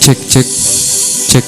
Cek cek cek.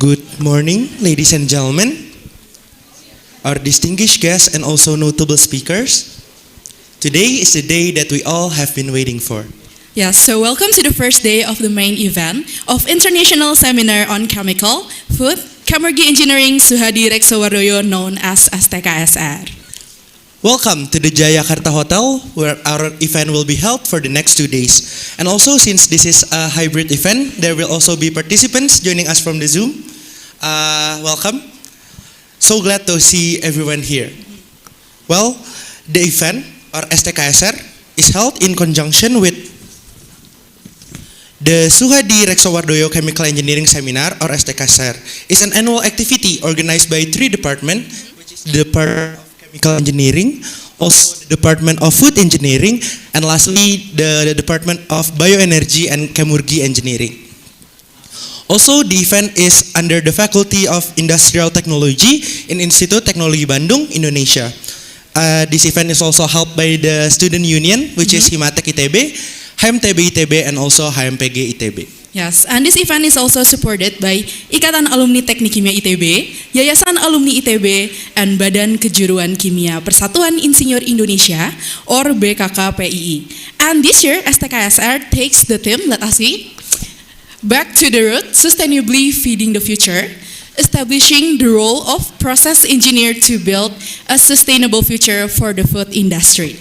Good morning, ladies and gentlemen, our distinguished guests and also notable speakers. Today is the day that we all have been waiting for. Yes, so welcome to the first day of the main event of International Seminar on Chemical, Food, Chemurgy Engineering Suhadi Reksawardoyo known as Stksr. Welcome to the Jayakarta Hotel, where our event will be held for the next 2 days. And also, since this is a hybrid event, there will also be participants joining us from the Zoom. Welcome. So glad to see everyone here. Well, the event, or Stksr, is held in conjunction with the Suhadi Reksawardoyo Chemical Engineering Seminar, or Stksr, is an annual activity organized by 3 departments, which is the Department of Chemical Engineering, also the Department of Food Engineering, and lastly, the Department of Bioenergy and Chemurgy Engineering. Also, the event is under the Faculty of Industrial Technology in Institut Teknologi Bandung, Indonesia. This event is also helped by the Student Union, which is Himatek ITB, HMTB ITB, and also HMPG ITB. Yes, and this event is also supported by Ikatan Alumni Teknik Kimia ITB, Yayasan Alumni ITB, and Badan Kejuruan Kimia Persatuan Insinyur Indonesia, or BKKPII. And this year, STKSR takes the theme, let us see, Back to the Root, Sustainably Feeding the Future, establishing the role of process engineer to build a sustainable future for the food industry.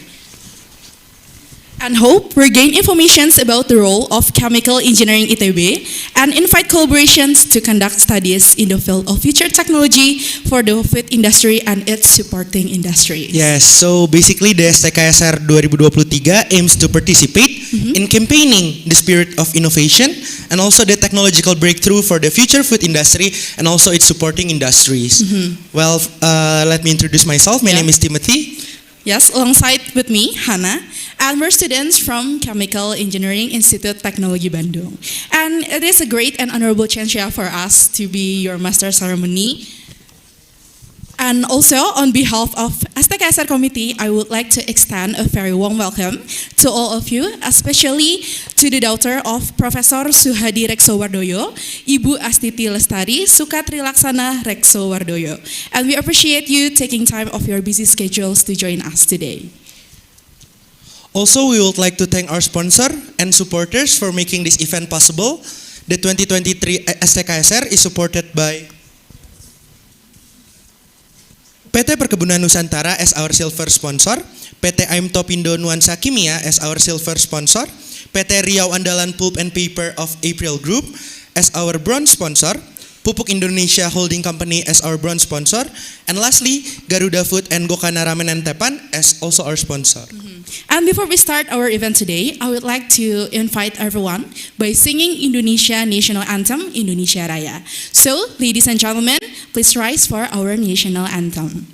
And hope we gain information about the role of chemical engineering ITB and invite collaborations to conduct studies in the field of future technology for the food industry and its supporting industries. Yes, so basically the STKSR 2023 aims to participate in campaigning the spirit of innovation and also the technological breakthrough for the future food industry and also its supporting industries. Well, let me introduce myself. My name is Timothy. Yes, alongside with me, Hannah, and we're students from Chemical Engineering Institute Teknologi Bandung. And it is a great and honorable chance for us to be your master ceremony. And also, on behalf of STKSR Committee, I would like to extend a very warm welcome to all of you, especially to the daughter of Profesor Suhadi Reksowardoyo, Ibu Astiti Lestari Sukatri Laksana Reksowardoyo. And we appreciate you taking time off your busy schedules to join us today. Also, we would like to thank our sponsor and supporters for making this event possible. The 2023 STKSR is supported by PT Perkebunan Nusantara as our silver sponsor, PT Aim Topindo Nuansa Kimia as our silver sponsor, PT Riau Andalan Pulp and Paper of April Group as our bronze sponsor, Pupuk Indonesia Holding Company as our bronze sponsor, and lastly, Garuda Food and Gokana Ramen and Tepan as also our sponsor. And before we start our event today, I would like to invite everyone by singing Indonesia National Anthem, Indonesia Raya. So, ladies and gentlemen, please rise for our national anthem.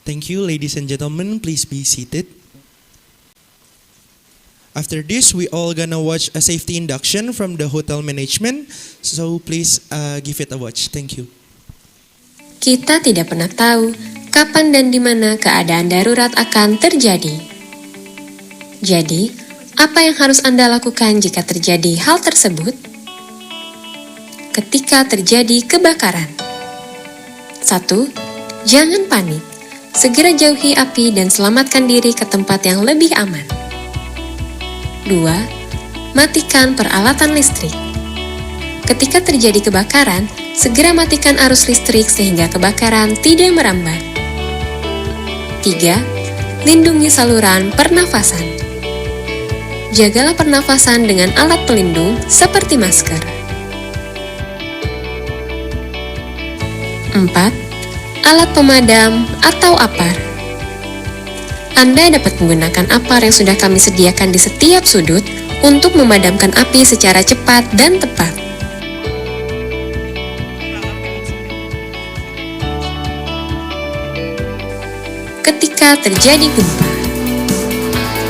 Thank you, ladies and gentlemen. Please be seated. After this, we all gonna watch a safety induction from the hotel management. So please give it a watch. Thank you. Kita tidak pernah tahu kapan dan di mana keadaan darurat akan terjadi. Jadi, apa yang harus Anda lakukan jika terjadi hal tersebut? Ketika terjadi kebakaran. 1. Jangan panik. Segera jauhi api dan selamatkan diri ke tempat yang lebih aman. 2. Matikan peralatan listrik. Ketika terjadi kebakaran, segera matikan arus listrik sehingga kebakaran tidak merambat. 3. Lindungi saluran pernafasan. Jagalah pernafasan dengan alat pelindung seperti masker. 4. alat pemadam, atau apar. Anda dapat menggunakan apar yang sudah kami sediakan di setiap sudut untuk memadamkan api secara cepat dan tepat. Ketika terjadi gempa,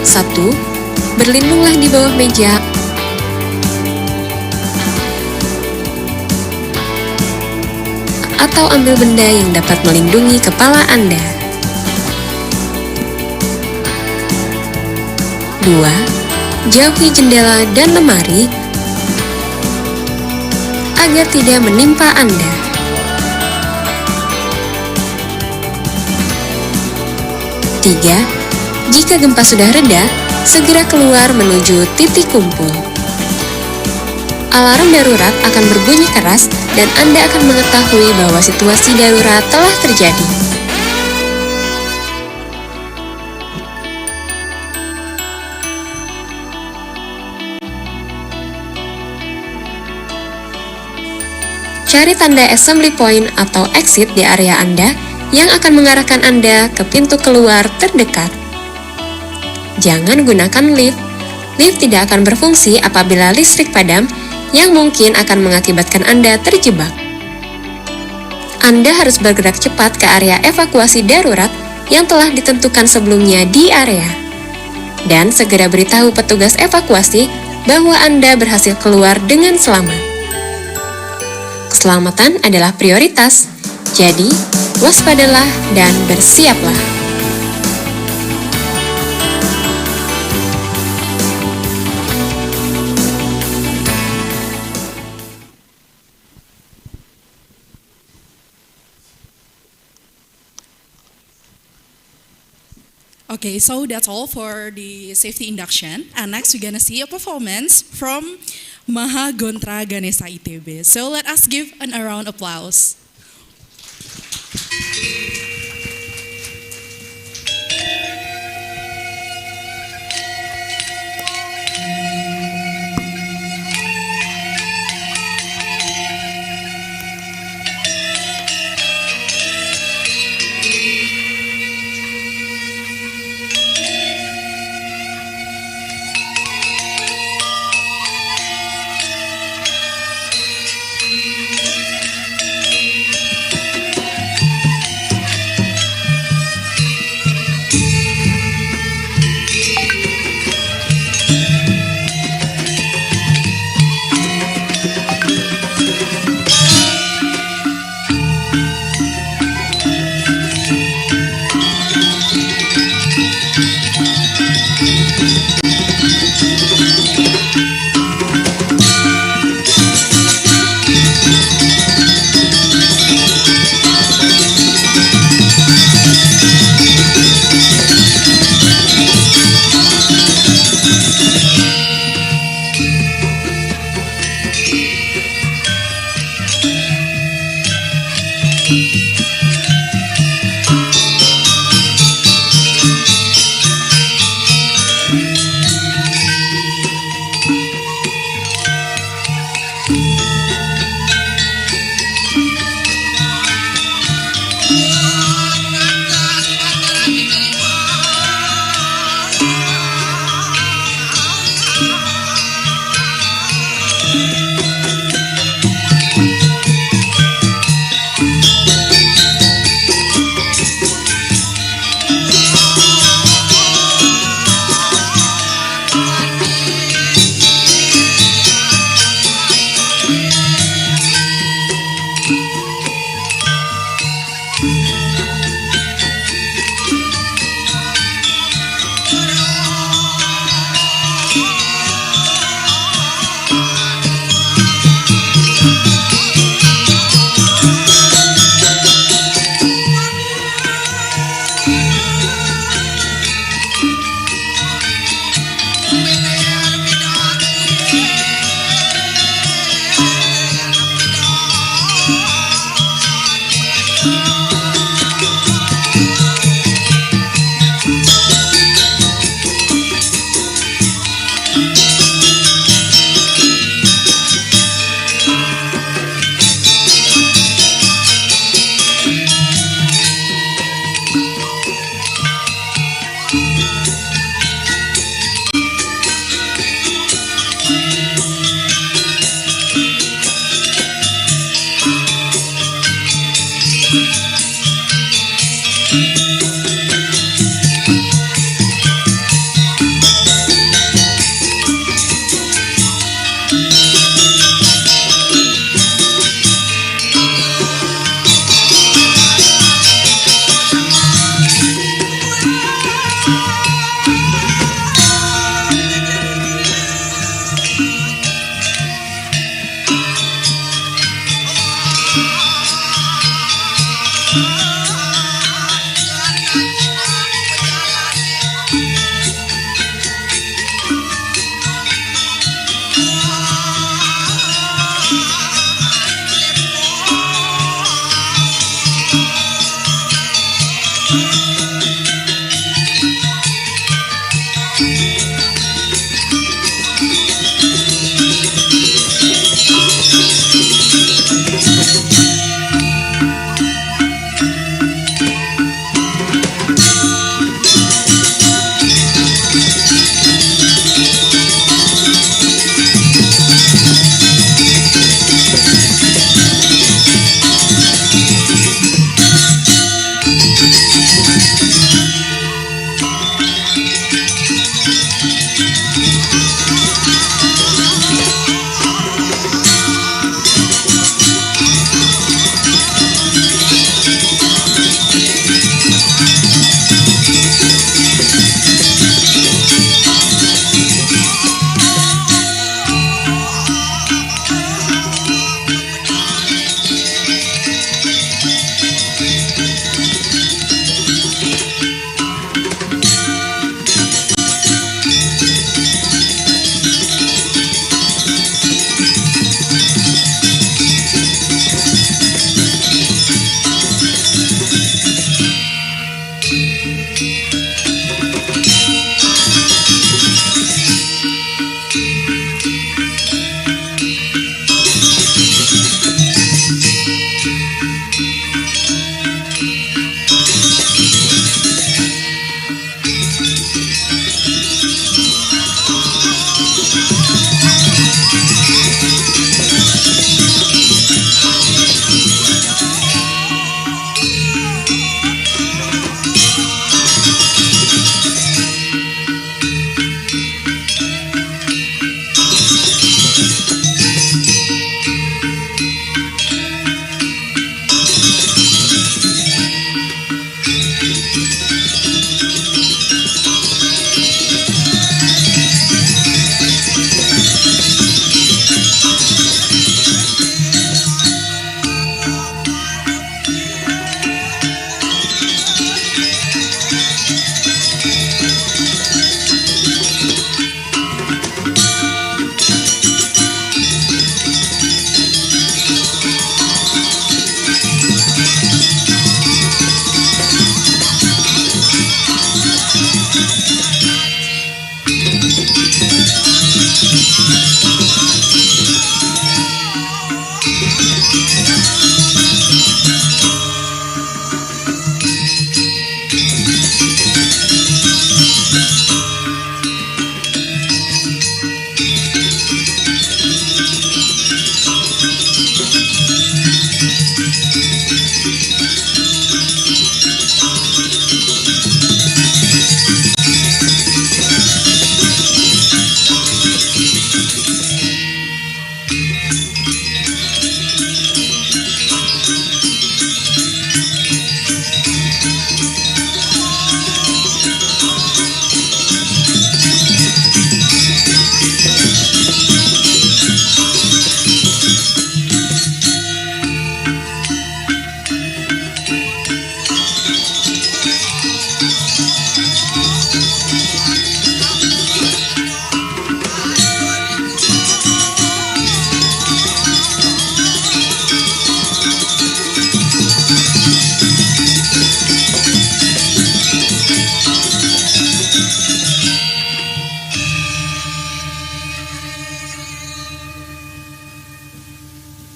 1. Berlindunglah di bawah meja atau ambil benda yang dapat melindungi kepala Anda. 2. Jauhi jendela dan lemari agar tidak menimpa Anda. 3. Jika gempa sudah reda, segera keluar menuju titik kumpul. Alarm darurat akan berbunyi keras dan Anda akan mengetahui bahwa situasi darurat telah terjadi. Cari tanda assembly point atau exit di area Anda yang akan mengarahkan Anda ke pintu keluar terdekat. Jangan gunakan lift. Lift tidak akan berfungsi apabila listrik padam yang mungkin akan mengakibatkan Anda terjebak. Anda harus bergerak cepat ke area evakuasi darurat yang telah ditentukan sebelumnya di area. Dan segera beritahu petugas evakuasi bahwa Anda berhasil keluar dengan selamat. Keselamatan adalah prioritas, jadi waspadalah dan bersiaplah. Okay, so that's all for the safety induction. And next we're gonna see a performance from Maha Gontra Ganesha ITB. So let us give a round of applause.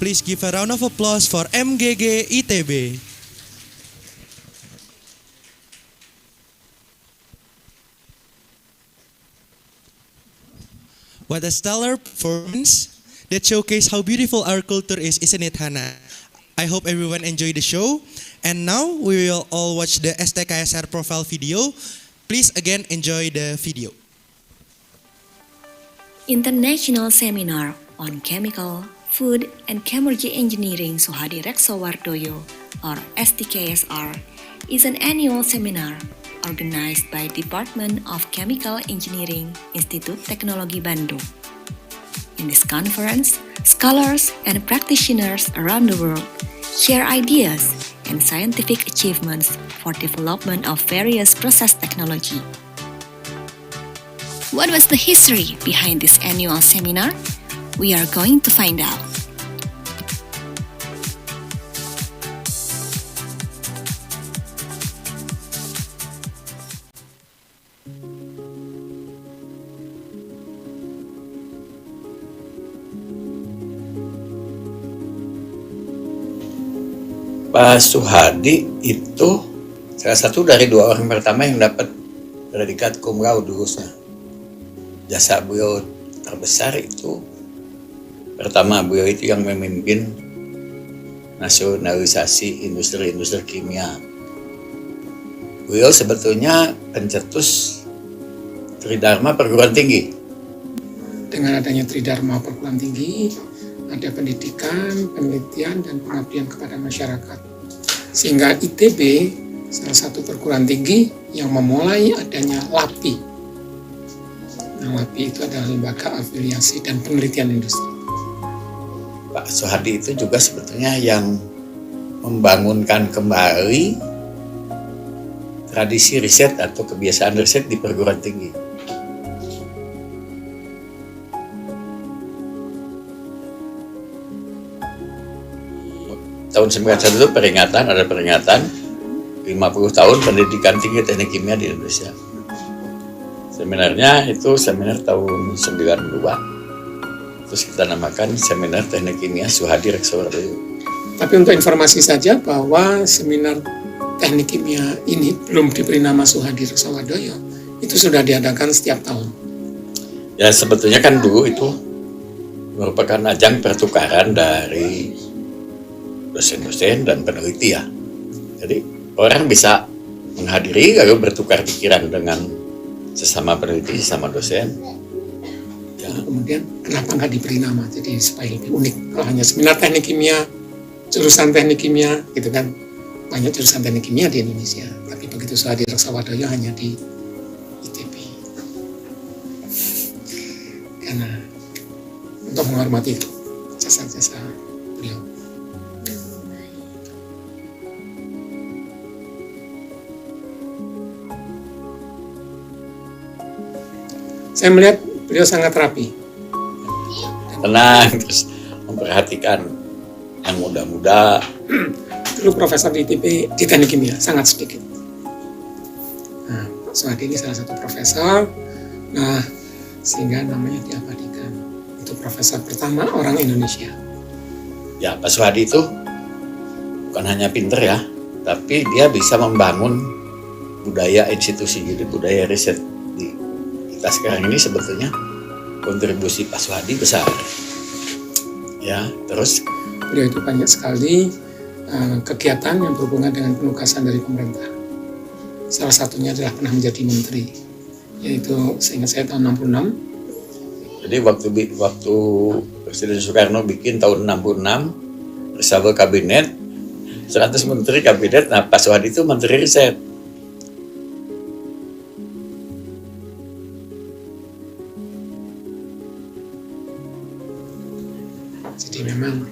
Please give a round of applause for MGG ITB. What a stellar performance that showcase how beautiful our culture is, isn't it, Hannah? I hope everyone enjoyed the show. And now we will all watch the Stksr profile video. Please again enjoy the video. International Seminar on Chemical, Food, and Chemurgy Engineering Suhadi Reksowardoyo, or Stksr, is an annual seminar organized by Department of Chemical Engineering, Institut Teknologi Bandung. In this conference, scholars and practitioners around the world share ideas and scientific achievements for development of various process technology. What was the history behind this annual seminar? We are going to find out. Pak Suhadi itu salah satu dari 2 orang pertama yang dapat predikat cum laude lulusnya. Jasa beliau terbesar itu, pertama beliau itu yang memimpin nasionalisasi industri-industri kimia. Beliau sebetulnya pencetus Tridharma perguruan tinggi. Dengan adanya Tridharma perguruan tinggi, ada pendidikan, penelitian, dan pengabdian kepada masyarakat. Sehingga ITB, salah satu perguruan tinggi yang memulai adanya LAPI. Nah, LAPI itu adalah lembaga afiliasi dan penelitian industri. Pak Suhadi itu juga sebetulnya yang membangunkan kembali tradisi riset atau kebiasaan riset di perguruan tinggi. Tahun 91 itu ada peringatan 50 tahun pendidikan tinggi teknik kimia di Indonesia. Seminarnya itu seminar tahun 92. Terus kita namakan Seminar Teknik Kimia Suhadi Reksowardoyo. Tapi untuk informasi saja bahwa seminar teknik kimia ini belum diberi nama Suhadi Reksowardoyo, itu sudah diadakan setiap tahun. Ya sebetulnya kan dulu itu merupakan ajang pertukaran dari dosen-dosen dan peneliti ya. Jadi orang bisa menghadiri lalu bertukar pikiran dengan sesama peneliti, sesama dosen. Ya. Kemudian kenapa nggak diberi nama? Jadi supaya lebih unik. Kalau hanya seminar teknik kimia, jurusan teknik kimia, gitu kan, banyak jurusan teknik kimia di Indonesia. Tapi begitu Suhadi Reksowardoyo hanya di ITB. Karena untuk menghormati jasa-jasa beliau. Saya melihat beliau sangat rapi. Tenang, terus memperhatikan yang muda-muda. Dulu profesor di ITB di teknik kimia, sangat sedikit. Nah, Pak Suhadi ini salah satu profesor, nah sehingga namanya diabadikan. Itu profesor pertama orang Indonesia. Ya, Pak Suhadi itu bukan hanya pinter ya, tapi dia bisa membangun budaya institusi, jadi budaya riset di kita sekarang ini sebetulnya kontribusi Pak Suhadi besar. Ya, terus Beliau itu banyak sekali kegiatan yang berhubungan dengan penugasan dari pemerintah. Salah satunya adalah pernah menjadi menteri, yaitu seingat saya tahun 66. jadi waktu Presiden Soekarno bikin tahun 66 reshuffle kabinet 100 menteri kabinet, nah Pak Suhadi itu menteri riset. Jadi memang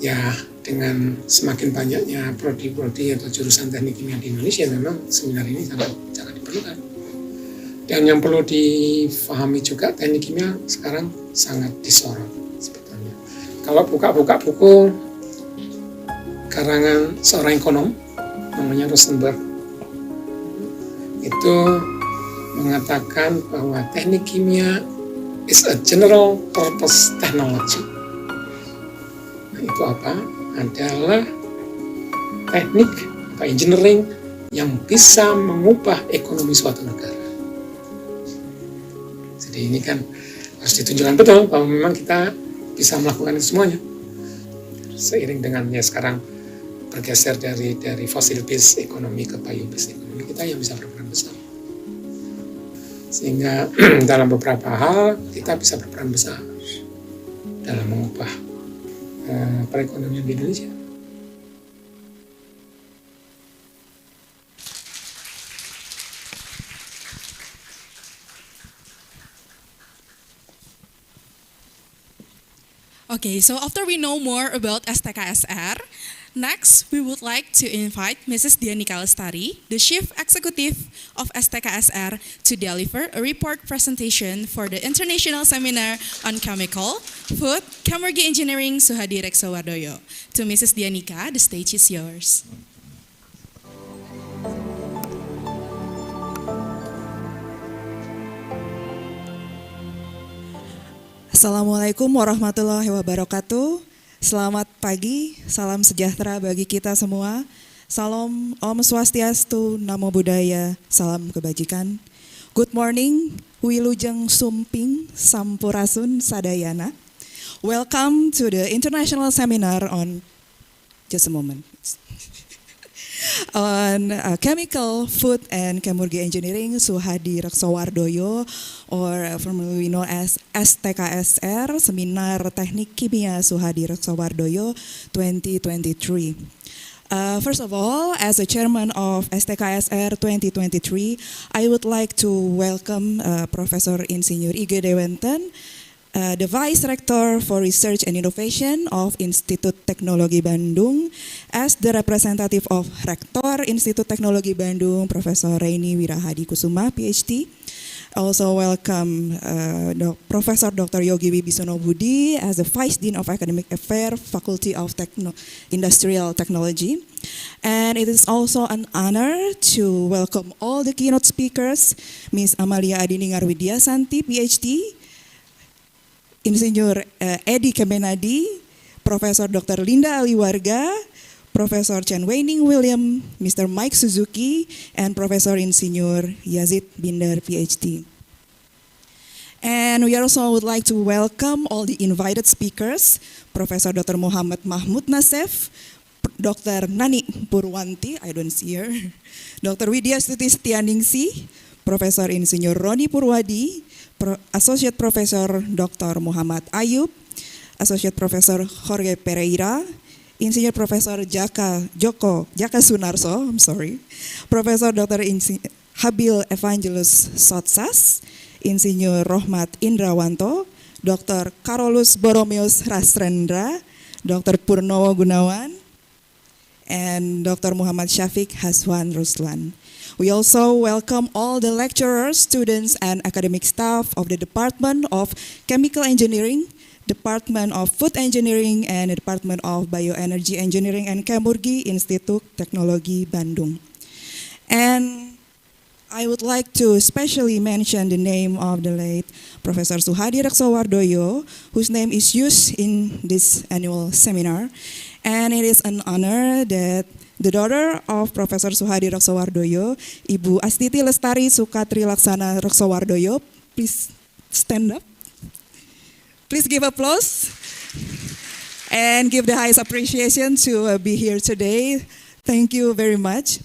ya dengan semakin banyaknya prodi-prodi atau jurusan teknik kimia di Indonesia, memang seminar ini sangat diperlukan. Dan yang perlu difahami juga, teknik kimia sekarang sangat disorot sebetulnya. Kalau buka-buka buku karangan seorang ekonom namanya Rosenberg, itu mengatakan bahwa teknik kimia is a general purpose technology. Nah, itu apa? Adalah teknik atau engineering yang bisa mengubah ekonomi suatu negara. Jadi ini kan harus ditunjukkan betul bahwa memang kita bisa melakukan itu semuanya. seiring dengannya sekarang bergeser dari fossil based ekonomi ke bio based ekonomi, kita yang bisa berperan besar. Sehingga dalam beberapa hal kita bisa berperan besar dalam mengubah perekonomian di Indonesia. Okay, so after we know more about STKSR, next we would like to invite Mrs. Dianika Lestari, the Chief Executive of STKSR, to deliver a report presentation for the International Seminar on Chemical, Food, Chemurgy Engineering Suhadi Reksawardoyo. To Mrs. Dianika, the stage is yours. Assalamualaikum warahmatullahi wabarakatuh. Selamat pagi, salam sejahtera bagi kita semua. Salam Om Swastiastu, Namo Buddhaya, salam kebajikan. Good morning, Wilujeng Sumping, Sampurasun Sadayana. Welcome to the International Seminar on, just a moment, on Chemical, Food, and Chemurgy Engineering Suhadi Reksawardoyo, or formerly known as STKSR, Seminar Teknik Kimia Suhadi Reksawardoyo 2023. First of all, as the chairman of STKSR 2023, I would like to welcome Professor Insinyur Ige Dewenten, the Vice Rector for Research and Innovation of Institut Teknologi Bandung, as the representative of Rektor Institut Teknologi Bandung, Profesor Reini Wirahadi Kusuma, PhD. Also welcome Professor Dr. Yogi Wibisono Budi as the Vice Dean of Academic Affairs, Faculty of Industrial Technology. And it is also an honor to welcome all the keynote speakers, Ms. Amalia Adiningar Widyasanti, PhD, Insinyur Edi Kemenadi, Profesor Dr. Linda Aliwarga, Profesor Chen Weining William, Mr. Mike Suzuki, and Professor Insinyur Yazid Binder, PhD. And we also would like to welcome all the invited speakers, Professor Dr. Muhammad Mahmud Nasef, Dr. Nani Purwanti, I don't see her, Dr. Widya Stuti Setianingsih, Profesor Insinyur Roni Purwadi, Associate Professor Dr. Muhammad Ayub, Associate Professor Jorge Pereira, Insinyur Profesor Jaka Sunarso, Profesor Dr. Habil Evangelus Sotsas, Insinyur Rohmat Indrawanto, Dr. Karolus Boromius Rastrendra, Dr. Purnowo Gunawan, and Dr. Muhammad Syafiq Haswan Ruslan. We also welcome all the lecturers, students, and academic staff of the Department of Chemical Engineering, Department of Food Engineering, and the Department of Bioenergy Engineering and Chemurgy, Institut Teknologi Bandung. And I would like to especially mention the name of the late Professor Suhadi Reksawardoyo, whose name is used in this annual seminar. And it is an honor that the daughter of Professor Suhadi Reksawardoyo, Ibu Astiti Lestari Sukatri Laksana Reksawardoyo, please stand up. Please give applause and give the highest appreciation to be here today. Thank you very much.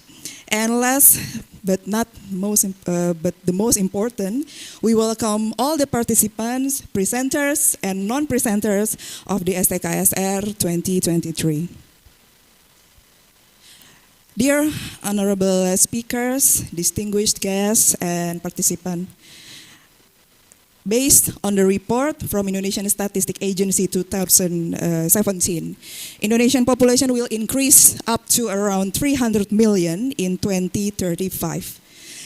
And last but not but the most important, we welcome all the participants, presenters, and non-presenters of the STKSR 2023. Dear honorable speakers, distinguished guests, and participants, based on the report from Indonesian Statistic Agency 2017, Indonesian population will increase up to around 300 million in 2035.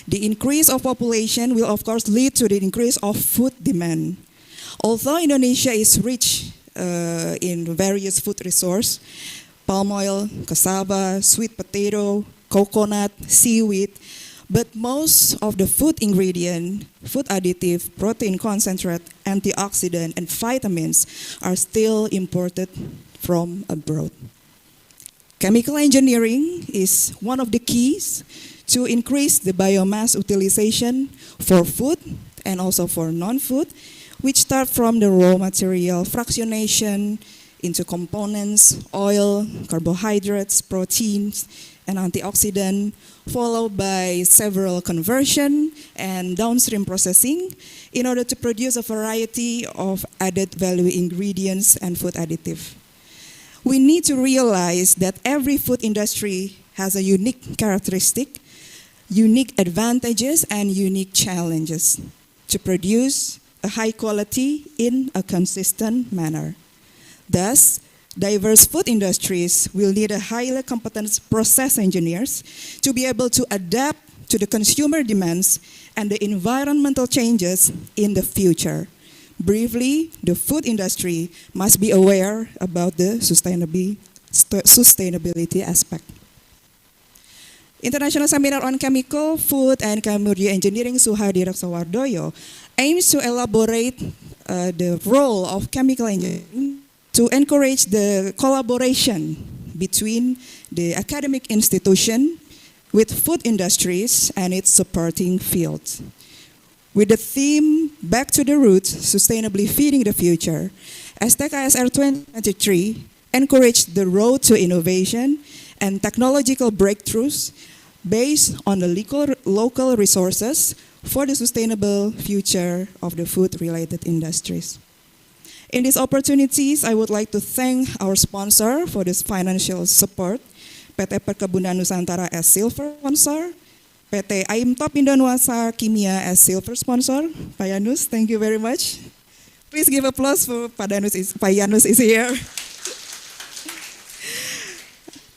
The increase of population will of course lead to the increase of food demand. Although Indonesia is rich in various food resources, palm oil, cassava, sweet potato, coconut, seaweed, but most of the food ingredient, food additive, protein concentrate, antioxidant, and vitamins are still imported from abroad. Chemical engineering is one of the keys to increase the biomass utilization for food and also for non-food, which start from the raw material fractionation, into components, oil, carbohydrates, proteins, and antioxidant, followed by several conversion and downstream processing in order to produce a variety of added value ingredients and food additive. We need to realize that every food industry has a unique characteristic, unique advantages, and unique challenges to produce a high quality in a consistent manner. Thus, diverse food industries will need a highly competent process engineers to be able to adapt to the consumer demands and the environmental changes in the future. Briefly, the food industry must be aware about the sustainability aspect. International Seminar on Chemical, Food, and Chemurgy Engineering Suhadi Raksawardoyo aims to elaborate the role of chemical engineering to encourage the collaboration between the academic institution with food industries and its supporting fields. With the theme Back to the Roots, Sustainably Feeding the Future, Stksr 2023 encouraged the road to innovation and technological breakthroughs based on the local resources for the sustainable future of the food-related industries. In these opportunities, I would like to thank our sponsor for this financial support, PT Perkebunan Nusantara as silver sponsor, PT Aimtop Indonesia Kimia as silver sponsor. Pak Yanus, thank you very much. Please give applause for Pak Yanus is here.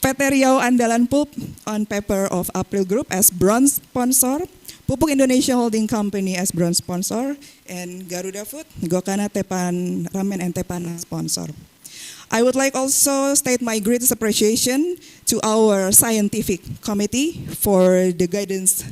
PT Riau Andalan Pulp on paper of April Group as bronze sponsor, Pupuk Indonesia Holding Company as bronze sponsor, and Garuda Food, Gokana Tepan Ramen and Tepan sponsor. I would like also state my greatest appreciation to our scientific committee for the guidance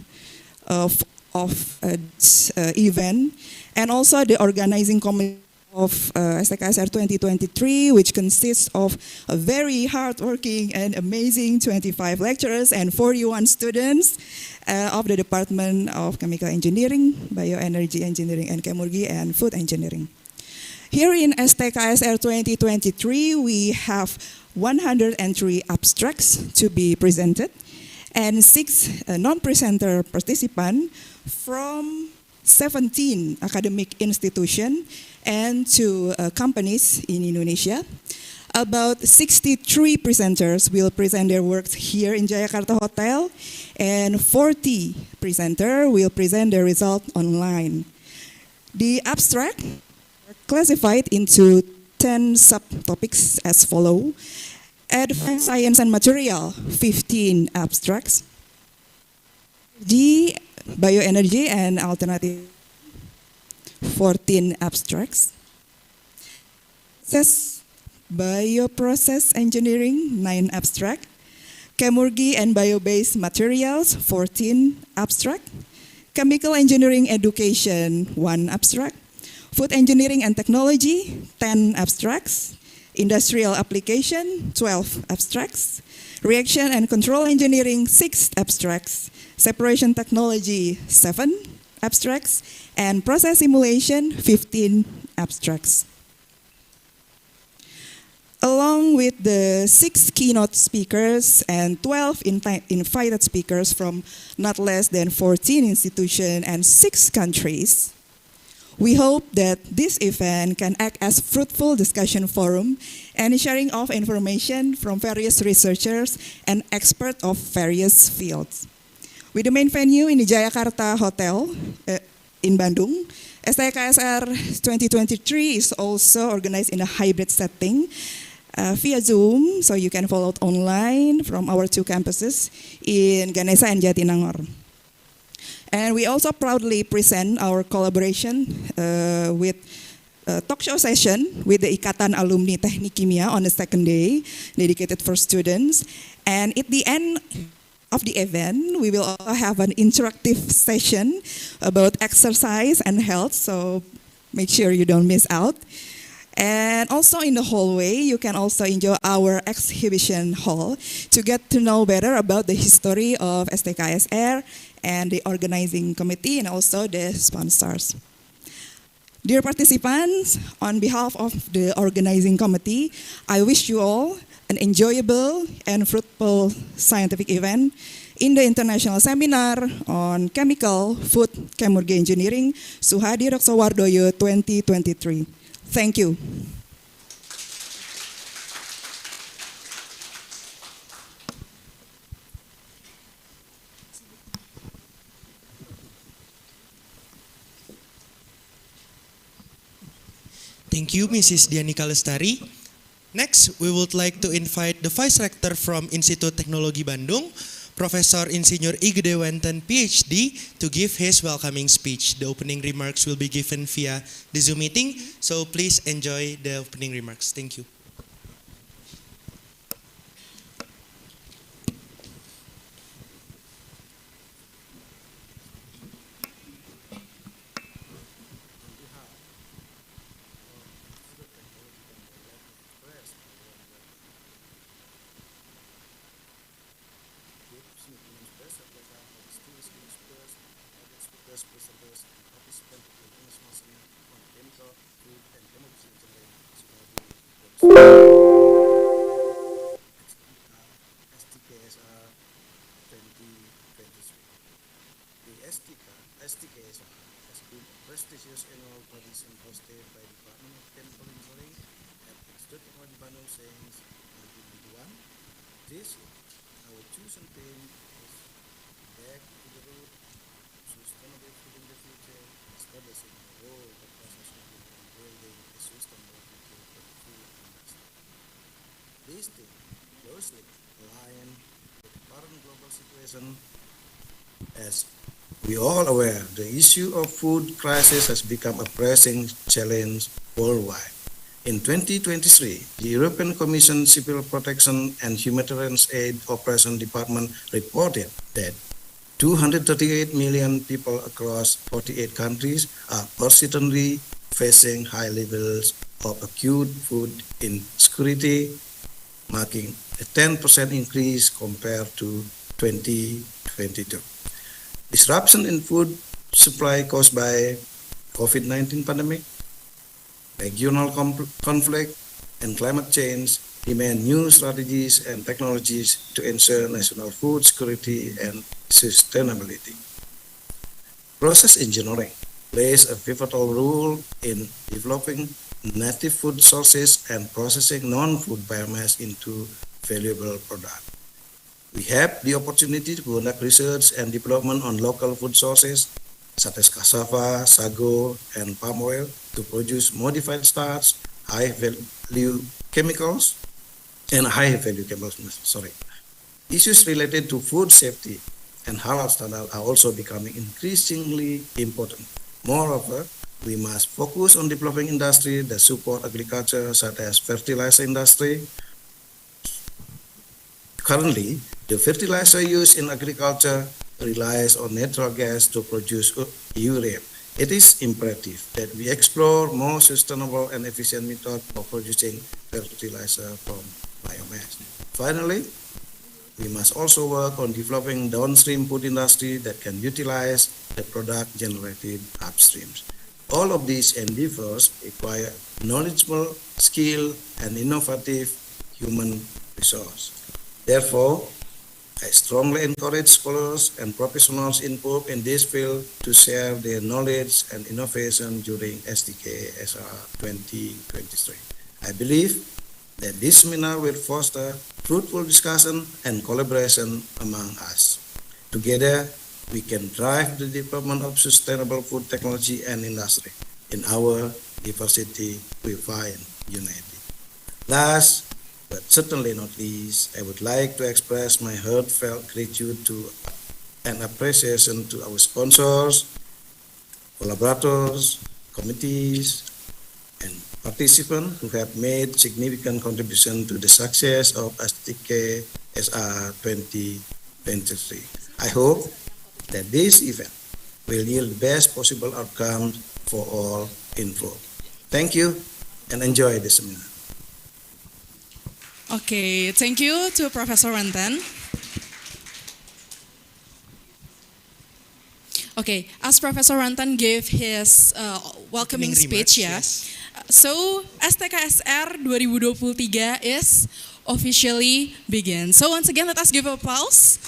of this event, and also the organizing committee of Stksr 2023, which consists of a very hardworking and amazing 25 lecturers and 41 students of the Department of Chemical Engineering, Bioenergy Engineering and Chemurgy, and Food Engineering. Here in Stksr 2023, we have 103 abstracts to be presented and 6 non-presenter participants from 17 academic institutions and 2 companies in Indonesia. About 63 presenters will present their works here in Jayakarta Hotel, and 40 presenters will present their result online. The abstract are classified into 10 subtopics as follow. Advanced Science and Material, 15 abstracts. The Bioenergy and Alternative, 14 abstracts. Bioprocess Engineering, 9 abstract. Chemurgy and Bio-Based Materials, 14 abstract. Chemical Engineering Education, 1 abstract. Food Engineering and Technology, 10 abstracts. Industrial Application, 12 abstracts. Reaction and Control Engineering, 6 abstracts. Separation Technology, 7 abstracts. And Process Simulation, 15 abstracts. Along with the 6 keynote speakers and 12 invited speakers from not less than 14 institutions and 6 countries, we hope that this event can act as fruitful discussion forum and sharing of information from various researchers and experts of various fields. With the main venue in the Jayakarta Hotel in Bandung, Stksr 2023 is also organized in a hybrid setting via Zoom, so you can follow it online from our 2 campuses in Ganesha and Jatinangor. And we also proudly present our collaboration with a talk show session with the Ikatan Alumni Teknik Kimia on the 2nd day, dedicated for students. And at the end of the event, we will also have an interactive session about exercise and health, so make sure you don't miss out. And also in the hallway, you can also enjoy our exhibition hall to get to know better about the history of Stksr and the organizing committee and also the sponsors. Dear participants, on behalf of the organizing committee, I wish you all an enjoyable and fruitful scientific event in the international seminar on chemical, food, chemurgy engineering, Suhadi Reksowardoyo 2023. Thank you. Thank you, Mrs. Dianika Lestari. Next, we would like to invite the Vice Rector from Institut Teknologi Bandung, Professor Insinyur I Gedewanten, PhD, to give his welcoming speech. The opening remarks will be given via the Zoom meeting, so please enjoy the opening remarks. Thank you. Stksr 2023. The Stksr has been a prestigious annual tradition hosted by the Department of Chemical Engineering at Institut Teknologi Bandung since 1991. This year, our chosen theme is Back to the Root, Sustainable Food in the Future, establishing the role of process engineering in building a sustainable future for the food industry. This theme closely aligned with the current global situation. As we all aware, the issue of food crisis has become a pressing challenge worldwide. In 2023, the European Commission Civil Protection and Humanitarian Aid Operation Department reported that 238 million people across 48 countries are persistently facing high levels of acute food insecurity, marking a 10% increase compared to 2022. Disruption in food supply caused by COVID-19 pandemic, regional conflict, and climate change demand new strategies and technologies to ensure national food security and sustainability. Process engineering plays a pivotal role in developing native food sources and processing non-food biomass into valuable products. We have the opportunity to conduct research and development on local food sources such as cassava, sago, and palm oil to produce modified starch, high-value chemicals. Issues related to food safety and halal standards are also becoming increasingly important. Moreover, we must focus on developing industry that support agriculture, such as fertilizer industry. Currently, the fertilizer used in agriculture relies on natural gas to produce urea. It is imperative that we explore more sustainable and efficient methods of producing fertilizer from biomass. Finally, we must also work on developing downstream food industry that can utilize the product generated upstream. All of these endeavors require knowledgeable, skilled, and innovative human resource. Therefore, I strongly encourage scholars and professionals involved in this field to share their knowledge and innovation during Stksr 2023. I believe that this seminar will foster fruitful discussion and collaboration among us. Together, we can drive the development of sustainable food technology and industry. In our diversity, we find unity. Last, but certainly not least, I would like to express my heartfelt gratitude to and appreciation to our sponsors, collaborators, committees, and participants who have made significant contribution to the success of Stksr 2023. I hope that this event will yield the best possible outcome for all involved. Thank you and enjoy the seminar. Okay, thank you to Professor Wanten. Okay, as Professor Rantan gave his welcoming speech, remarks, yes. So STKSR 2023 is officially begin. So once again, let us give applause.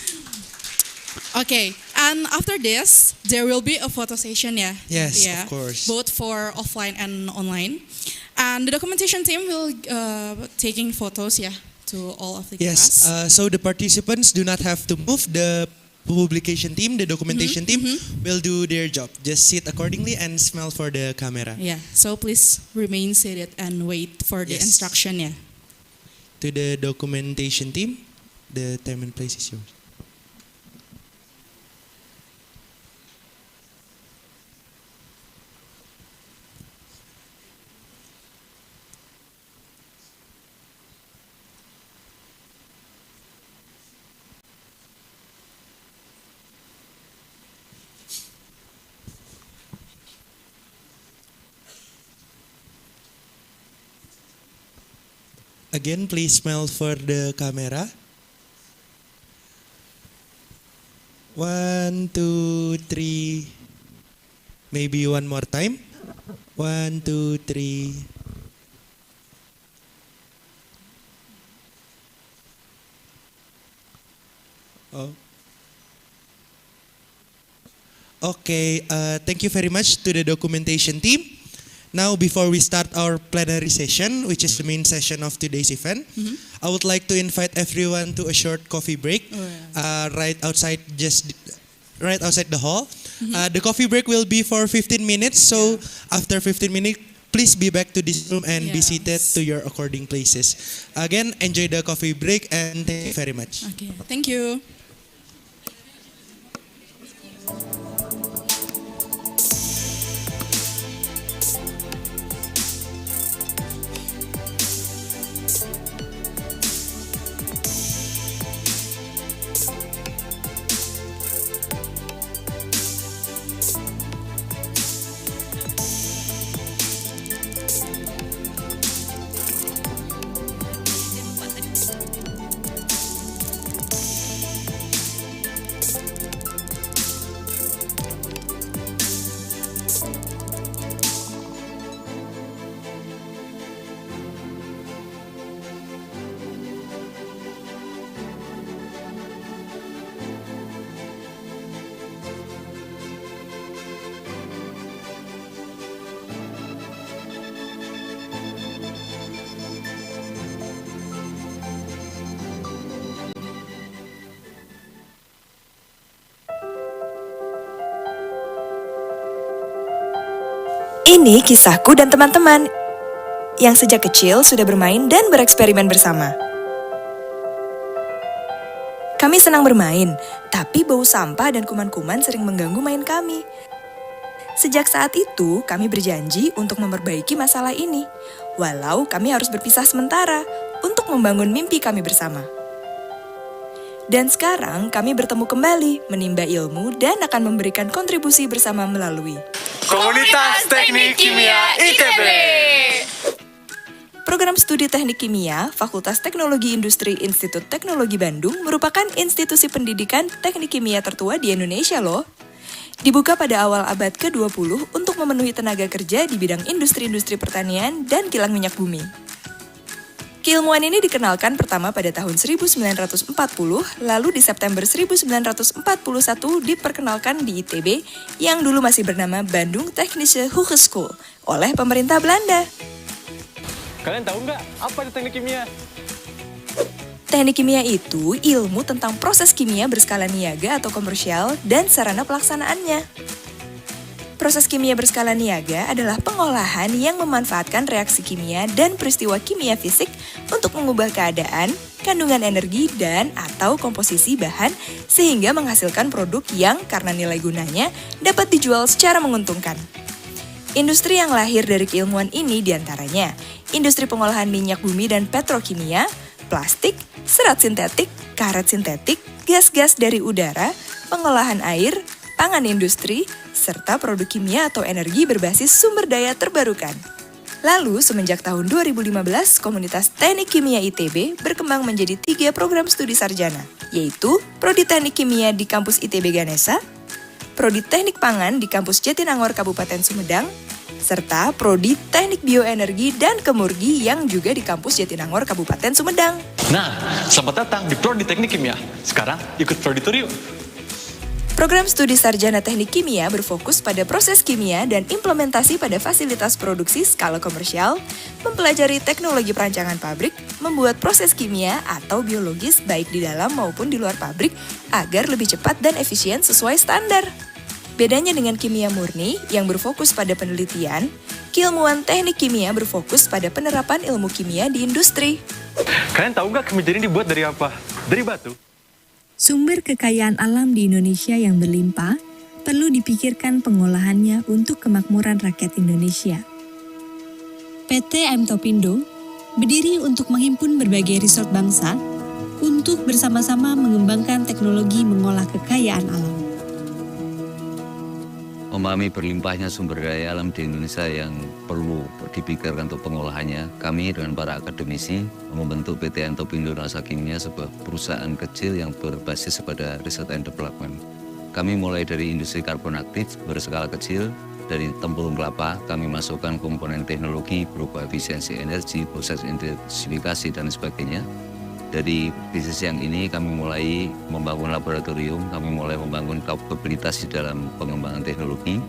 Okay, and after this, there will be a photo session, yeah? Yes, Yeah, of course. both for offline and online. And the documentation team will taking photos, yeah, to all of the Yes, class. so the participants do not have to move. The publication team, the documentation team will do their job. Just sit accordingly and smile for the camera. Yeah, so please remain seated and wait for the Yes. instruction, yeah. To the documentation team, the time and place is yours. Again, please smile for the camera. 1, 2, 3. Maybe one more time. 1, 2, 3. Oh. Okay, thank you very much to the documentation team. Now, before we start our plenary session, which is the main session of today's event, I would like to invite everyone to a short coffee break right outside the hall. The coffee break will be for 15 minutes, so after 15 minutes, please be back to this room and be seated to your according places. Again, enjoy the coffee break and thank you very much. Okay, thank you. Ini kisahku dan teman-teman yang sejak kecil sudah bermain dan bereksperimen bersama. Kami senang bermain, tapi bau sampah dan kuman-kuman sering mengganggu main kami. Sejak saat itu, kami berjanji untuk memperbaiki masalah ini, walau kami harus berpisah sementara untuk membangun mimpi kami bersama. Dan sekarang kami bertemu kembali, menimba ilmu dan akan memberikan kontribusi bersama melalui Komunitas Teknik Kimia ITB. Program Studi Teknik Kimia, Fakultas Teknologi Industri Institut Teknologi Bandung merupakan institusi pendidikan teknik kimia tertua di Indonesia loh. Dibuka pada awal abad ke-20 untuk memenuhi tenaga kerja di bidang industri-industri pertanian dan kilang minyak bumi. Keilmuan ini dikenalkan pertama pada tahun 1940, lalu di September 1941 diperkenalkan di ITB yang dulu masih bernama Bandung Technische Hogeschool oleh pemerintah Belanda. Kalian tahu nggak apa itu teknik kimia? Teknik kimia itu ilmu tentang proses kimia berskala niaga atau komersial dan sarana pelaksanaannya. Proses kimia berskala niaga adalah pengolahan yang memanfaatkan reaksi kimia dan peristiwa kimia fisik untuk mengubah keadaan, kandungan energi, dan atau komposisi bahan sehingga menghasilkan produk yang karena nilai gunanya dapat dijual secara menguntungkan. Industri yang lahir dari keilmuan ini diantaranya industri pengolahan minyak bumi dan petrokimia, plastik, serat sintetik, karet sintetik, gas-gas dari udara, pengolahan air, pangan industri, serta produk kimia atau energi berbasis sumber daya terbarukan. Lalu, semenjak tahun 2015, Komunitas Teknik Kimia ITB berkembang menjadi 3 program studi sarjana, yaitu Prodi Teknik Kimia di kampus ITB Ganesha, Prodi Teknik Pangan di kampus Jatinangor Kabupaten Sumedang, serta Prodi Teknik Bioenergi dan Kemurgi yang juga di kampus Jatinangor Kabupaten Sumedang. Nah, selamat datang di Prodi Teknik Kimia. Sekarang ikut Prodi Tur yuk. Program studi sarjana teknik kimia berfokus pada proses kimia dan implementasi pada fasilitas produksi skala komersial, mempelajari teknologi perancangan pabrik, membuat proses kimia atau biologis baik di dalam maupun di luar pabrik agar lebih cepat dan efisien sesuai standar. Bedanya dengan kimia murni yang berfokus pada penelitian, keilmuan teknik kimia berfokus pada penerapan ilmu kimia di industri. Kalian tahu nggak kemeja ini dibuat dari apa? Dari batu. Sumber kekayaan alam di Indonesia yang berlimpah perlu dipikirkan pengolahannya untuk kemakmuran rakyat Indonesia. PT M Topindo berdiri untuk menghimpun berbagai resort bangsa untuk bersama-sama mengembangkan teknologi mengolah kekayaan alam. Memahami berlimpahnya sumber daya alam di Indonesia yang perlu dipikirkan untuk pengolahannya, kami dengan para akademisi membentuk PT Topindo Nusa Kimia, sebuah perusahaan kecil yang berbasis pada research and development. Kami mulai dari industri karbon aktif berskala kecil, dari tempurung kelapa, kami masukkan komponen teknologi berupa efisiensi energi, proses intensifikasi, dan sebagainya. Dari bisnis yang ini kami mulai membangun laboratorium, kami mulai membangun kapabilitas di dalam pengembangan teknologi.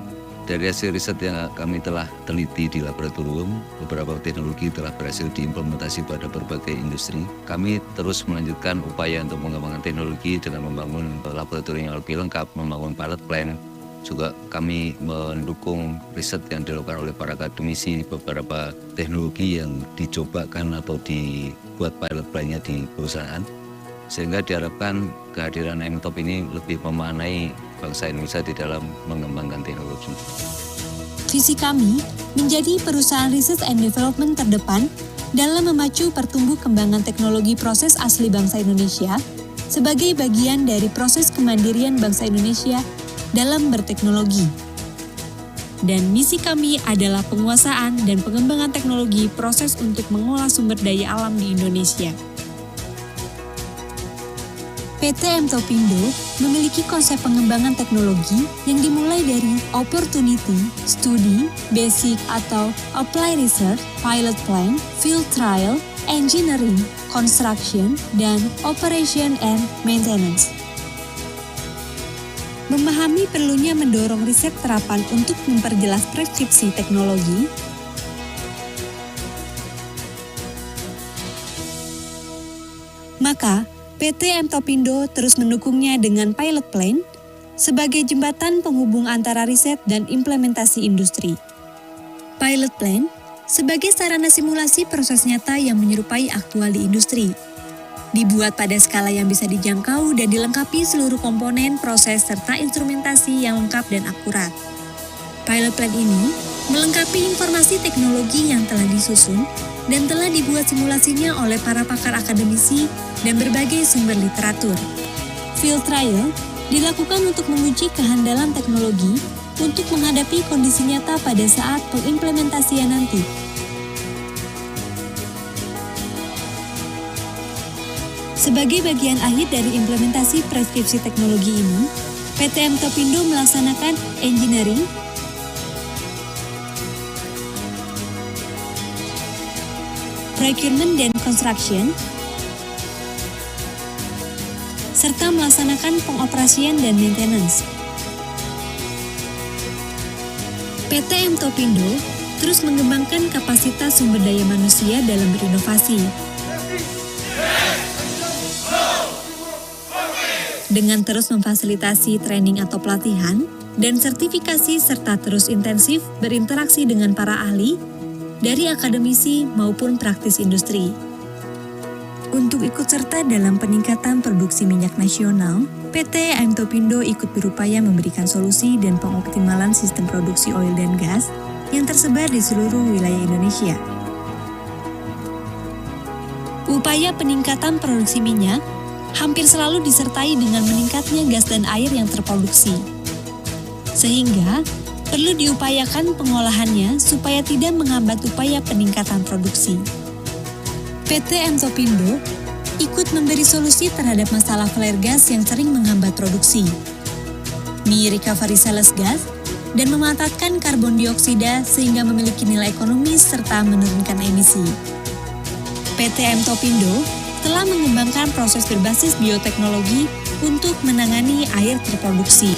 Dari hasil riset yang kami telah teliti di laboratorium, beberapa teknologi telah berhasil diimplementasi pada berbagai industri. Kami terus melanjutkan upaya untuk mengembangkan teknologi dengan membangun laboratorium yang lebih lengkap, membangun pilot plant. Juga kami mendukung riset yang dilakukan oleh para akademisi, beberapa teknologi yang dicobakan atau dibuat pilot plan-nya di perusahaan. Sehingga diharapkan kehadiran M-Top ini lebih memaknai bangsa Indonesia di dalam mengembangkan teknologi. Visi kami menjadi perusahaan research and development terdepan dalam memacu pertumbuh kembangan teknologi proses asli bangsa Indonesia sebagai bagian dari proses kemandirian bangsa Indonesia dalam berteknologi. Dan misi kami adalah penguasaan dan pengembangan teknologi proses untuk mengolah sumber daya alam di Indonesia. PT M Topindo memiliki konsep pengembangan teknologi yang dimulai dari opportunity, studi, basic atau apply research, pilot plan, field trial, engineering, construction, dan operation and maintenance. Memahami perlunya mendorong riset terapan untuk memperjelas preskripsi teknologi, maka PT M Topindo terus mendukungnya dengan pilot plan sebagai jembatan penghubung antara riset dan implementasi industri. Pilot plan sebagai sarana simulasi proses nyata yang menyerupai aktual di industri. Dibuat pada skala yang bisa dijangkau dan dilengkapi seluruh komponen, proses, serta instrumentasi yang lengkap dan akurat. Pilot plan ini melengkapi informasi teknologi yang telah disusun dan telah dibuat simulasinya oleh para pakar akademisi dan berbagai sumber literatur. Field trial dilakukan untuk menguji kehandalan teknologi untuk menghadapi kondisi nyata pada saat pengimplementasian nanti. Sebagai bagian akhir dari implementasi preskripsi teknologi ini, PT M Topindo melaksanakan engineering, procurement dan construction, serta melaksanakan pengoperasian dan maintenance. PT M Topindo terus mengembangkan kapasitas sumber daya manusia dalam berinovasi. Dengan terus memfasilitasi training atau pelatihan dan sertifikasi serta terus intensif berinteraksi dengan para ahli dari akademisi maupun praktis industri. Untuk ikut serta dalam peningkatan produksi minyak nasional, PT M Topindo ikut berupaya memberikan solusi dan pengoptimalan sistem produksi oil dan gas yang tersebar di seluruh wilayah Indonesia. Upaya peningkatan produksi minyak hampir selalu disertai dengan meningkatnya gas dan air yang terproduksi. Sehingga, perlu diupayakan pengolahannya supaya tidak menghambat upaya peningkatan produksi. PT M Topindo ikut memberi solusi terhadap masalah flare gas yang sering menghambat produksi. yakni recovery sales gas, dan memanfaatkan karbon dioksida sehingga memiliki nilai ekonomis serta menurunkan emisi. PT M Topindo telah mengembangkan proses berbasis bioteknologi untuk menangani air terproduksi.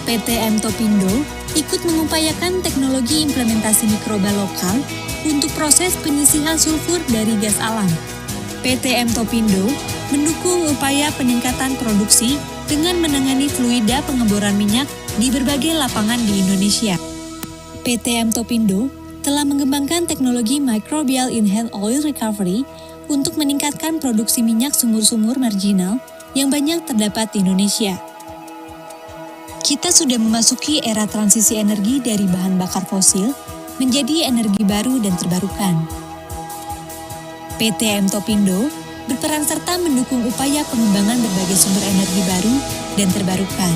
PT M Topindo ikut mengupayakan teknologi implementasi mikroba lokal untuk proses penyisihan sulfur dari gas alam. PT M Topindo mendukung upaya peningkatan produksi dengan menangani fluida pengeboran minyak di berbagai lapangan di Indonesia. PT M Topindo telah mengembangkan teknologi microbial enhanced oil recovery untuk meningkatkan produksi minyak sumur-sumur marginal yang banyak terdapat di Indonesia. Kita sudah memasuki era transisi energi dari bahan bakar fosil menjadi energi baru dan terbarukan. PT M Topindo berperan serta mendukung upaya pengembangan berbagai sumber energi baru dan terbarukan.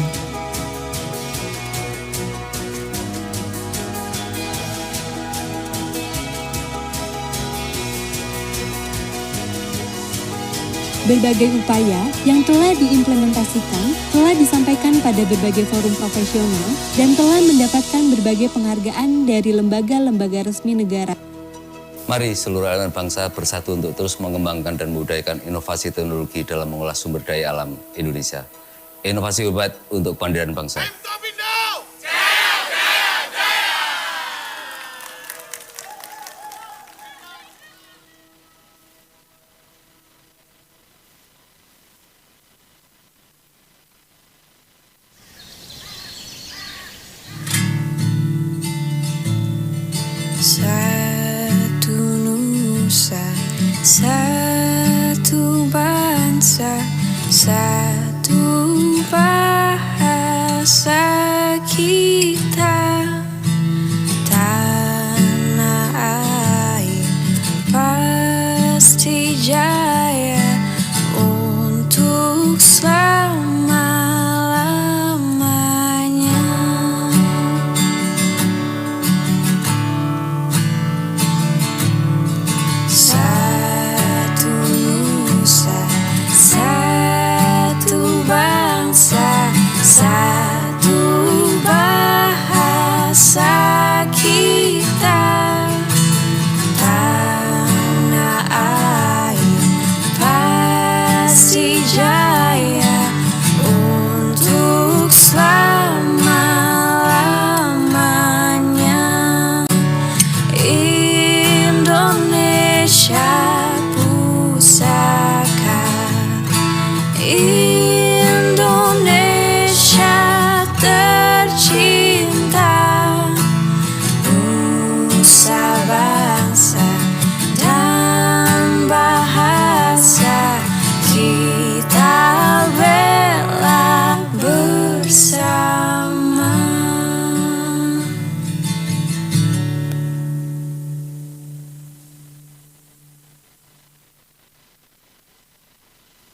Berbagai upaya yang telah diimplementasikan telah disampaikan pada berbagai forum profesional dan telah mendapatkan berbagai penghargaan dari lembaga-lembaga resmi negara. Mari seluruh elemen bangsa bersatu untuk terus mengembangkan dan memudahkan inovasi teknologi dalam mengolah sumber daya alam Indonesia. Inovasi obat untuk kemandirian bangsa. Satu nusa, satu bangsa, satu bahasa kita. Tanah air pasti jaya untuk selama-lamanya. Satu nusa, satu bangsa, satu bahasa kita. Tanah air pasti jaya untuk selama-lamanya. Indonesia pusaka, Indonesia tercinta, nusa bangsa dan bahasa kita bela bersama.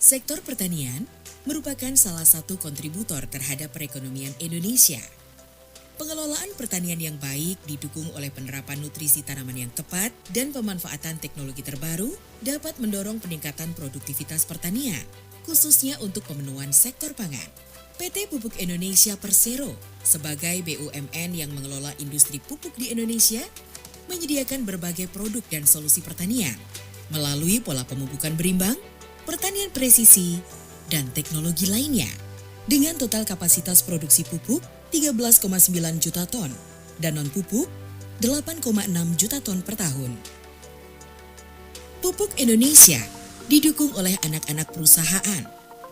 Sektor pertanian merupakan salah satu kontributor terhadap perekonomian Indonesia. Pengelolaan pertanian yang baik didukung oleh penerapan nutrisi tanaman yang tepat dan pemanfaatan teknologi terbaru dapat mendorong peningkatan produktivitas pertanian, khususnya untuk pemenuhan sektor pangan. PT Pupuk Indonesia Persero sebagai BUMN yang mengelola industri pupuk di Indonesia menyediakan berbagai produk dan solusi pertanian melalui pola pemupukan berimbang, pertanian presisi, dan teknologi lainnya. Dengan total kapasitas produksi pupuk 13,9 juta ton dan non-pupuk 8,6 juta ton per tahun. Pupuk Indonesia didukung oleh anak-anak perusahaan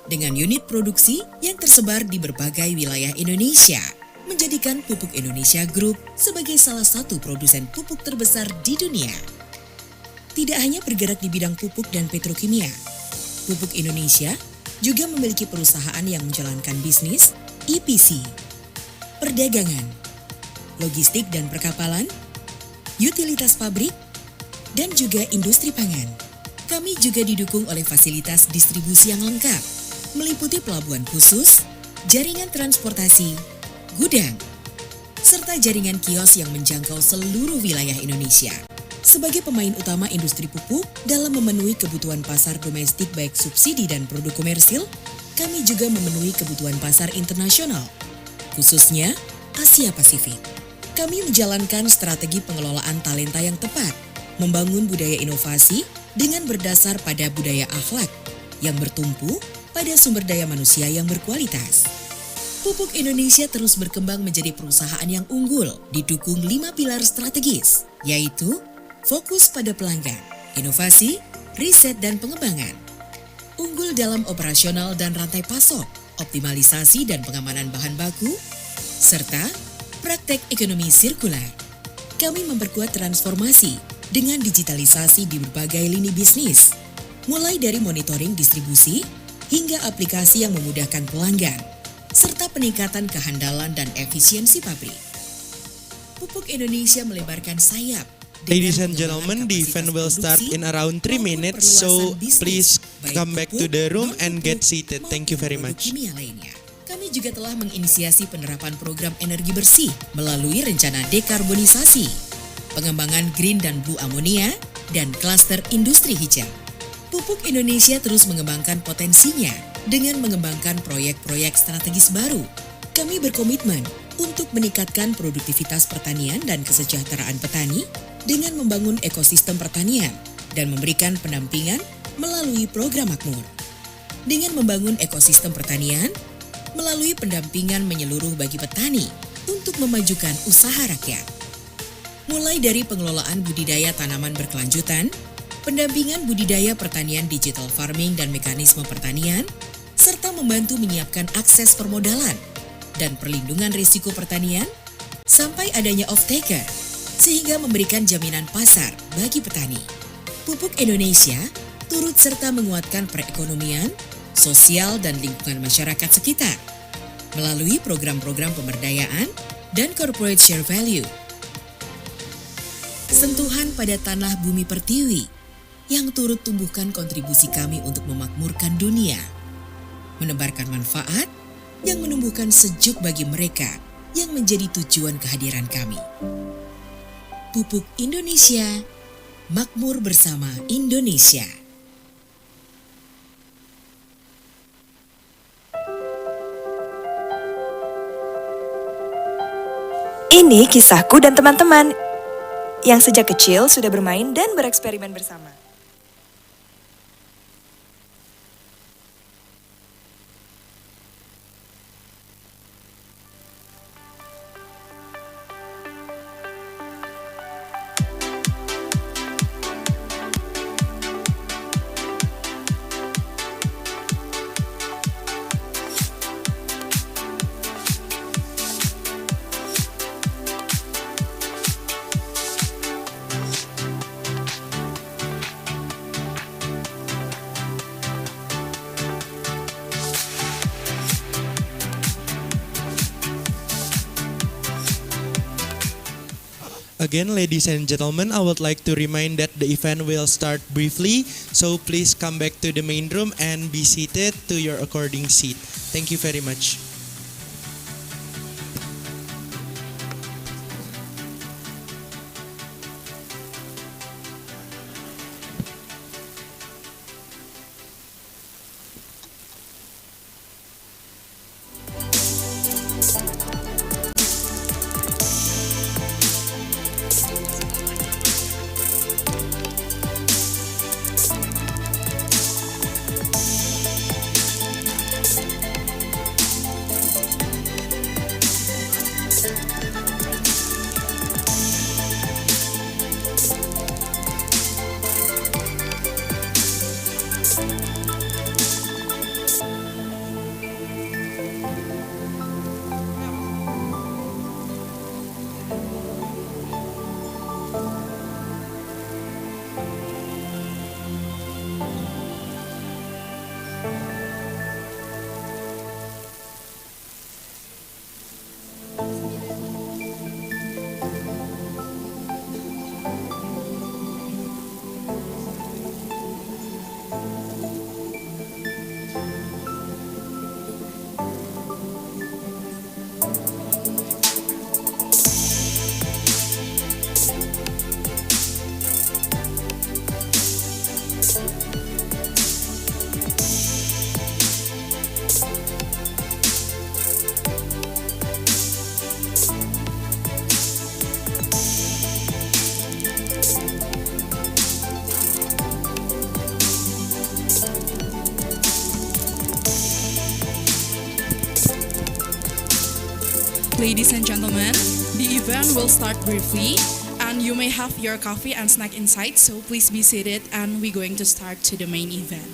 dengan unit produksi yang tersebar di berbagai wilayah Indonesia, menjadikan Pupuk Indonesia Group sebagai salah satu produsen pupuk terbesar di dunia. Tidak hanya bergerak di bidang pupuk dan petrokimia, Pupuk Indonesia juga memiliki perusahaan yang menjalankan bisnis EPC, perdagangan, logistik dan perkapalan, utilitas pabrik, dan juga industri pangan. Kami juga didukung oleh fasilitas distribusi yang lengkap, meliputi pelabuhan khusus, jaringan transportasi, gudang, serta jaringan kios yang menjangkau seluruh wilayah Indonesia. Sebagai pemain utama industri pupuk dalam memenuhi kebutuhan pasar domestik baik subsidi dan produk komersil, kami juga memenuhi kebutuhan pasar internasional, khususnya Asia Pasifik. Kami menjalankan strategi pengelolaan talenta yang tepat, membangun budaya inovasi dengan berdasar pada budaya akhlak yang bertumpu pada sumber daya manusia yang berkualitas. Pupuk Indonesia terus berkembang menjadi perusahaan yang unggul, didukung 5 pilar strategis, yaitu fokus pada pelanggan, inovasi, riset dan pengembangan, unggul dalam operasional dan rantai pasok, optimalisasi dan pengamanan bahan baku, serta praktek ekonomi sirkular. Kami memperkuat transformasi dengan digitalisasi di berbagai lini bisnis, mulai dari monitoring distribusi hingga aplikasi yang memudahkan pelanggan, serta peningkatan kehandalan dan efisiensi pabrik. Pupuk Indonesia melebarkan sayap. Ladies and gentlemen, the event will start in around 3 minutes, so please come back to the room and get seated. Thank you very much. Kimia lainnya. Kami juga telah menginisiasi penerapan program energi bersih melalui rencana dekarbonisasi, pengembangan green dan blue ammonia, dan klaster industri hijau. Pupuk Indonesia terus mengembangkan potensinya dengan mengembangkan proyek-proyek strategis baru. Kami berkomitmen untuk meningkatkan produktivitas pertanian dan kesejahteraan petani dengan membangun ekosistem pertanian dan memberikan pendampingan melalui program makmur. Dengan membangun ekosistem pertanian, melalui pendampingan menyeluruh bagi petani untuk memajukan usaha rakyat. Mulai dari pengelolaan budidaya tanaman berkelanjutan, pendampingan budidaya pertanian digital farming dan mekanisme pertanian, serta membantu menyiapkan akses permodalan dan perlindungan risiko pertanian, sampai adanya off-taker, sehingga memberikan jaminan pasar bagi petani. Pupuk Indonesia turut serta menguatkan perekonomian, sosial dan lingkungan masyarakat sekitar melalui program-program pemberdayaan dan corporate share value. Sentuhan pada tanah bumi pertiwi yang turut tumbuhkan kontribusi kami untuk memakmurkan dunia, menebarkan manfaat yang menumbuhkan sejuk bagi mereka yang menjadi tujuan kehadiran kami. Pupuk Indonesia, makmur bersama Indonesia. Ini kisahku dan teman-teman yang sejak kecil sudah bermain dan bereksperimen bersama. Again, ladies and gentlemen, I would like to remind that the event will start briefly, so please come back to the main room and be seated to your according seat. Thank you very much. Ladies and gentlemen, the event will start briefly and you may have your coffee and snack inside, so please be seated and we're going to start to the main event.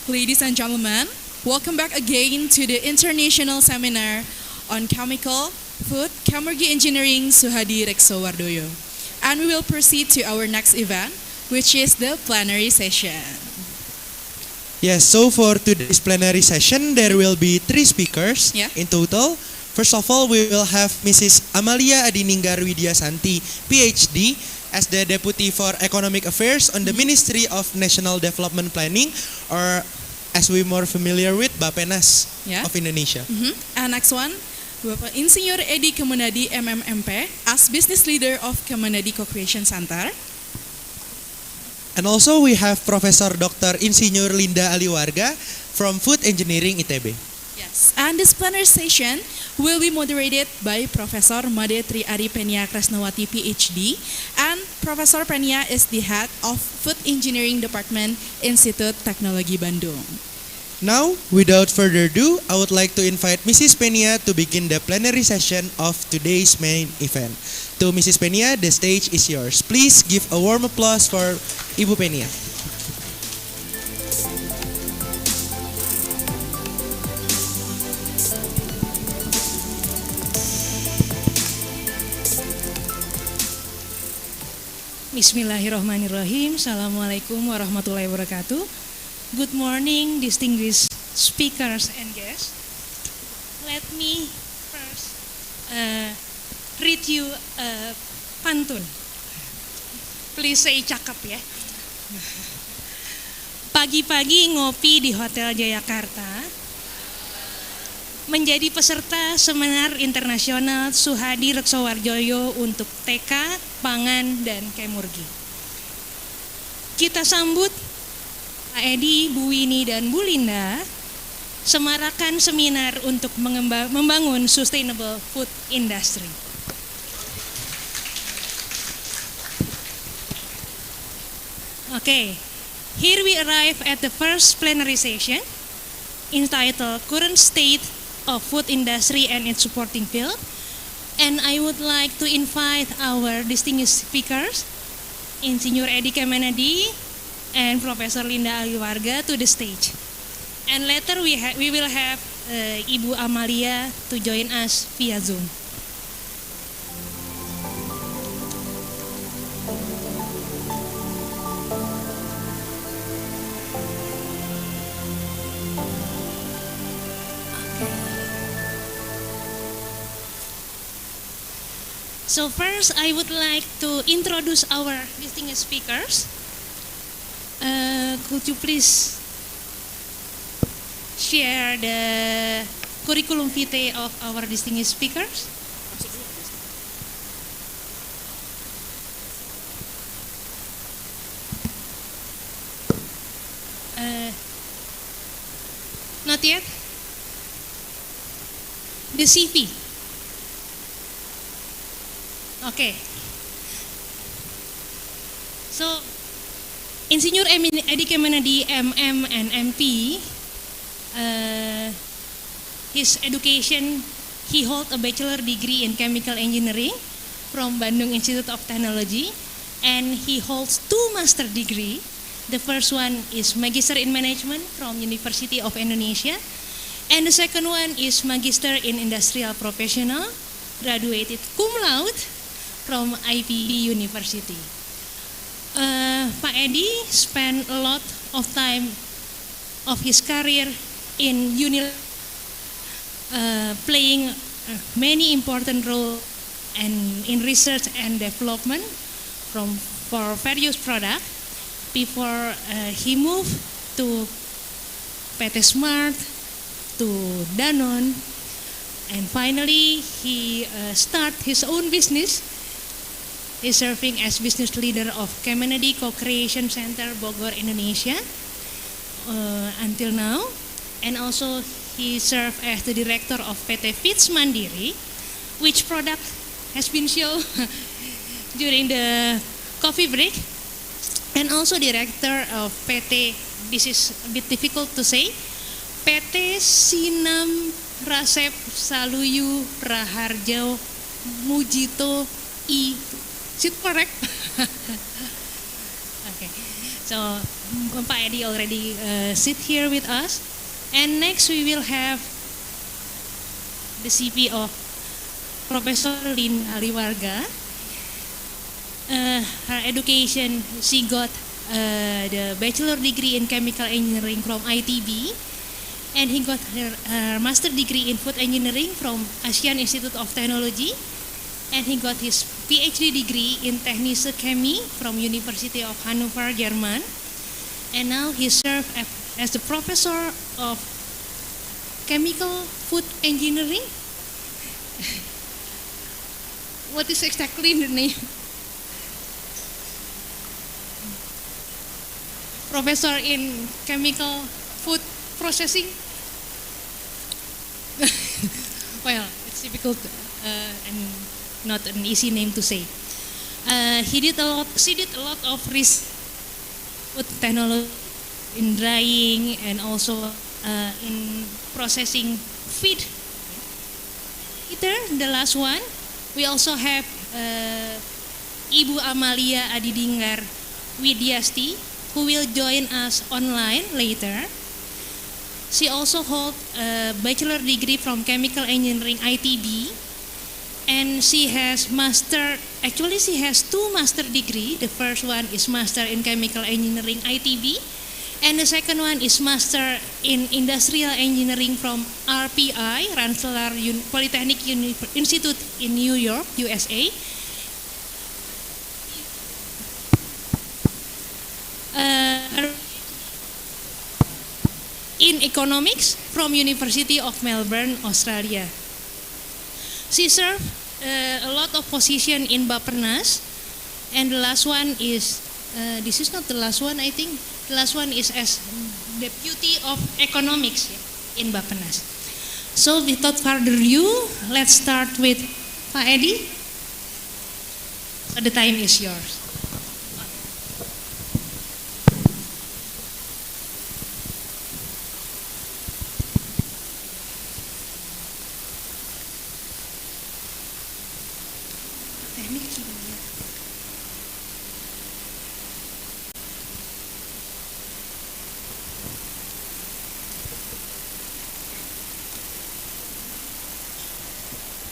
Ladies and gentlemen, welcome back again to the International Seminar on Chemical, Food, Chemurgy Engineering Suhadi Reksowardoyo. And we will proceed to our next event, which is the plenary session. Yes, so for today's plenary session, there will be 3 speakers in total. First of all, we will have Mrs. Amalia Adininggar Widyasanti, PhD, as the Deputy for Economic Affairs on the Ministry of National Development Planning, or as we more familiar with, Bapenas of Indonesia. And next one, Bapak Insinyur Edi Kemenadi MMMP as Business Leader of Kemenadi Co-Creation Center. And also we have Professor Dr. Insinyur Linda Aliwarga from Food Engineering ITB. Yes, and this plenary session will be moderated by Professor Made Tri Ari Penia Krasnawati PhD, and Professor Penia is the head of Food Engineering Department, Institut Teknologi Bandung. Now, without further ado, I would like to invite Mrs. Penia to begin the plenary session of today's main event. To Mrs. Penia, the stage is yours. Please give a warm applause for Ibu Penia. Bismillahirrahmanirrahim. Assalamualaikum warahmatullahi wabarakatuh. Good morning, distinguished speakers and guests. Let me first read you a pantun. Please say cakep ya. Pagi-pagi ngopi di Hotel Jayakarta, menjadi peserta seminar internasional Suhadi Reksowardoyo untuk TK, Pangan, dan Chemurgy. kita sambut Pak Edi, Bu Winnie, dan Bu Linda semarakan seminar untuk membangun sustainable food industry. Okay, here we arrive at the first plenary session entitled Current State of Food Industry and its Supporting Field. And I would like to invite our distinguished speakers, Insinyur Edi Kemenadi and Professor Linda Aliwarga to the stage. And later we will have Ibu Amalia to join us via Zoom. So first, I would like to introduce our distinguished speakers. Could you please share the curriculum vitae of our distinguished speakers? Not yet? The CV. Okay. So, Insinyur Edi Kemenadi, MM and MP, his education, he holds a bachelor degree in chemical engineering from Bandung Institute of Technology, and he holds 2 master degree. The first one is Magister in Management from University of Indonesia, and the second one is Magister in Industrial Professional, graduated cum laude from IPB University. Pak Edi spent a lot of time of his career in playing many important roles and in research and development for various products before he moved to PT Smart, to Danone, and finally he started his own business. He's serving as business leader of Kemenadi Co-Creation Center, Bogor, Indonesia, until now. And also he served as the director of PT Feeds Mandiri, which product has been shown during the coffee break. And also director of PT, this is a bit difficult to say, PT Sinam Rasep Saluyu Raharjo Mujito I. Is it correct? Okay, so Pak Edi already sit here with us, and next we will have the CV of Professor Linda Aliwarga. Her education, she got the bachelor degree in chemical engineering from ITB, and he got her master degree in food engineering from Asian Institute of Technology. And he got his PhD degree in Technische Chemie from University of Hannover, German. And now he served as the professor of chemical food engineering. What is exactly the name? Professor in chemical food processing. Well, it's difficult and not an easy name to say. She did a lot of research with technology in drying and also in processing feed. Later, the last one, we also have Ibu Amalia Adidinggar Widyasti, who will join us online later. She also holds a bachelor degree from chemical engineering ITB. And she has she has 2 master degrees. The first one is master in chemical engineering ITB, and the second one is master in industrial engineering from RPI, Rensselaer Polytechnic Institute in New York, USA. In economics from University of Melbourne, Australia. She served a lot of position in Bapernas, and the last one is this is not the last one, I think. The last one is as Deputy of Economics in Bappenas. So without further ado, let's start with Pak Edi. So the time is yours.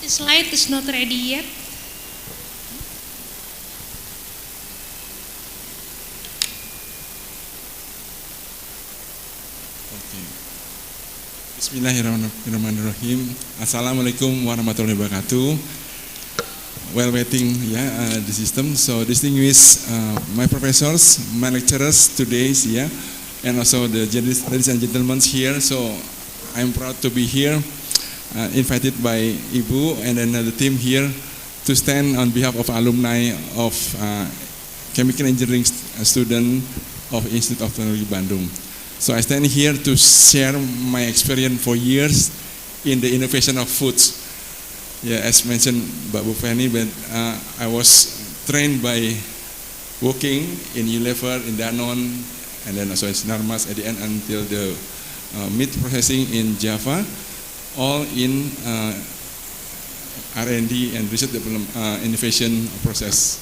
The slide is not ready yet. Okay. Bismillahirrahmanirrahim. Assalamualaikum warahmatullahi wabarakatuh. While waiting, the system. So distinguished my professors, my lecturers today, and also the ladies and gentlemen here. So I'm proud to be here. Invited by Ibu and another team here to stand on behalf of alumni of chemical engineering student of Institute of Technology Bandung. So I stand here to share my experience for years in the innovation of foods. Yeah, as mentioned by Bu Feni, but I was trained by working in Unilever, in Danone, and then also in Sinarmas at the end until the meat processing in Java. All in R&D and research development innovation process.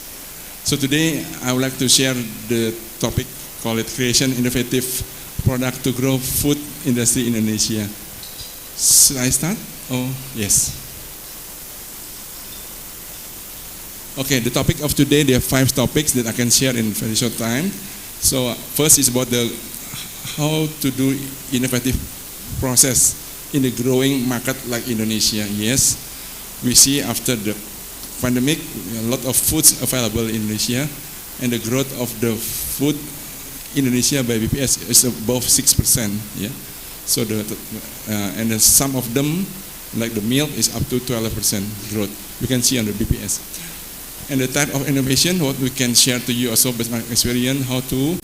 So today I would like to share the topic called creation innovative product to grow food industry in Indonesia. Should I start? Oh yes. Okay, the topic of today, there are 5 topics that I can share in very short time. So first is about the how to do innovative process in the growing market like Indonesia. Yes, we see after the pandemic, a lot of foods available in Indonesia, and the growth of the food in Indonesia by BPS is above 6%. Yeah, so and then some of them, like the milk, is up to 12% growth. You can see on the BPS. And the type of innovation, what we can share to you also based on my experience, how to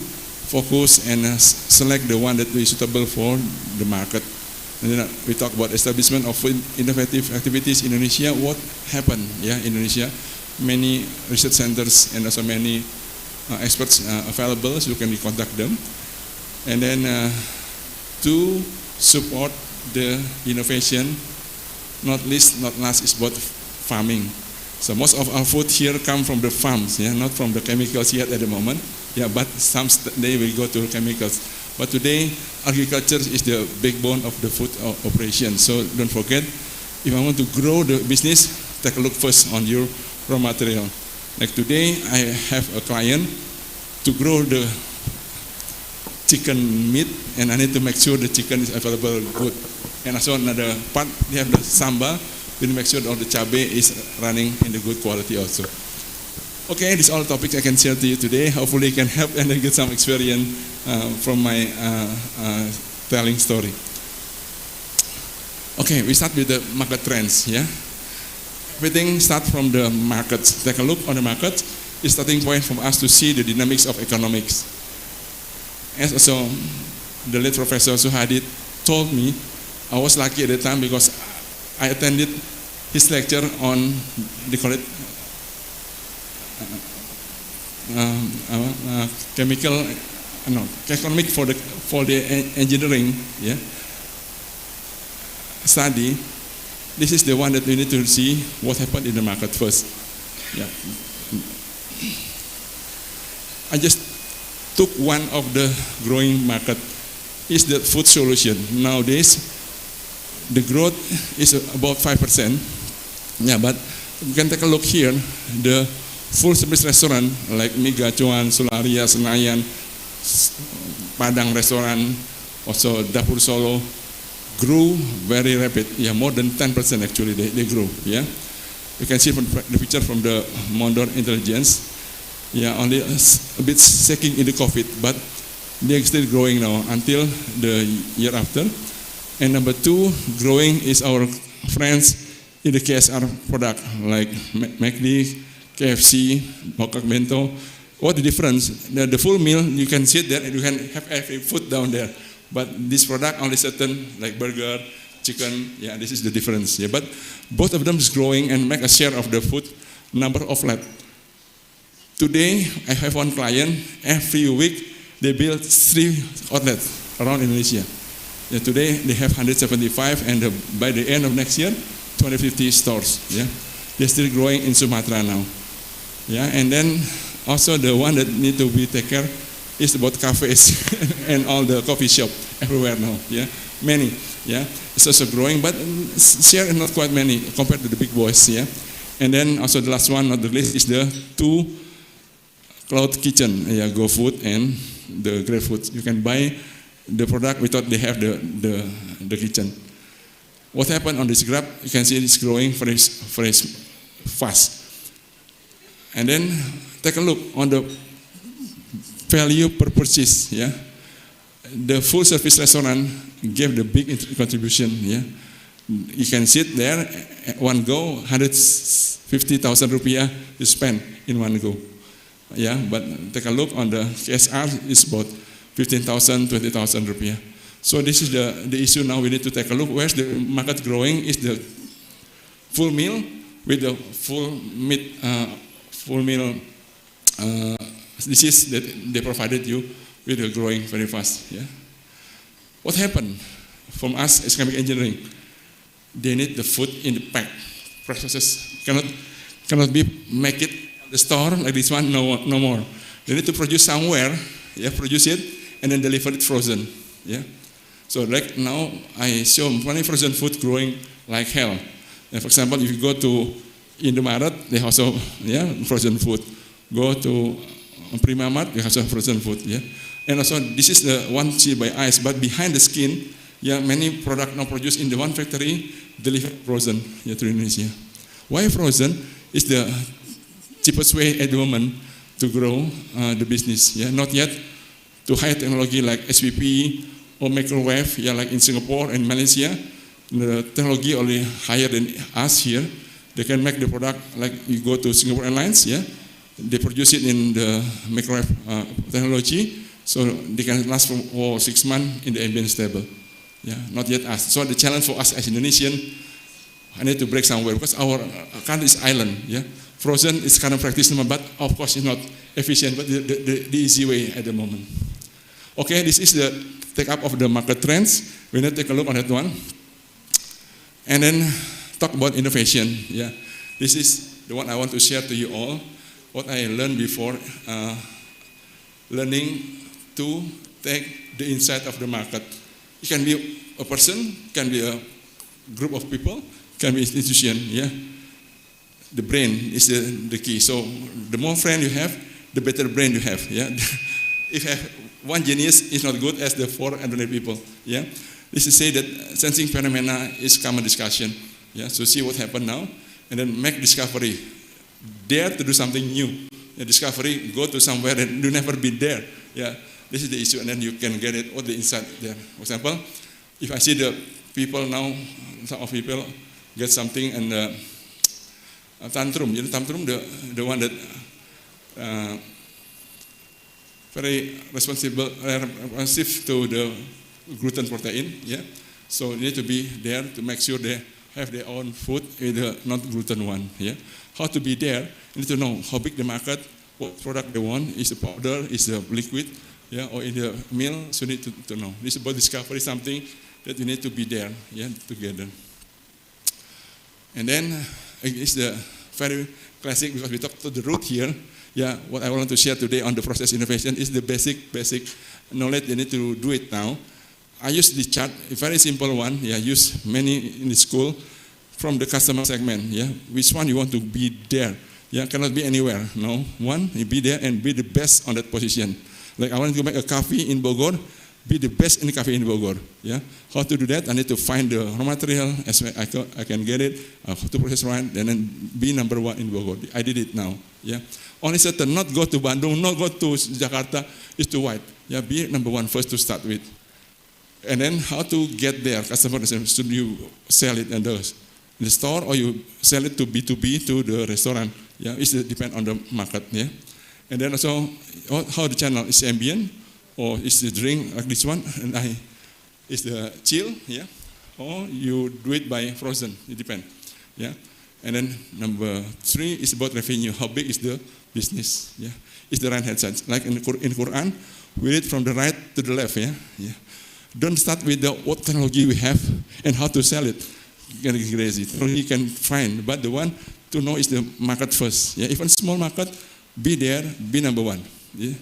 focus and select the one that is suitable for the market. And then we talk about establishment of innovative activities in Indonesia. What happened? Yeah, in Indonesia, many research centers and also many experts available, so you can contact them. And then to support the innovation, not last is about farming. So most of our food here come from the farms, not from the chemicals yet at the moment. Yeah, but someday we go to chemicals. But today, agriculture is the backbone of the food operation. So don't forget, if I want to grow the business, take a look first on your raw material. Like today, I have a client to grow the chicken meat, and I need to make sure the chicken is available good. And also another part, they have the sambal, to make sure all the cabe is running in the good quality also. Okay, these are all topics I can share to you today. Hopefully you can help and get some experience from my telling story. Okay, we start with the market trends. Yeah, everything starts from the markets. Take a look on the market. It's starting point for us to see the dynamics of economics. As also the late Professor Suhadi told me, I was lucky at the time because I attended his lecture on, they call it economic for the engineering study. This is the one that we need to see what happened in the market first. Yeah. I just took one of the growing market is the food solution. Nowadays, the growth is about 5%. Yeah, but you can take a look here. The full service restaurant like Miga Cuan, Solaria, Senayan, Padang restaurant, also Dapur Solo, grew very rapid. Yeah, more than 10% actually they grew. Yeah, you can see from the picture from the Mondor Intelligence. Yeah, only a bit shaking in the COVID, but they're still growing now until the year after. And number 2, growing is our friends in the KSR product like McD, KFC, Mokak Bento, What the difference? The full meal, you can sit there and you can have every food down there. But this product only certain, like burger, chicken, yeah, this is the difference. Yeah, but both of them is growing and make a share of the food number of outlet. Today, I have one client, every week they build 3 outlets around Indonesia. Yeah, today they have 175 and by the end of next year, 250 stores. Yeah, they're still growing in Sumatra now. Yeah, and then also the one that need to be taken care is about cafes and all the coffee shop everywhere now. Yeah, many. Yeah, it's also growing, but share is not quite many compared to the big boys. Yeah, and then also the last one on the list is the 2 cloud kitchen. Yeah, Go Food and the Great Food. You can buy the product without they have the kitchen. What happened on this graph? You can see it's growing very fast. And then take a look on the value per purchase. Yeah, the full service restaurant gave the big contribution. Yeah, you can sit there at one go, 150,000 rupiah you spend in one go. Yeah, but take a look on the SUSTAINABLY, it's about 15,000, 20,000 rupiah. So this is the issue now. We need to take a look. Where's the market growing? Is the full meal with the full meal dishes that they provided you with the growing very fast. Yeah. What happened from us as chemical engineering? They need the food in the pack. Processes cannot be make it at the store like this one. No more. They need to produce somewhere. Yeah, produce it and then deliver it frozen. Yeah. So like now I show many frozen food growing like hell. For example, if you go to Indomaret, they also frozen food. Go to Prima Mart, they also frozen food. Yeah, and also this is the one chilled by ice, but behind the skin, many product now produced in the one factory delivered frozen to Indonesia. Why frozen? Is the cheapest way at the moment to grow the business. Yeah, not yet to high technology like SVP or microwave. Yeah, like in Singapore and Malaysia, the technology only higher than us here. They can make the product like you go to Singapore Airlines. Yeah, they produce it in the microwave technology, so they can last for 6 months in the ambient stable. Yeah, not yet us. So the challenge for us as Indonesian, I need to break somewhere because our country is island. Yeah, frozen is kind of practice, but of course it's not efficient, but the easy way at the moment. Okay, this is the take up of the market trends. We need to take a look on that one, and then talk about innovation. Yeah, this is the one I want to share to you all. What I learned before learning to take the insight of the market. It can be a person, can be a group of people, can be an institution. Yeah, the brain is the key. So the more friends you have, the better brain you have. Yeah, if you have one genius, is not good as the 400 people. Yeah, this is say that sensing phenomena is common discussion. Yeah, so see what happened now, and then make discovery. Dare to do something new. Yeah, discovery, go to somewhere that you never been there. Yeah, this is the issue, and then you can get it all the insight there. For example, if I see the people now, some of people get something and tantrum. You know, tantrum, the one that very responsive to the gluten protein. Yeah, so you need to be there to make sure they have their own food with the not gluten one. Yeah, how to be there? You need to know how big the market, what product they want. Is the powder, is the liquid, yeah, or in the meal. So you need to know. This is about discovery, something that you need to be there, yeah, together. And then it's the very classic because we talked to the root here. Yeah, what I want to share today on the process innovation is the basic knowledge. You need to do it now. I use this chart, a very simple one. Yeah, use many in the school from the customer segment. Yeah, which one you want to be there? Yeah, cannot be anywhere. No, one, you be there and be the best on that position. Like I want to make a coffee in Bogor, be the best in the coffee in Bogor. Yeah, how to do that? I need to find the raw material as well I can get it, how to process right, and then be number one in Bogor. I did it now. Yeah, only certain, not go to Bandung, not go to Jakarta, is too wide. Yeah, be number one first to start with. And then how to get there? Customer, should you sell it in the store or you sell it to B2B to the restaurant? Yeah, it depends on the market. Yeah, And then also, how the channel is ambient, or is the drink like this one, and is the chill, yeah, or you do it by frozen, it depends, yeah. And then number 3 is about revenue, how big is the business, yeah. It's the right hand side, like in Quran, we read from the right to the left, yeah, yeah. Don't start with what technology we have and how to sell it. You're gonna get crazy. You can find, but the one to know is the market first. Yeah, even small market, be there, be number 1. Yeah,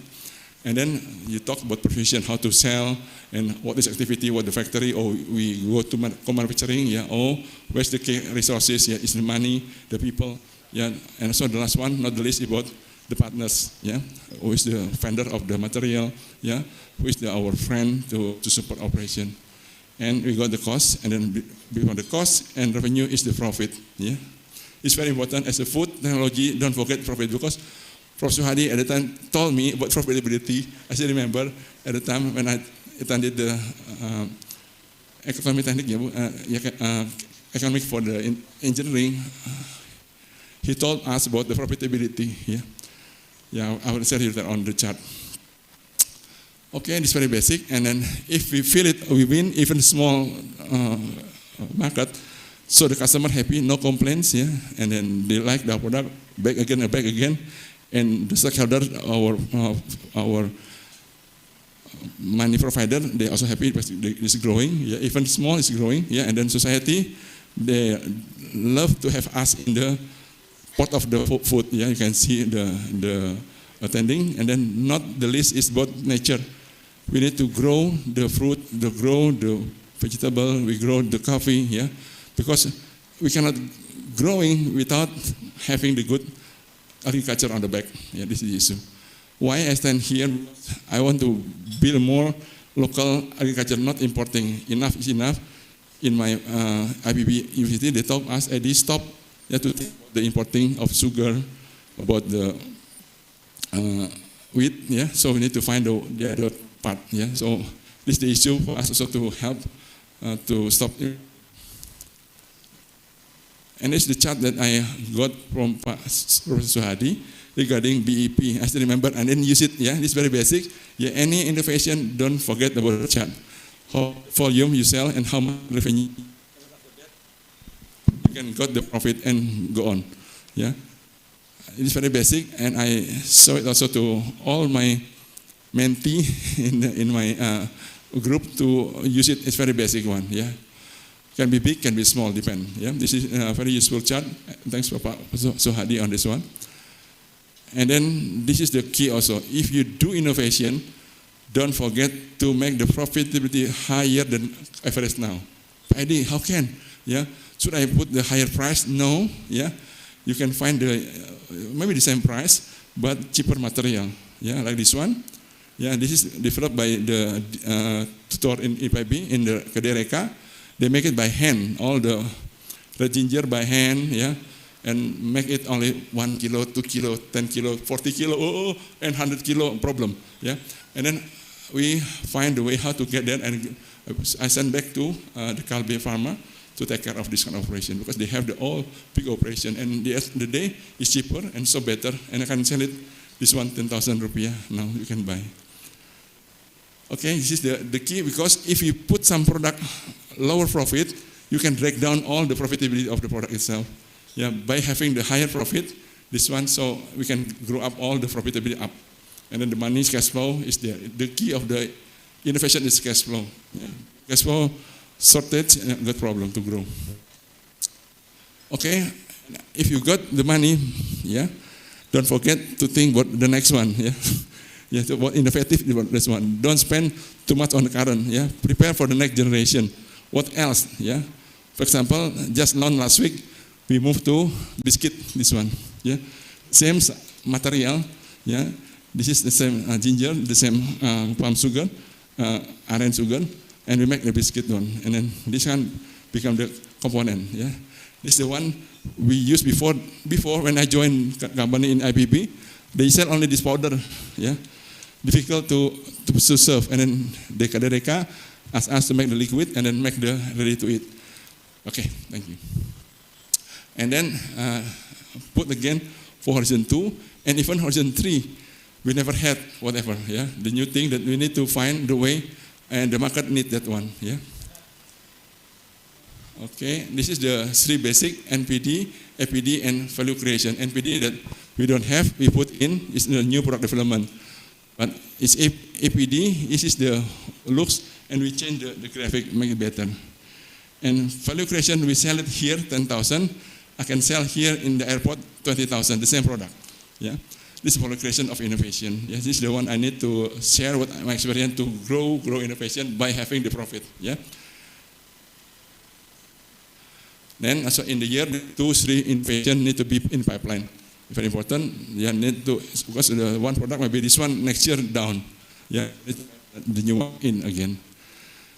and then you talk about profession, how to sell, and what is activity, what the factory, or we go to manufacturing. Yeah, or where's the resources? Yeah, is the money, the people. Yeah, and so the last one, not the least, about the partners. Yeah, who is the vendor of the material? Yeah, who is our friend to support operation? And we got the cost, and then beyond the cost and revenue is the profit. Yeah, it's very important as a food technology. Don't forget profit, because Professor Hadi at the time told me about profitability. I still remember at the time when I attended the economic technique, economic for the engineering. He told us about the profitability. Yeah, yeah, I will share that on the chart. Okay, it's very basic, and then if we feel it, we win even small market, so the customer happy, no complaints, yeah, and then they like the product, back again, and the stakeholder, our money provider, they also happy because it's growing, yeah, even small is growing, yeah, and then society, they love to have us in the pot of the food, yeah, you can see the attending, and then not the least is about nature. We need to grow the fruit, grow the vegetable, we grow the coffee, yeah, because we cannot growing without having the good agriculture on the back. Yeah, this is the issue. Why I stand here? I want to build more local agriculture, not importing. Enough is enough. In my IBB university, they told us at least stop to think the importing of sugar, about the wheat. Yeah, so we need to find the other part. Yeah, so this is the issue for us also to help to stop. And this is the chart that I got from Professor Hadi regarding BEP. I still remember, and then use it. Yeah, this is very basic. Yeah, any innovation, don't forget about the chart. How volume you sell and how much revenue you can get the profit and go on. Yeah, it is very basic, and I show it also to all my mentee in my group to use it. It's very basic one. Yeah, can be big, can be small, depend. Yeah, this is a very useful chart. Thanks for Sohadi on this one. And then this is the key also. If you do innovation, don't forget to make the profitability higher than average now. ID, how can? Yeah, should I put the higher price? No. Yeah, you can find the maybe the same price but cheaper material. Yeah, like this one. Yeah, this is developed by the tutor in IPB in the Kedereka. They make it by hand, all the ginger by hand, yeah, and make it only 1 kilo, 2 kilo, 10 kilo, 40 kilo, and 100 kilo problem, yeah. And then we find a way how to get that, and I send back to the Kalbe farmer to take care of this kind of operation, because they have the all big operation, and the day is cheaper and so better, and I can sell it, this one 10,000 rupiah, now you can buy. Okay, this is the key, because if you put some product lower profit, you can break down all the profitability of the product itself. Yeah, by having the higher profit, this one, so we can grow up all the profitability up. And then the money cash flow is there. The key of the innovation is cash flow. Yeah. Cash flow shortage, good problem to grow. Okay, if you got the money, yeah, don't forget to think about the next one. Yeah. Yeah, so what innovative about this one. Don't spend too much on the current. Yeah, prepare for the next generation. What else? Yeah, for example, just last week we moved to biscuit. This one. Yeah, same material. Yeah, this is the same ginger, the same palm sugar, aren sugar, and we make the biscuit one. And then this one become the component. Yeah, this is the one we used before. Before when I joined company in IPB, they sell only this powder. Yeah. Difficult to serve, and then the Kadereka asked us to make the liquid and then make the ready to eat. Okay, thank you. And then put again for horizon 2 and even horizon 3. we never had whatever, yeah. The new thing that we need to find the way, and the market need that one, yeah. Okay, this is the 3 basic, NPD, APD, and value creation. NPD that we don't have, we put in, is the new product development. But it's APD, this is the looks, and we change the graphic, make it better. And value creation, we sell it here, 10,000. I can sell here in the airport, 20,000, the same product, yeah. This is value creation of innovation. Yes, this is the one I need to share what my experience to grow innovation by having the profit, yeah. Then also in the year, 2-3 innovation need to be in pipeline. Very important. Yeah, need to, because the one product maybe this one next year down. Yeah, the new one in again.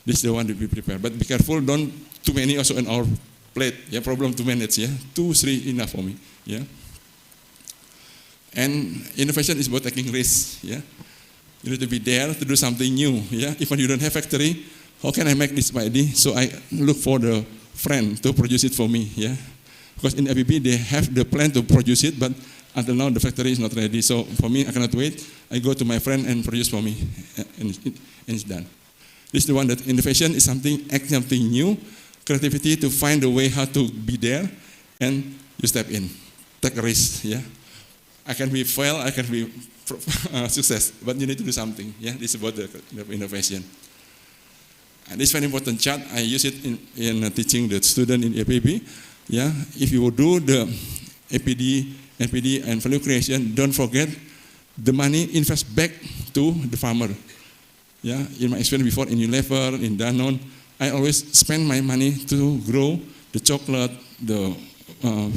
This is the one to be prepared. But be careful, don't too many also in our plate. Yeah, problem to manage. Yeah, 2-3 enough for me. Yeah. And innovation is about taking risks. Yeah, you need to be there to do something new. Yeah, even you don't have factory, how can I make this idea? So I look for the friend to produce it for me, yeah. Because in ABB they have the plan to produce it, but until now the factory is not ready. So for me, I cannot wait. I go to my friend and produce for me, and it's done. This is the one that innovation is something new, creativity to find a way how to be there, and you step in, take a risk, yeah. I can be fail, I can be success, but you need to do something, yeah. This is about the innovation. And this is very important chart. I use it in teaching the student in APB. Yeah, if you do the APD, NPD, and value creation, don't forget the money invest back to the farmer. Yeah, in my experience before in Unilever, in Danone, I always spend my money to grow the chocolate, the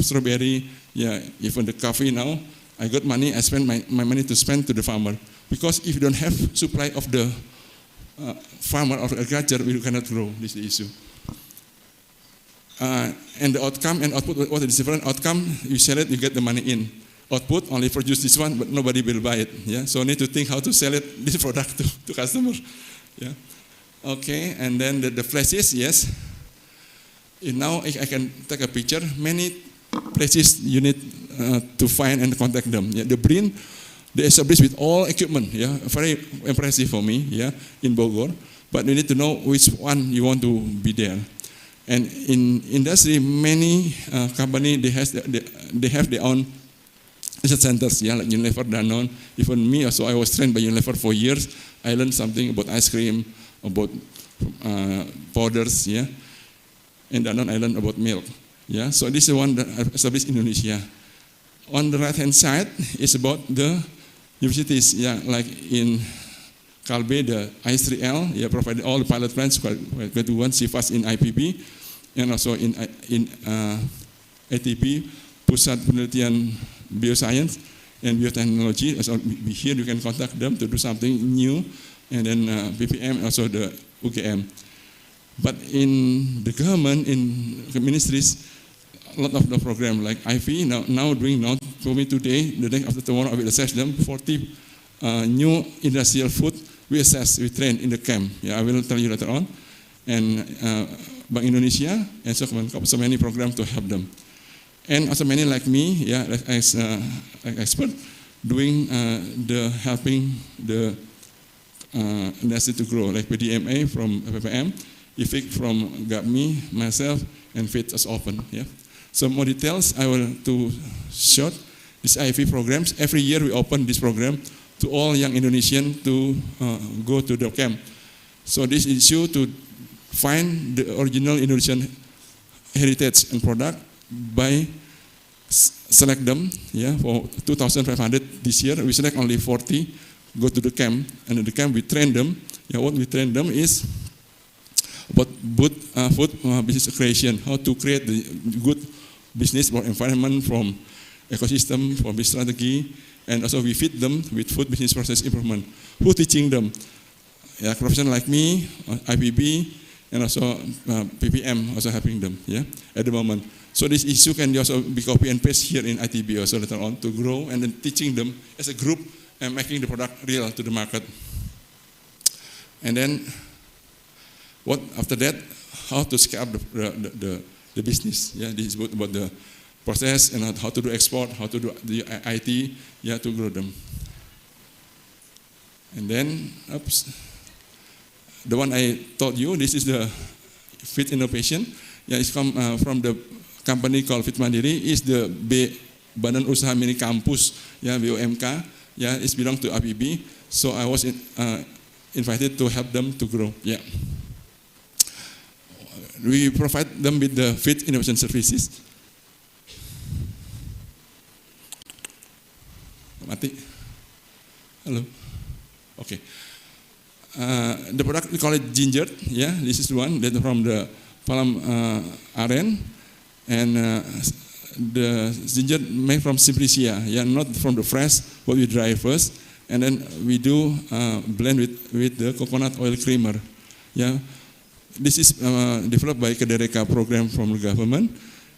strawberry, yeah, even the coffee now. I got money, I spend my money to spend to the farmer. Because if you don't have supply of the farmer or agriculture, we cannot grow. This is the issue. And the outcome and output, what is the different outcome? You sell it, you get the money in. Output, only produce this one, but nobody will buy it. Yeah, so need to think how to sell it, this product to customer. Yeah. Okay, and then the flashes, yes. Now I can take a picture. Many places you need to find and contact them. Yeah, the brain, they established with all equipment, yeah, very impressive for me, yeah, in Bogor. But you need to know which one you want to be there. And in industry, many company they have their own research centers, yeah, like Unilever, Danone. Even me, also I was trained by Unilever for years. I learned something about ice cream, about powders, yeah. And Danone, I learned about milk, yeah. So this is one that I established in Indonesia. On the right hand side is about the universities, yeah, like in Kalbe, the I3L, yeah, provided all the pilot plants, grade 1, CFAS in IPB, and also in ATP, Pusat Penelitian Bioscience and Biotechnology. So here you can contact them to do something new, and then BPM, also the UGM. But in the government, in the ministries, a lot of the program like IV now doing now for me today, the day after tomorrow I will assess them 40 new industrial food we assess, we train in the camp. Yeah, I will tell you later on. And Bank Indonesia and so many programs to help them. And also many like me, yeah, as expert doing the helping the industry to grow, like PDMA from PPM, IFIC from GAPMI, myself, and FIT as open. Yeah. Some more details I will to short. These IV programs, every year we open this program to all young Indonesians to go to the camp. So this issue to find the original Indonesian heritage and product by select them, yeah, for 2,500 this year. We select only 40, go to the camp, and in the camp we train them. Yeah, what we train them is about food business creation, how to create the good business or environment from ecosystem, from business strategy, and also we feed them with food business process improvement. Who teaching them? Yeah, professional like me, IPB, and also PPM also helping them, yeah, at the moment. So this issue can also be copy and paste here in ITB also later on to grow, and then teaching them as a group and making the product real to the market. And then what after that, how to scale up the business. Yeah, this is about the process and how to do export, how to do the IT, yeah, to grow them. And then, the one I told you, this is the Fit Innovation. Yeah, it's come from the company called Fit Mandiri. Is the Badan Usaha Mini Kampus, yeah, BUMK. Yeah, it's belong to ABB. So I was invited to help them to grow. Yeah, we provide them with the Fit Innovation Services. Mati. Hello. Okay. The product we call it ginger. Yeah, this is the one that from the palm aren, and the ginger made from Simplicia. Yeah, not from the fresh, but we dry first, and then we do blend with the coconut oil creamer. Yeah, this is developed by Kedereka program from the government,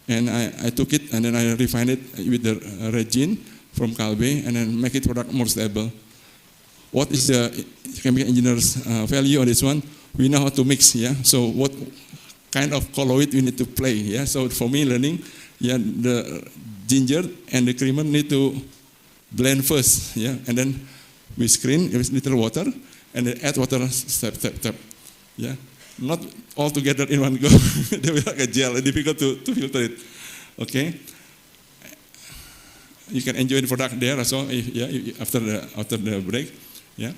and I took it and then I refined it with the resin from Calbe, and then make it product more stable. What is the chemical engineer's value on this one? We know how to mix. Yeah, so what kind of colloid we need to play. Yeah, so for me learning, yeah, the ginger and the creamer need to blend first. Yeah, and then we screen with little water and then add water step. Yeah, not all together in one go. They will like a gel, difficult to filter it. Okay, you can enjoy the product there also. After the break. Yeah.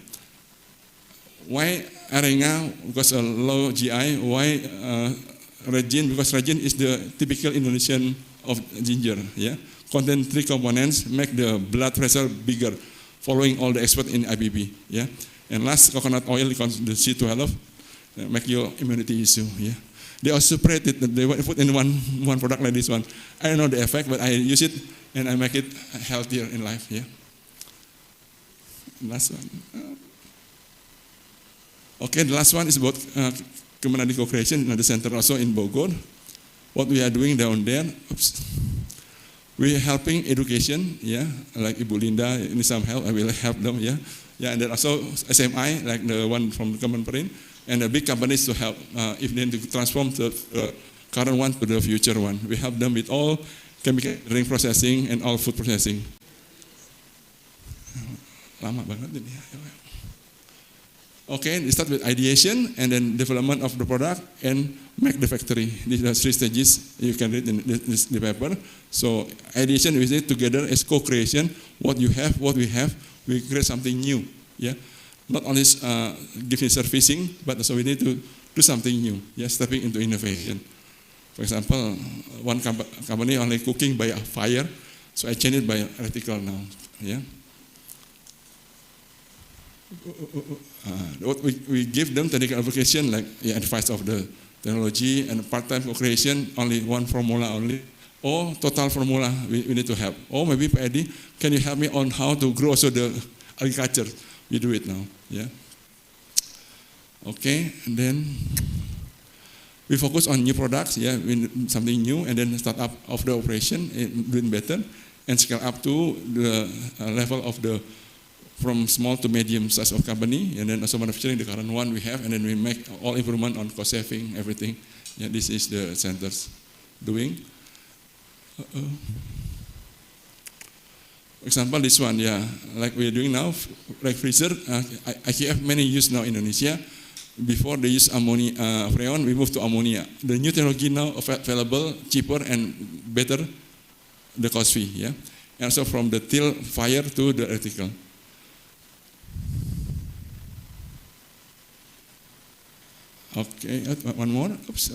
Why arenga? Because a low GI. Why resin? Because resin is the typical Indonesian of ginger. Yeah, contain 3 components, make the blood pressure bigger, following all the experts in IBB. Yeah, and last, coconut oil, the C12, make your immunity issue. Yeah, they also separate it. They put in one product like this one. I don't know the effect, but I use it and I make it healthier in life. Yeah. Last one. Okay, the last one is about community co-creation in the center also in Bogor. What we are doing down there, we are helping education, yeah, like Ibu Linda need some help, I will help them, yeah. Yeah, and then also SMI, like the one from the common print, and the big companies to help if they need to transform the current one to the future one. We help them with all chemical drink processing and all food processing. Lama banget ini. Okay, we start with ideation and then development of the product and make the factory. These are 3 stages you can read in the paper. So ideation we say together as co-creation. What you have, what we have, we create something new. Yeah, not only giving servicing, but also we need to do something new. Yeah, stepping into innovation. For example, one company only cooking by a fire, so I change it by electrical now. Yeah. What we give them technical application like advice of the technology and part-time co-creation, only one formula only, or total formula we need to help. Or maybe Pak Edi, can you help me on how to grow also the agriculture? We do it now. Yeah. Okay, and then we focus on new products. Yeah, something new, and then start up of the operation, doing better, and scale up to the level of the from small to medium size of company, and then also manufacturing the current one we have, and then we make all improvement on cost saving, everything. Yeah, this is the centers doing. For example, this one, yeah, like we're doing now, like freezer, IKF many use now in Indonesia. Before they use ammonia, freon, we move to ammonia. The new technology now available, cheaper and better, the cost fee, yeah. And also from the till fire to the electrical. Okay, one more. Oops.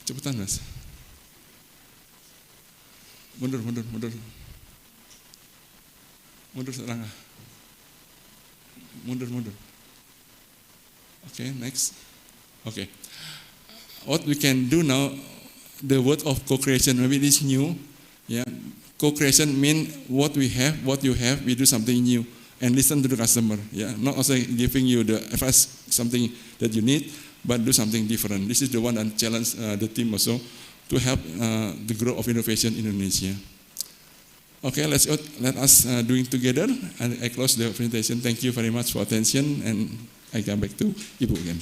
Cepetan, Mas. Mundur. Mundur setengah. Mundur. Okay, next. Okay. What we can do now, the word of co-creation, maybe this new. Yeah, co-creation mean what we have, what you have, we do something new. And listen to the customer, yeah. Not also giving you the advice something that you need, but do something different. This is the one that challenge the team also to help the growth of innovation in Indonesia. Okay, let us doing together. And I close the presentation. Thank you very much for attention, and I come back to Ibu again.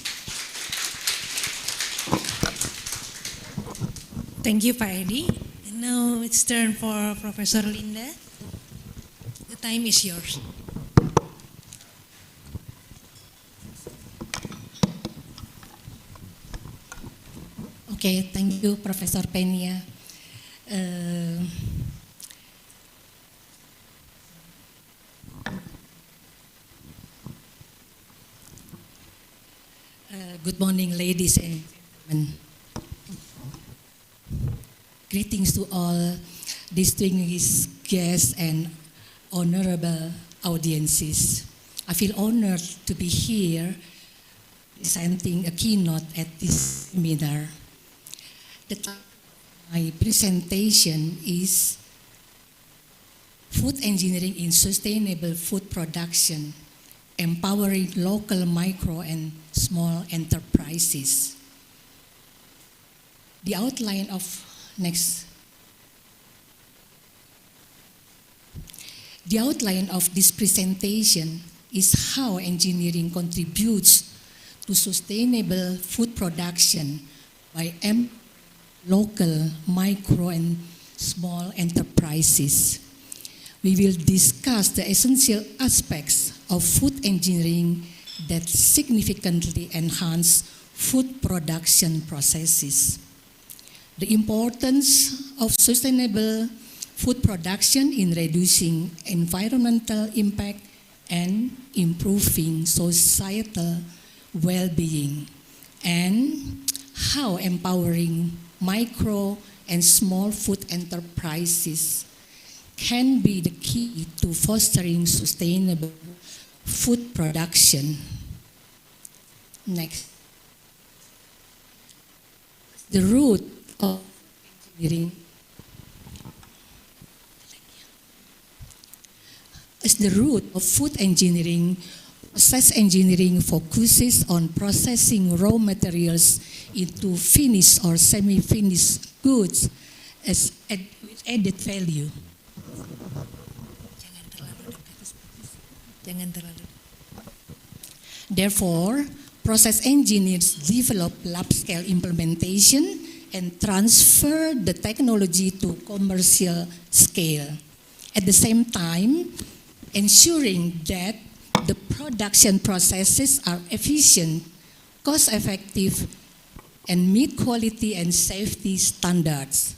Thank you, Pak Edi. And now it's turn for Professor Linda. The time is yours. Okay, thank you, Professor Penia. Good morning, ladies and gentlemen. Greetings to all distinguished guests and honorable audiences. I feel honored to be here presenting a keynote at this seminar. The title of my presentation is Food Engineering in Sustainable Food Production, Empowering Local Micro and Small Enterprises. The outline of this presentation is how engineering contributes to sustainable food production by local, micro, and small enterprises. We will discuss the essential aspects of food engineering that significantly enhance food production processes. The importance of sustainable food production in reducing environmental impact and improving societal well-being, and how empowering micro and small food enterprises can be the key to fostering sustainable food production. Next. The root of engineering is the root of food engineering. Process engineering focuses on processing raw materials into finished or semi-finished goods as added value. Therefore, process engineers develop lab-scale implementation and transfer the technology to commercial scale. At the same time, ensuring that the production processes are efficient, cost-effective, and meet quality and safety standards.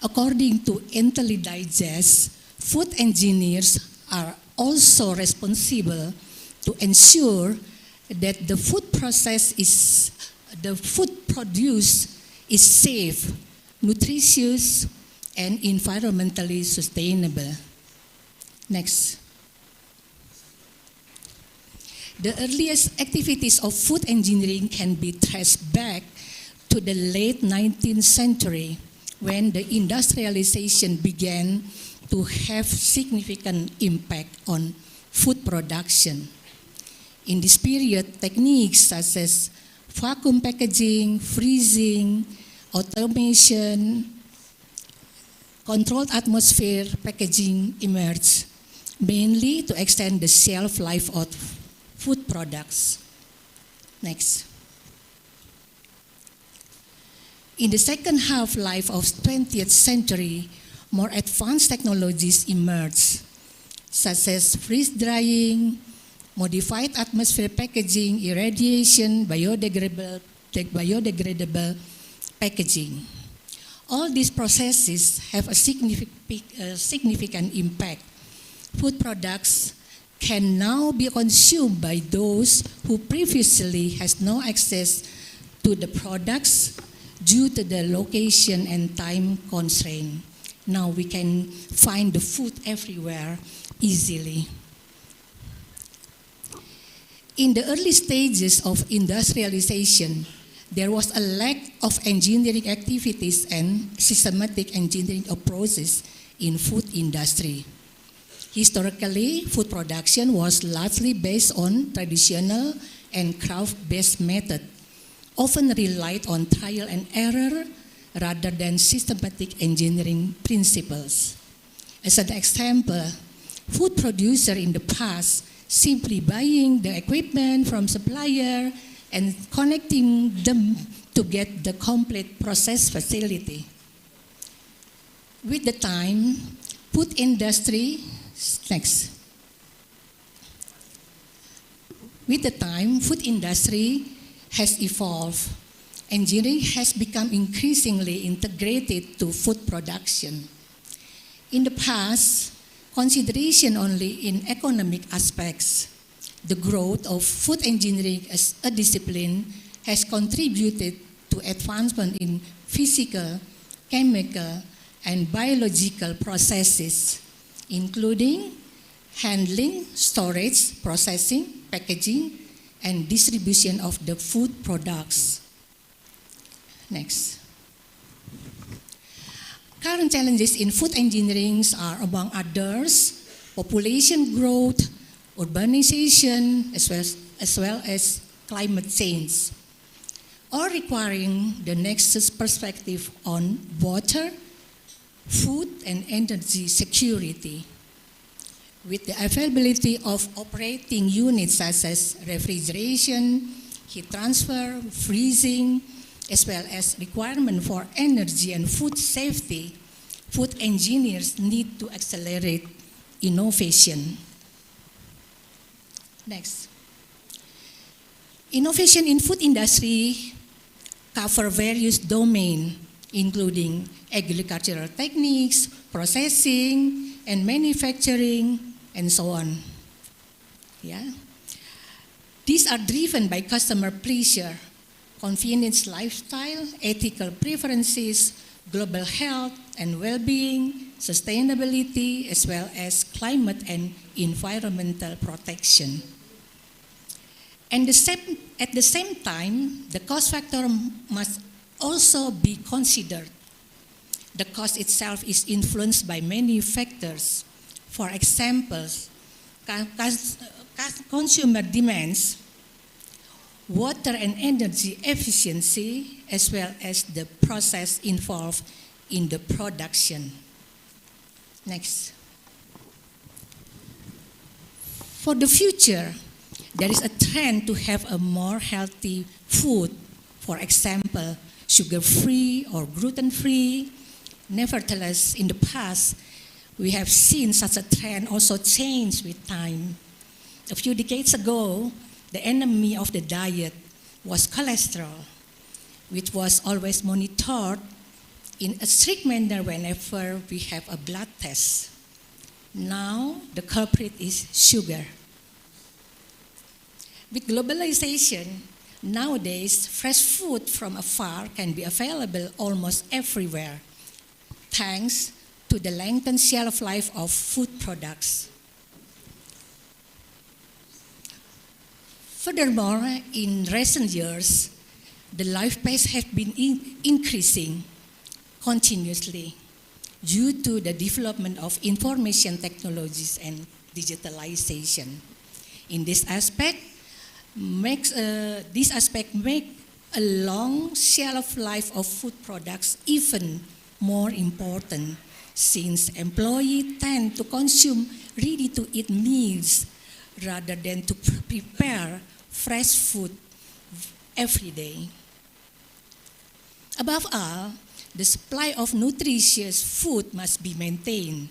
According to IntelliDigest, food engineers are also responsible to ensure that the food produced is safe, nutritious, and environmentally sustainable. Next. The earliest activities of food engineering can be traced back to the late 19th century, when the industrialization began to have significant impact on food production. In this period, techniques such as vacuum packaging, freezing, automation, controlled atmosphere packaging emerged, mainly to extend the shelf life of food products. Next. In the second half life of 20th century, more advanced technologies emerged, such as freeze drying, modified atmosphere packaging, irradiation, biodegradable packaging. All these processes have a significant impact. Food products can now be consumed by those who previously has no access to the products due to the location and time constraint. Now we can find the food everywhere easily. In the early stages of industrialization, there was a lack of engineering activities and systematic engineering approaches in food industry. Historically, food production was largely based on traditional and craft-based methods, often relied on trial and error rather than systematic engineering principles. As an example, food producers in the past simply buying the equipment from supplier and connecting them to get the complete process facility. With the time, food industry has evolved engineering has become increasingly integrated to food production. In the past, consideration only in economic aspects. The growth of food engineering as a discipline has contributed to advancement in physical, chemical, and biological processes, including handling, storage, processing, packaging, and distribution of the food products. Next. Current challenges in food engineering are, among others, population growth, urbanization, as well as climate change, all requiring the nexus perspective on water, food, and energy security. With the availability of operating units such as refrigeration, heat transfer, freezing, as well as requirement for energy and food safety, food engineers need to accelerate innovation. Next. Innovation in food industry cover various domains, including agricultural techniques, processing, and manufacturing, and so on. Yeah. These are driven by customer pleasure, convenience lifestyle, ethical preferences, global health and well-being, sustainability, as well as climate and environmental protection. And at the same time, the cost factor must also be considered. The cost itself is influenced by many factors. For example, consumer demands, water and energy efficiency, as well as the process involved in the production. Next. For the future, there is a trend to have a more healthy food, for example, sugar-free or gluten-free. Nevertheless, in the past, we have seen such a trend also change with time. A few decades ago, the enemy of the diet was cholesterol, which was always monitored in a strict manner whenever we have a blood test. Now, the culprit is sugar. With globalization, nowadays, fresh food from afar can be available almost everywhere, thanks to the lengthened shelf life of food products. Furthermore, in recent years, the life pace has been increasing continuously due to the development of information technologies and digitalization. In this aspect, makes a long shelf life of food products even more important, since employees tend to consume ready-to-eat meals rather than to prepare fresh food every day. Above all, the supply of nutritious food must be maintained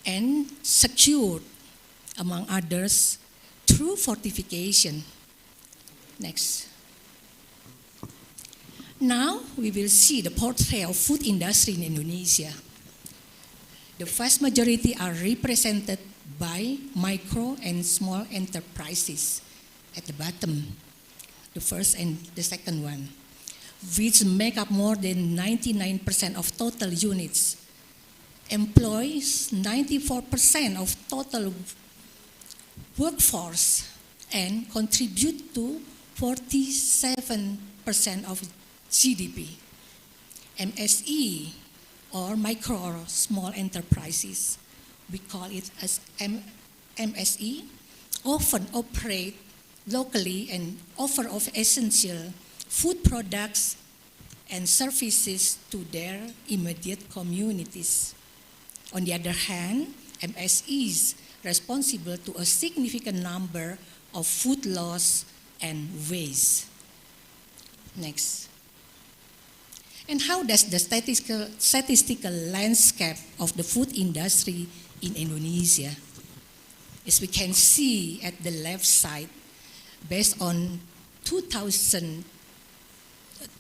and secured, among others, through fortification. Next. Now we will see the portrait of food industry in Indonesia. The vast majority are represented by micro and small enterprises at the bottom, the first and the second one, which make up more than 99% of total units, employs 94% of total workforce, and contribute to 47% of GDP. MSE, or micro or small enterprises, we call it as MSE, often operate locally and offer of essential food products and services to their immediate communities. On the other hand, MSEs responsible to a significant number of food loss and waste. Next. And how does the statistical landscape of the food industry in Indonesia? As we can see at the left side, based on 2000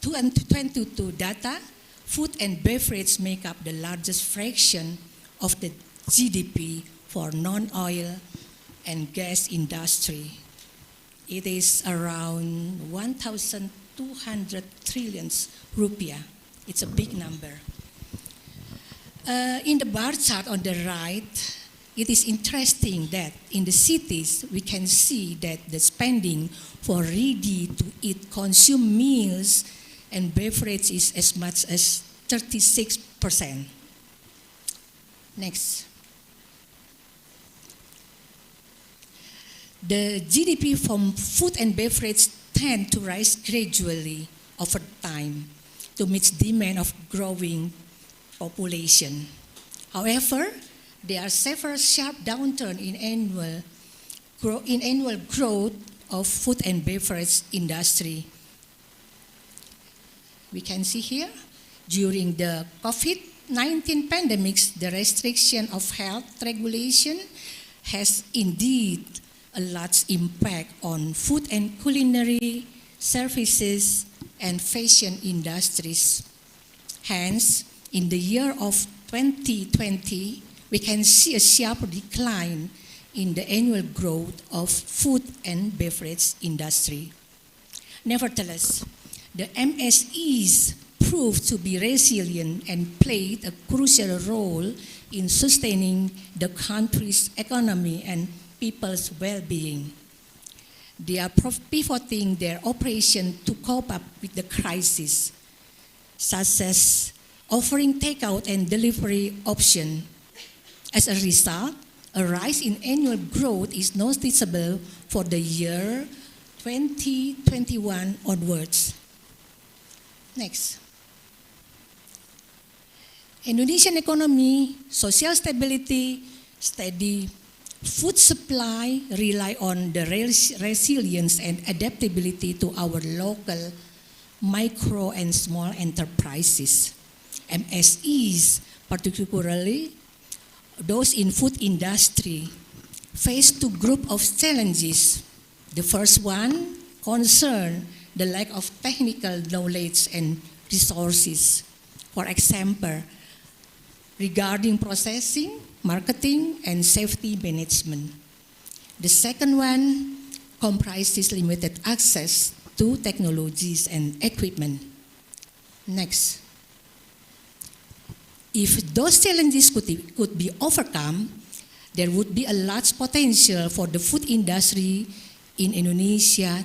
2022 data, food and beverage make up the largest fraction of the GDP for non-oil and gas industry. It is around 1,200 trillion rupiah. It's a big number. In the bar chart on the right, it is interesting that in the cities, we can see that the spending for ready-to-eat consume meals and beverage is as much as 36%. Next. The GDP from food and beverage tend to rise gradually over time to meet demand of growing population. However, there are several sharp downturns in annual growth of food and beverage industry. We can see here, during the COVID-19 pandemics, the restriction of health regulation has indeed a large impact on food and culinary services and fashion industries. Hence, in the year of 2020, we can see a sharp decline in the annual growth of food and beverage industry. Nevertheless, the MSEs proved to be resilient and played a crucial role in sustaining the country's economy and people's well-being. They are pivoting their operation to cope up with the crisis, such as offering takeout and delivery options. As a result, a rise in annual growth is noticeable for the year 2021 onwards. Next. Indonesian economy, social stability, steady food supply rely on the resilience and adaptability to our local micro and small enterprises. MSEs, particularly those in food industry, face two groups of challenges. The first one concerns the lack of technical knowledge and resources. For example, regarding processing, marketing, and safety management. The second one comprises limited access to technologies and equipment. Next. If those challenges could be overcome, there would be a large potential for the food industry in Indonesia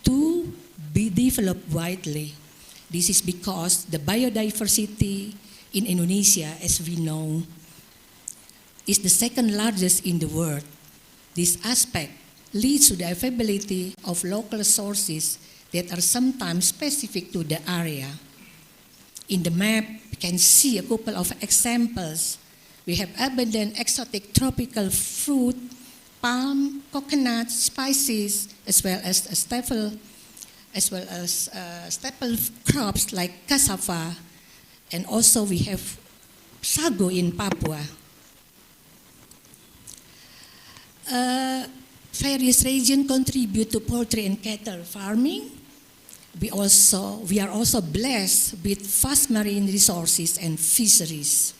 to be developed widely. This is because the biodiversity in Indonesia, as we know, is the second largest in the world. This aspect leads to the availability of local sources that are sometimes specific to the area. In the map, we can see a couple of examples. We have abundant exotic tropical fruit, palm, coconut, spices, as well as staple crops like cassava, and also we have sago in Papua. Various regions contribute to poultry and cattle farming. We are also blessed with vast marine resources and fisheries.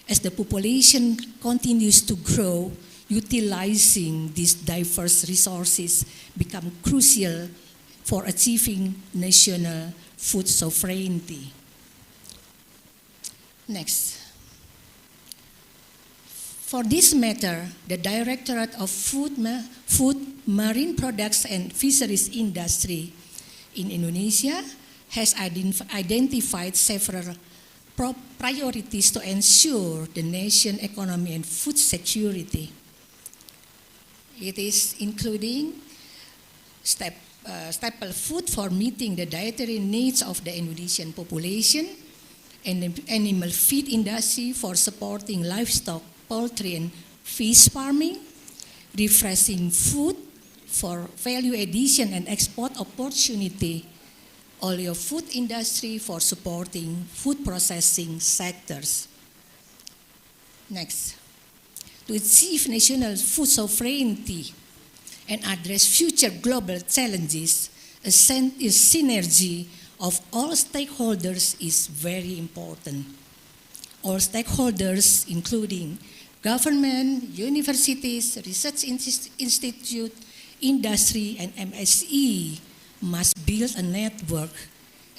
As the population continues to grow, utilizing these diverse resources become crucial for achieving national food sovereignty. Next. For this matter, the Directorate of Food, Marine Products and Fisheries Industry in Indonesia has identified several priorities to ensure the nation's economy and food security. It is including staple food for meeting the dietary needs of the Indonesian population, and the animal feed industry for supporting livestock, poultry and fish farming, refreshing food for value addition and export opportunity, oleo food industry for supporting food processing sectors. Next. To achieve national food sovereignty and address future global challenges, a synergy of all stakeholders is very important. All stakeholders, including government, universities, research institute, industry, and MSE, must build a network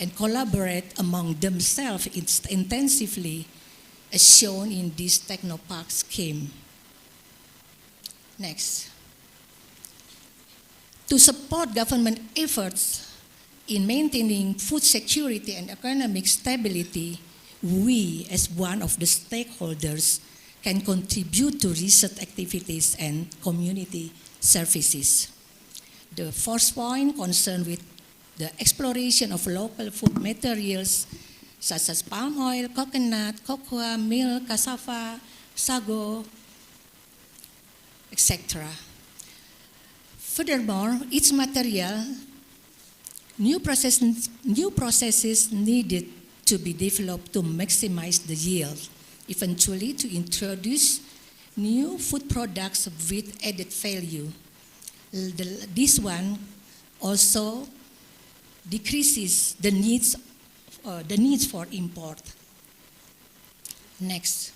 and collaborate among themselves intensively, as shown in this Technopark scheme. Next. To support government efforts in maintaining food security and economic stability, we, as one of the stakeholders, can contribute to research activities and community services. The first point concerned with the exploration of local food materials such as palm oil, coconut, cocoa, milk, cassava, sago, etc. Furthermore, each material, new processes needed to be developed to maximize the yield, eventually to introduce new food products with added value. This one also decreases the needs for import. Next.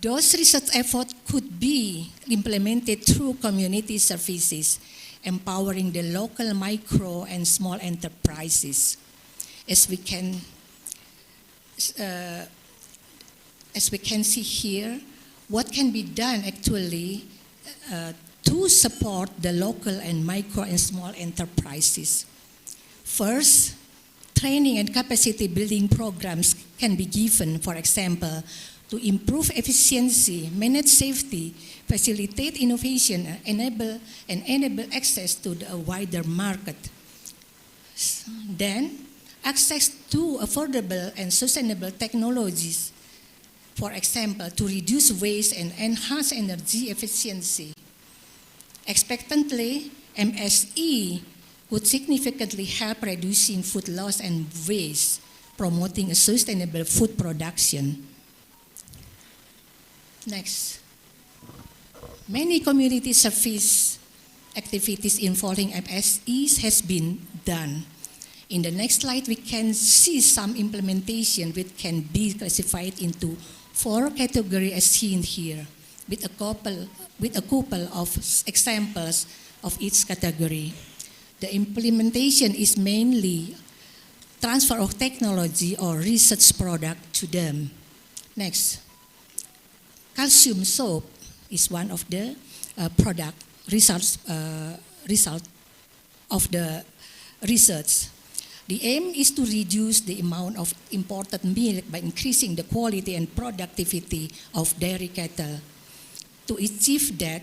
Those research efforts could be implemented through community services, empowering the local micro and small enterprises. As we can see here, what can be done actually to support the local and micro and small enterprises. First, training and capacity building programs can be given, for example, to improve efficiency, manage safety, facilitate innovation, enable access to a wider market. Then, access to affordable and sustainable technologies, for example, to reduce waste and enhance energy efficiency. Expectantly, MSE would significantly help reducing food loss and waste, promoting a sustainable food production. Next. Many community service activities involving MSEs has been done. In the next slide, we can see some implementation which can be classified into 4 categories as seen here, with a couple of examples of each category. The implementation is mainly transfer of technology or research product to them. Next. Calcium soap is one of the result of the research. The aim is to reduce the amount of imported milk by increasing the quality and productivity of dairy cattle. To achieve that,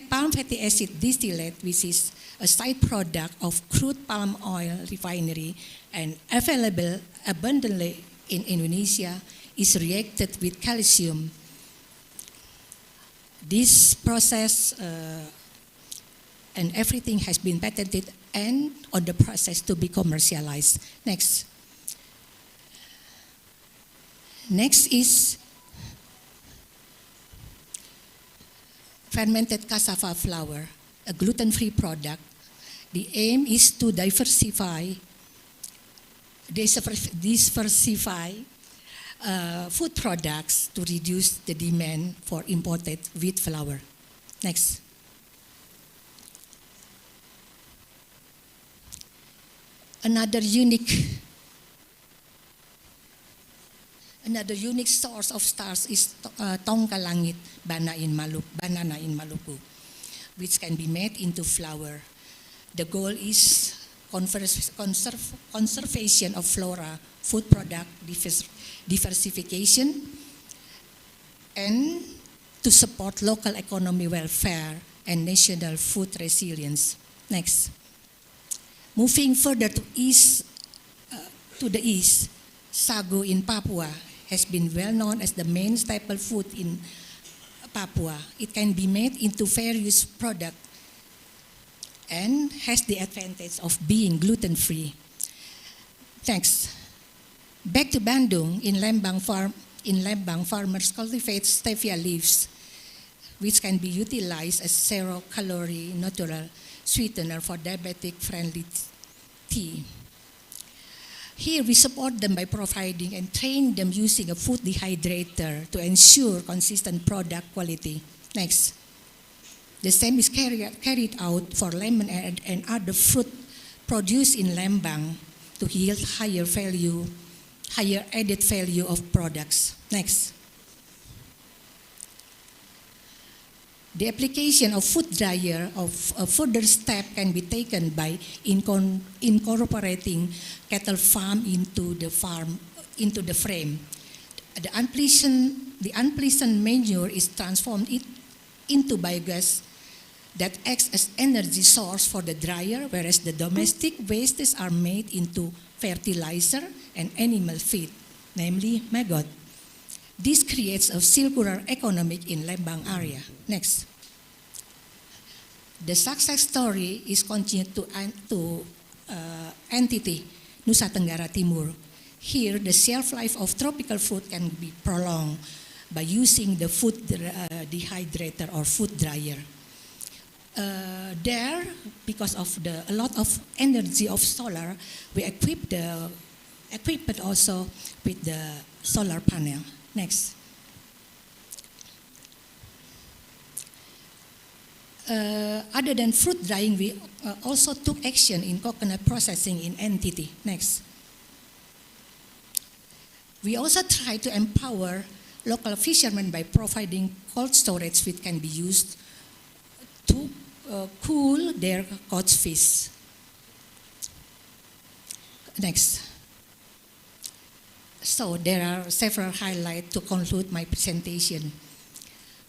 palm fatty acid distillate, which is a side product of crude palm oil refinery and available abundantly in Indonesia, is reacted with calcium. This process and everything has been patented and on the process to be commercialized. Next. Next is fermented cassava flour, a gluten-free product. The aim is to diversify food products to reduce the demand for imported wheat flour. Next. Another unique source of starch is tongka langit, banana in Maluku, which can be made into flour. The goal is conservation of flora, food product diversification, and to support local economy welfare and national food resilience. Next. Moving further to the east, sago in Papua has been well known as the main staple food in Papua. It can be made into various products and has the advantage of being gluten-free. Next. Back to Bandung, in Lembang, farmers cultivate stevia leaves, which can be utilized as zero-calorie natural sweetener for diabetic-friendly tea. Here we support them by providing and train them using a food dehydrator to ensure consistent product quality. Next. The same is carried out for lemon and other fruit produced in Lembang to yield higher added value of products. Next. The application of food dryer of a further step can be taken by incorporating cattle farm into the frame. The unpleasant manure is transformed into biogas that acts as energy source for the dryer, whereas the domestic wastes are made into fertilizer and animal feed, namely maggot. This creates a circular economy in Lembang area. Next. The success story is continued to entity Nusa Tenggara Timur. Here, the shelf life of tropical fruit can be prolonged by using the food dehydrator or food dryer. There, because of a lot of energy of solar, we equip the equipment also with the solar panel. Next. Other than fruit drying, we also took action in coconut processing in NTT. Next. We also try to empower local fishermen by providing cold storage which can be used to cool their caught fish. Next. So there are several highlights to conclude my presentation.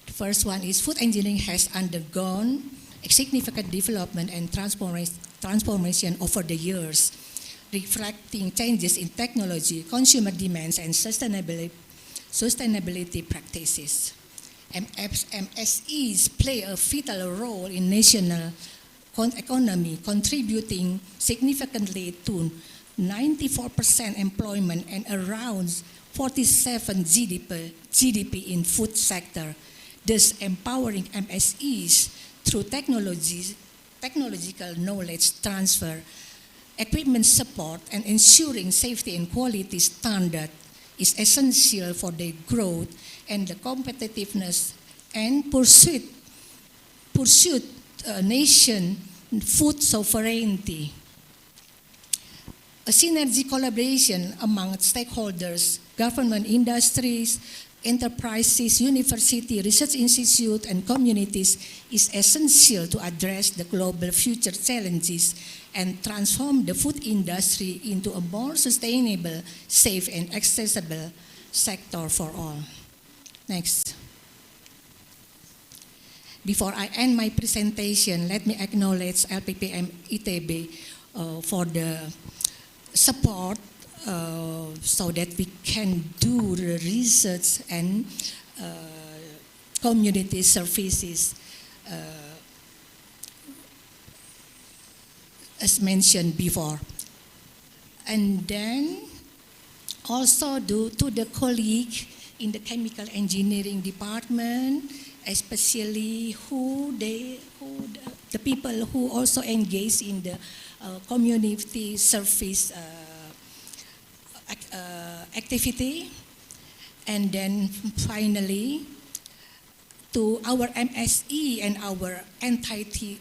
The first one is food engineering has undergone a significant development and transformation over the years, reflecting changes in technology, consumer demands, and sustainability practices. MSEs play a vital role in national economy, contributing significantly to 94% employment and around 47 GDP in food sector, thus empowering MSEs through technological knowledge transfer, equipment support, and ensuring safety and quality standard is essential for their growth and the competitiveness and pursuit nation food sovereignty. A synergy collaboration among stakeholders, government, industries, enterprises, university, research institutes, and communities is essential to address the global future challenges and transform the food industry into a more sustainable, safe, and accessible sector for all. Next. Before I end my presentation, let me acknowledge LPPM ITB for the support so that we can do the research and community services as mentioned before. And then also due to the colleague in the chemical engineering department, especially the people who also engage in the community service activity. And then finally, to our MSE and our entity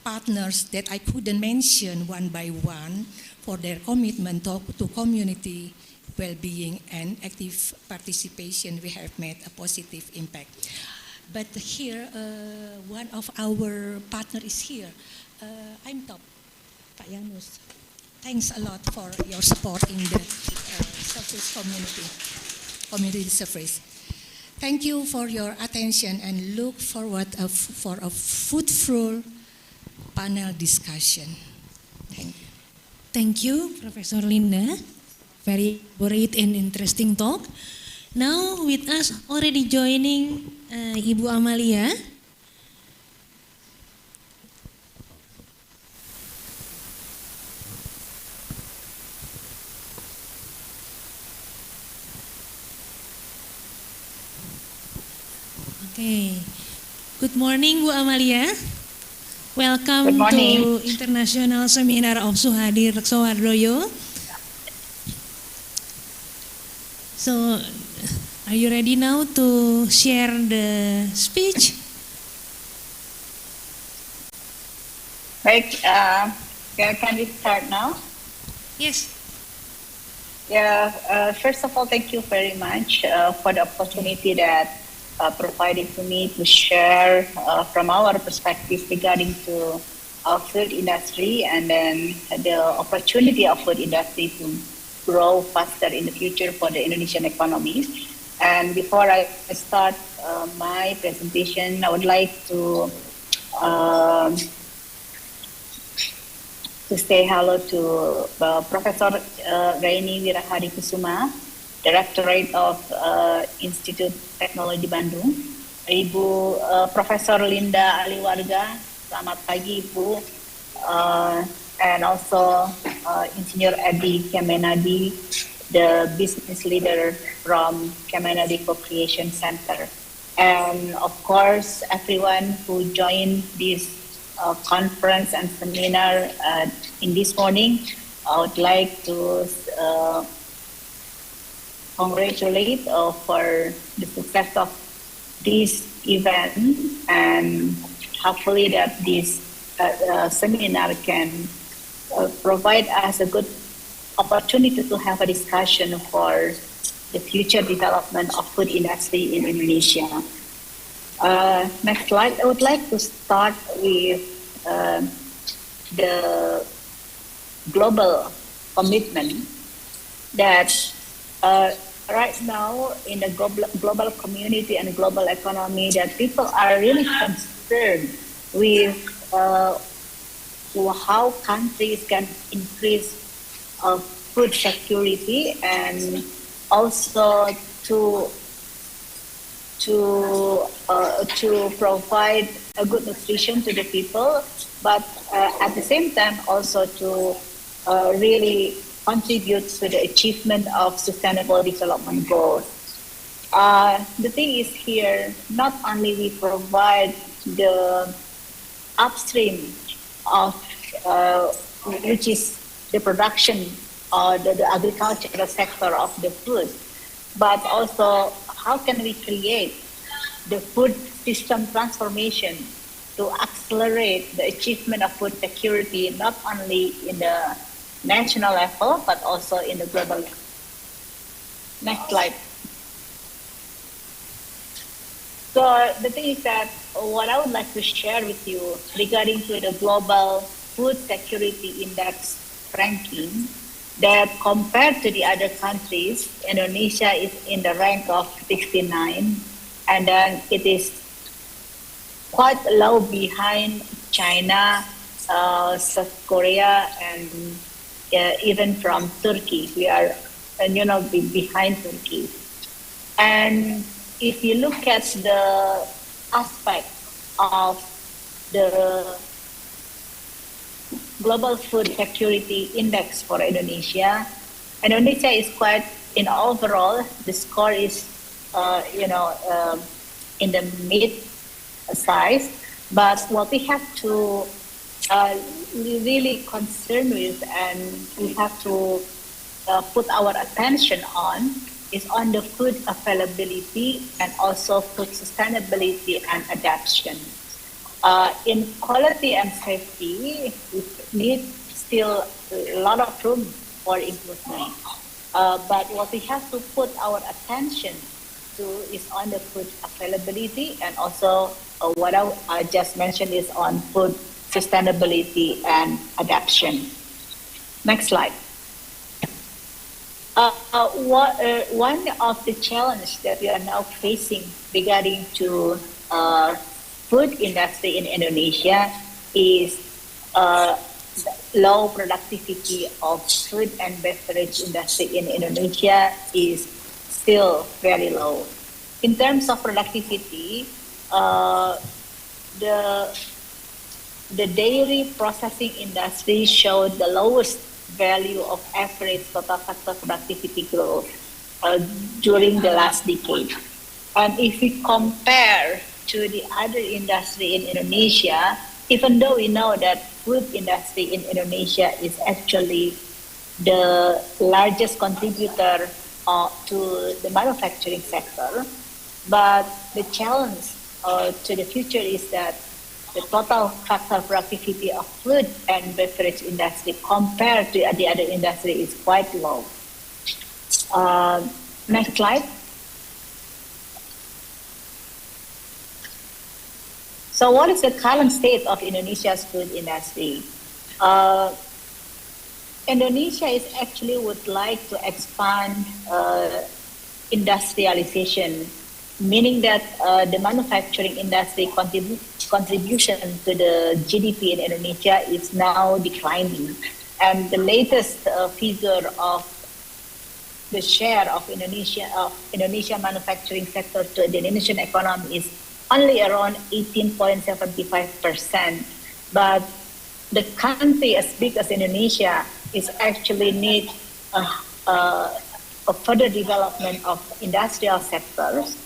partners that I couldn't mention one by one for their commitment to community well-being and active participation, we have made a positive impact. But here, one of our partners is here. I'm top, Pak Yanus. Thanks a lot for your support in the service community service. Thank you for your attention and look forward for a fruitful panel discussion. Thank you. Thank you, Professor Linda. Very elaborate and interesting talk. Now with us already joining Ibu Amalia. Okay. Good morning, Bu Amalia. Welcome to International Seminar of Suhadi Reksowardoyo. So, are you ready now to share the speech? Right, can we start now? Yes. Yeah, first of all, thank you very much for the opportunity that provided to me to share from our perspective regarding to our food industry and then the opportunity of food industry to grow faster in the future for the Indonesian economy. And before I start my presentation, I would like to say hello to Professor Raini Wirahadi Kusuma, Directorate of Institute Teknologi Bandung, Ibu Profesor Linda Aliwarga, selamat pagi Ibu, and also Engineer Edi Kemenadi, the business leader from Kemenadi Co-Creation Center, and of course everyone who joined this conference and seminar in this morning. I would like to congratulate for the success of this event, and hopefully that this seminar can provide us a good opportunity to have a discussion for the future development of food industry in Indonesia. Next slide. I would like to start with the global commitment that right now in the global community and global economy, that people are really concerned with how countries can increase food security and also to provide a good nutrition to the people, but at the same time also to really contribute to the achievement of sustainable development goals. The thing is here, not only we provide the upstream of which is the production or the agricultural sector of the food, but also how can we create the food system transformation to accelerate the achievement of food security, not only in the national level, but also in the global level. Next slide. So the thing is that what I would like to share with you regarding to the global food security index ranking, that compared to the other countries, Indonesia is in the rank of 69, and then it is quite low behind China, South Korea, and even from Turkey. We are, behind Turkey. And if you look at the aspect of the Global Food Security Index for Indonesia, Indonesia is quite, in overall, the score is, in the mid size. But what we have to really concern with, and we have to put our attention on, is on the food availability and also food sustainability and adaptation. In quality and safety, we need still a lot of room for improvement. But what we have to put our attention to is on the food availability, and also what I just mentioned is on food sustainability and adaptation. Next slide. One of the challenges that we are now facing regarding to food industry in Indonesia is low productivity of food and beverage industry in Indonesia is still very low. In terms of productivity, the dairy processing industry showed the lowest value of average total factor productivity growth during the last decade. And if we compare to the other industry in Indonesia, even though we know that food industry in Indonesia is actually the largest contributor to the manufacturing sector. But the challenge to the future is that the total factor productivity of food and beverage industry compared to the other industry is quite low. Next slide. So what is the current state of Indonesia's food industry? Indonesia is actually would like to expand industrialization, meaning that the manufacturing industry contribution to the GDP in Indonesia is now declining. And the latest figure of the share of Indonesia manufacturing sector to the Indonesian economy is only around 18.75%. But the country as big as Indonesia is actually need a further development of industrial sectors.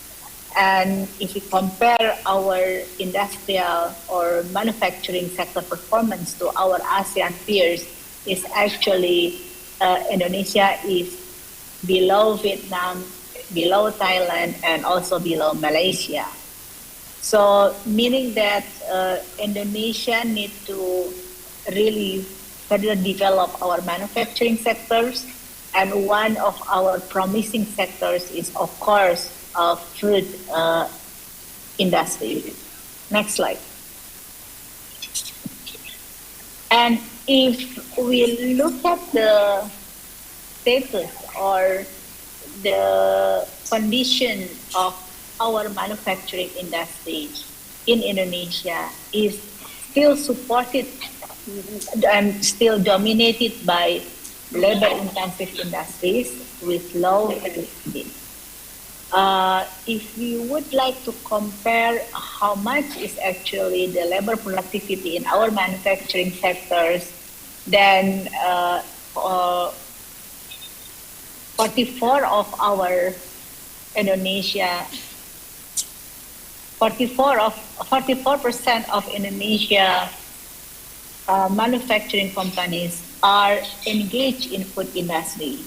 And if we compare our industrial or manufacturing sector performance to our ASEAN peers, is actually Indonesia is below Vietnam, below Thailand, and also below Malaysia. So meaning that Indonesia needs to really further develop our manufacturing sectors, and one of our promising sectors is of course food industry. Next slide. And if we look at the status or the condition of our manufacturing industry in Indonesia, is still supported and still dominated by labor-intensive industries with low productivity. If we would like to compare how much is actually the labor productivity in our manufacturing sectors, then 44% of Indonesia manufacturing companies are engaged in food industry,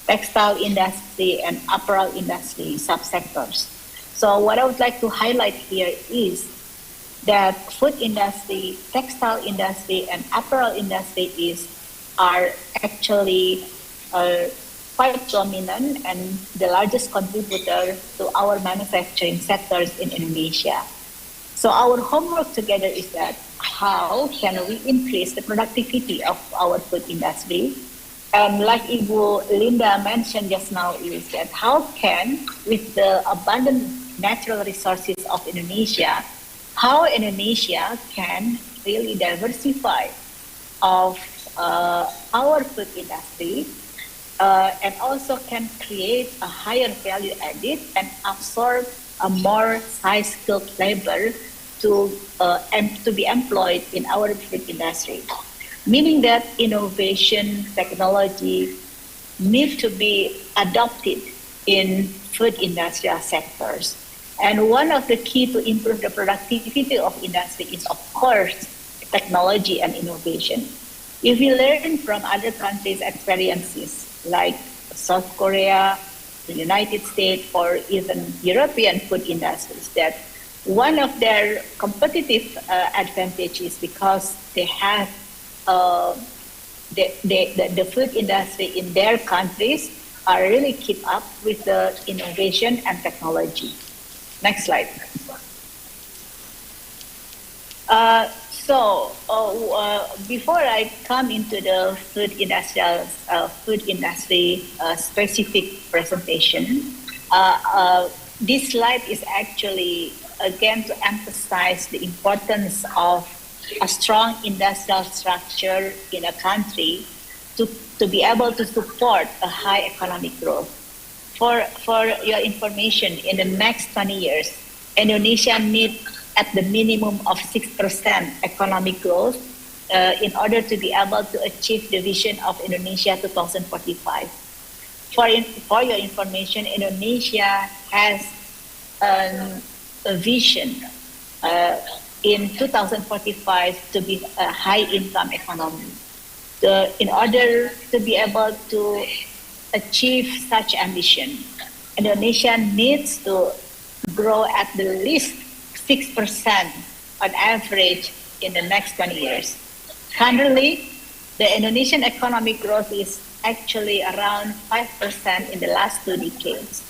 textile industry, and apparel industry subsectors. So what I would like to highlight here is that food industry, textile industry, and apparel industry are actually quite dominant and the largest contributor to our manufacturing sectors in Indonesia. So our homework together is that how can we increase the productivity of our food industry? And like Ibu Linda mentioned just now, is that how can, with the abundant natural resources of Indonesia, how Indonesia can really diversify of our food industry and also can create a higher value added and absorb a more high-skilled labor to be employed in our food industry. Meaning that innovation, technology need to be adopted in food industrial sectors. And one of the key to improve the productivity of industry is, of course, technology and innovation. If we learn from other countries' experiences, like South Korea, the United States, or even European food industries, that one of their competitive advantages because they have the food industry in their countries are really keep up with the innovation and technology. Next slide. Before I come into the food industry specific presentation, this slide is actually again to emphasize the importance of a strong industrial structure in a country to be able to support a high economic growth. For your information, in the next 20 years, Indonesia needs at the minimum of 6% economic growth in order to be able to achieve the vision of Indonesia 2045. For your information, Indonesia has a vision in 2045 to be a high income economy. In order to be able to achieve such ambition, Indonesia needs to grow at the least 6% on average in the next 20 years. Currently, the Indonesian economic growth is actually around 5% in the last 2 decades.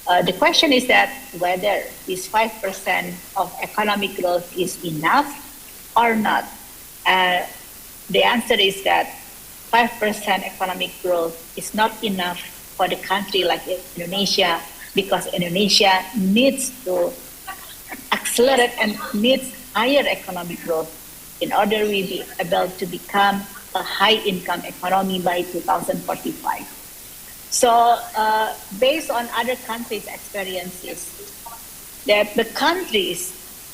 The question is that whether this 5% of economic growth is enough or not. The answer is that 5% economic growth is not enough for the country like Indonesia, because Indonesia needs to accelerate and needs higher economic growth in order to be able to become a high-income economy by 2045. So, based on other countries' experiences, that the countries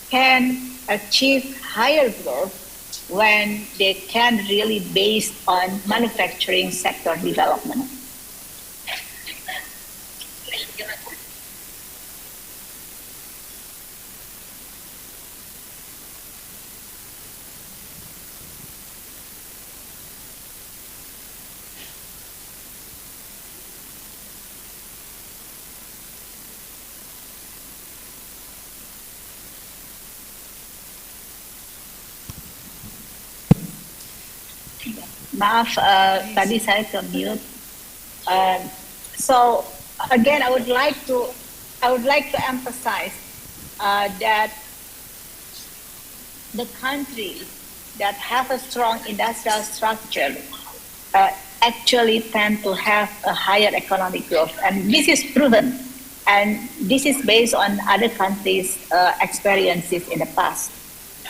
can achieve higher growth when they can really based on manufacturing sector development. Maaf, tadi saya ke mute. So again, I would like to emphasize that the countries that have a strong industrial structure actually tend to have a higher economic growth, and this is proven, and this is based on other countries' experiences in the past.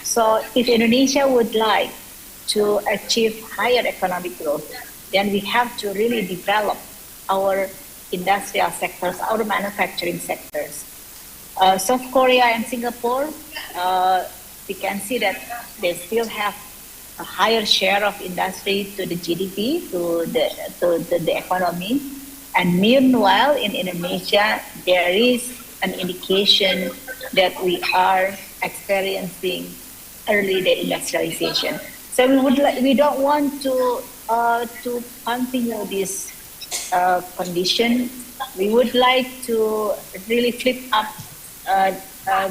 So if Indonesia would like to achieve higher economic growth, then we have to really develop our industrial sectors, our manufacturing sectors. South Korea and Singapore, we can see that they still have a higher share of industry to the GDP, to the economy. And meanwhile, in Indonesia, there is an indication that we are experiencing early deindustrialization. So we don't want to continue this condition. We would like to really flip up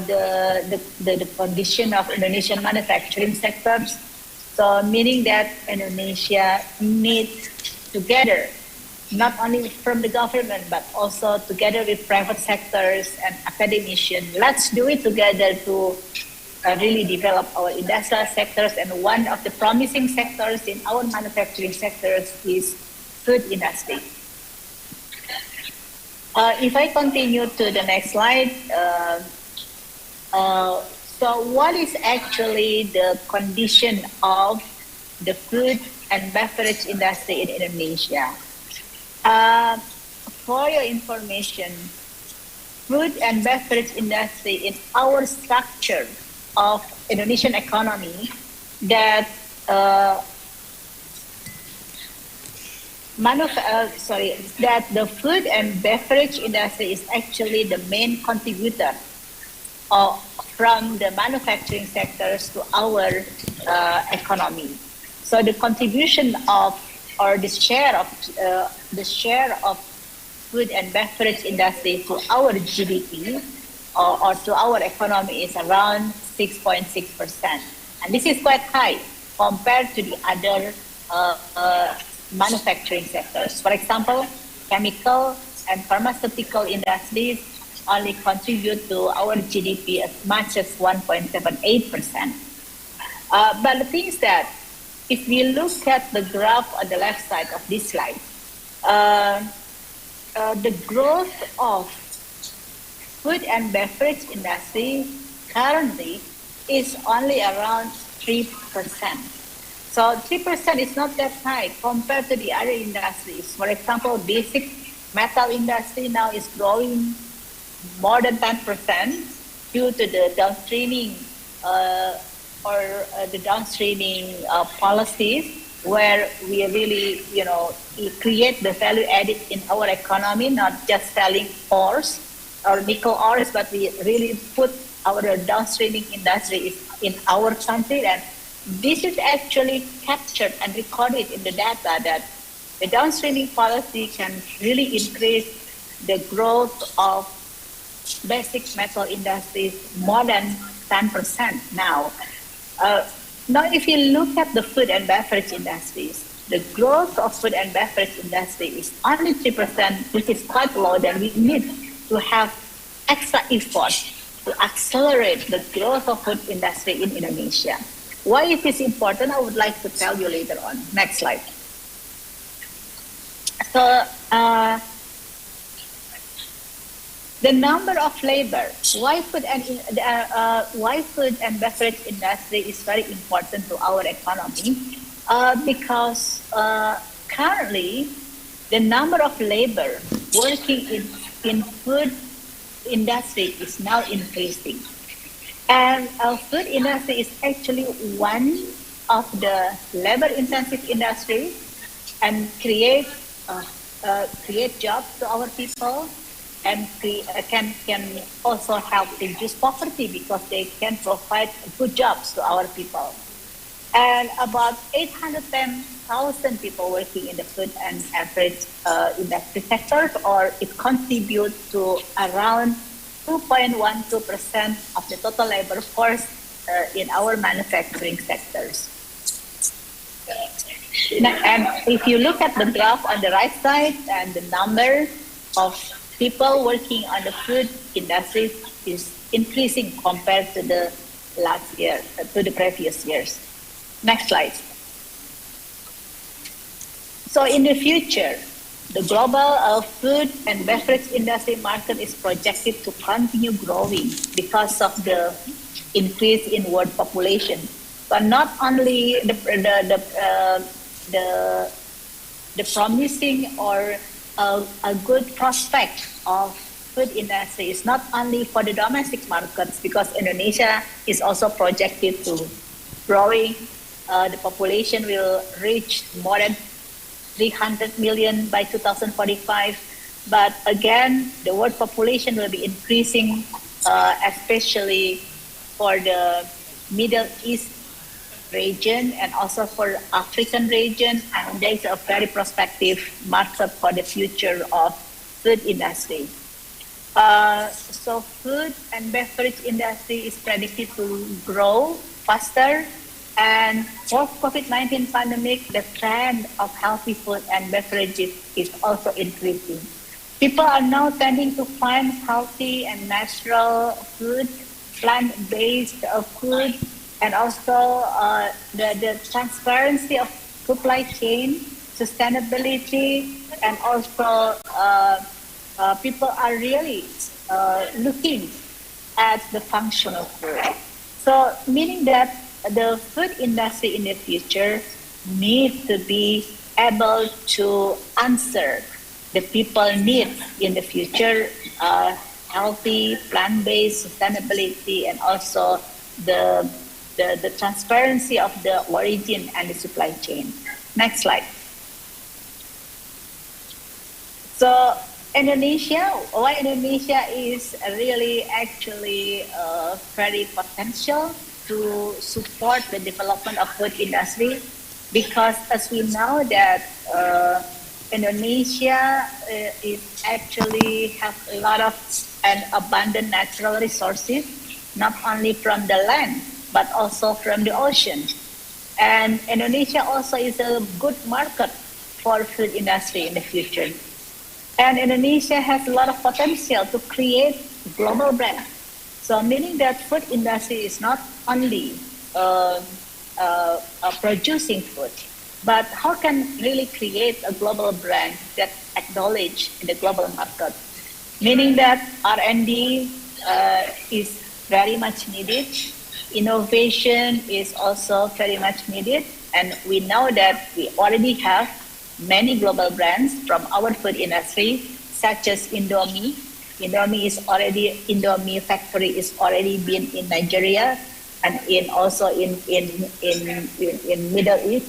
the condition of Indonesian manufacturing sectors. So meaning that Indonesia needs together, not only from the government but also together with private sectors and academicians. Let's do it together to really develop our industrial sectors, and one of the promising sectors in our manufacturing sectors is food industry. If I continue to the next slide, so what is actually the condition of the food and beverage industry in Indonesia? For your information, food and beverage industry in our structure of Indonesian economy, that that the food and beverage industry is actually the main contributor from the manufacturing sectors to our economy. So the contribution of, or the share of food and beverage industry to our GDP or to our economy is around 6.6%. And this is quite high compared to the other manufacturing sectors. For example, chemical and pharmaceutical industries only contribute to our GDP as much as 1.78%. But the thing is that if we look at the graph on the left side of this slide, the growth of food and beverage industry currently is only around 3%. So 3% is not that high compared to the other industries. For example, basic metal industry now is growing more than 10% due to the downstreaming the downstreaming policies, where we really, create the value added in our economy, not just selling ores or nickel ores, but we really put our downstreaming industry in our country. And this is actually captured and recorded in the data that The downstreaming policy can really increase the growth of basic metal industries more than 10% now. Now, if you look at the food and beverage industries, the growth of food and beverage industry is only 3%, which is quite low. Then we need to have extra effort to accelerate the growth of food industry in Indonesia. Why it is important, I would like to tell you later on. Next slide. So, the number of labor, why food and beverage industry is very important to our economy, because currently the number of labor working in food industry is now increasing. And food industry is actually one of the labor-intensive industry and create jobs to our people, and can also help reduce poverty because they can provide good jobs to our people. And about 810,000 people working in the food and beverage industry sectors, or it contributes to around 2.12% of the total labor force in our manufacturing sectors. And if you look at the graph on the right side, and the number of people working on the food industry is increasing compared to the last year, to the previous years. Next slide. So in the future, the global food and beverage industry market is projected to continue growing because of the increase in world population. But not only the promising or a good prospect of food industry is not only for the domestic markets, because Indonesia is also projected to growing. The population will reach more than 300 million by 2045. But again, the world population will be increasing, especially for the Middle East region and also for African region, and there is a very prospective market for the future of food industry. So food and beverage industry is predicted to grow faster, and post-COVID-19 pandemic, the trend of healthy food and beverages is also increasing. People are now tending to find healthy and natural food, plant-based food, and also the transparency of supply chain, sustainability, and also people are really looking at the functional food. So meaning that the food industry in the future needs to be able to answer the people needs in the future, healthy, plant-based, sustainability, and also the transparency of the origin and the supply chain. Next slide. So why Indonesia is really actually very potential to support the development of food industry, because as we know that Indonesia is actually have a lot of and abundant natural resources, not only from the land but also from the ocean. And Indonesia also is a good market for food industry in the future. And Indonesia has a lot of potential to create global brand. So meaning that food industry is not only producing food, but how can really create a global brand that acknowledged in the global market. Meaning that R&D is very much needed. Innovation is also very much needed. And we know that we already have many global brands from our food industry, such as Indomie. Indomie factory is already been in Nigeria and also in Middle East.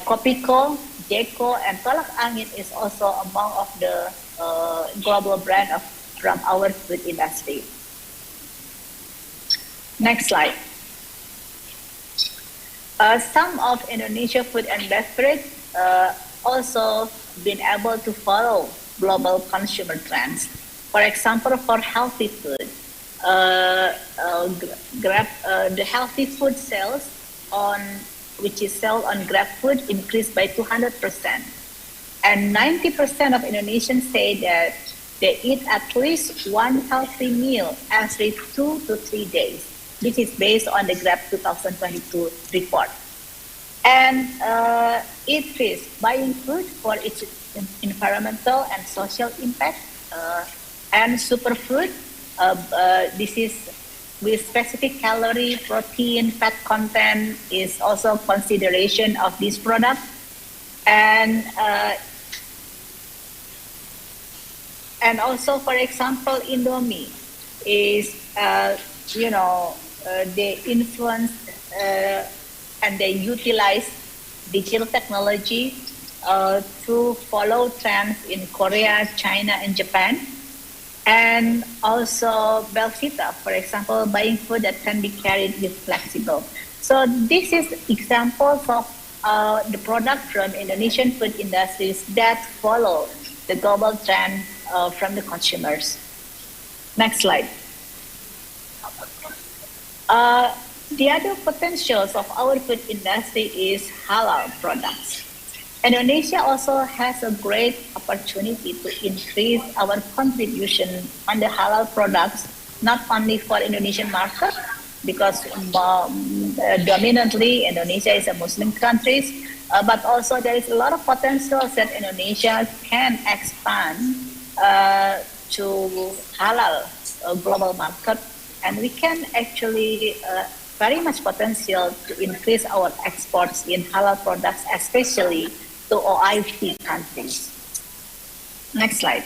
Kopiko, Jeko, and Tolak Angin is also among of the global brand from our food industry. Next slide. Some of Indonesia food and beverage also been able to follow global consumer trends. For example, for healthy food, the healthy food sales on which is sold on GrabFood increased by 200%, and 90% of Indonesians say that they eat at least one healthy meal every 2 to 3 days. This is based on the Grab 2022 report. And it is buying food for its environmental and social impact, and superfood. This is with specific calorie, protein, fat content is also consideration of this product. And also, for example, Indomie is, they influence and they utilize digital technology to follow trends in Korea, China, and Japan. And also Belvita, for example, buying food that can be carried with flexible. So this is examples of the product from Indonesian food industries that follow the global trend from the consumers. Next slide. The other potentials of our food industry is halal products. Indonesia also has a great opportunity to increase our contribution on the halal products, not only for Indonesian market, because dominantly Indonesia is a Muslim country, but also there is a lot of potential that Indonesia can expand to halal global market, and we can actually very much potential to increase our exports in halal products, especially to OIC countries. Next slide.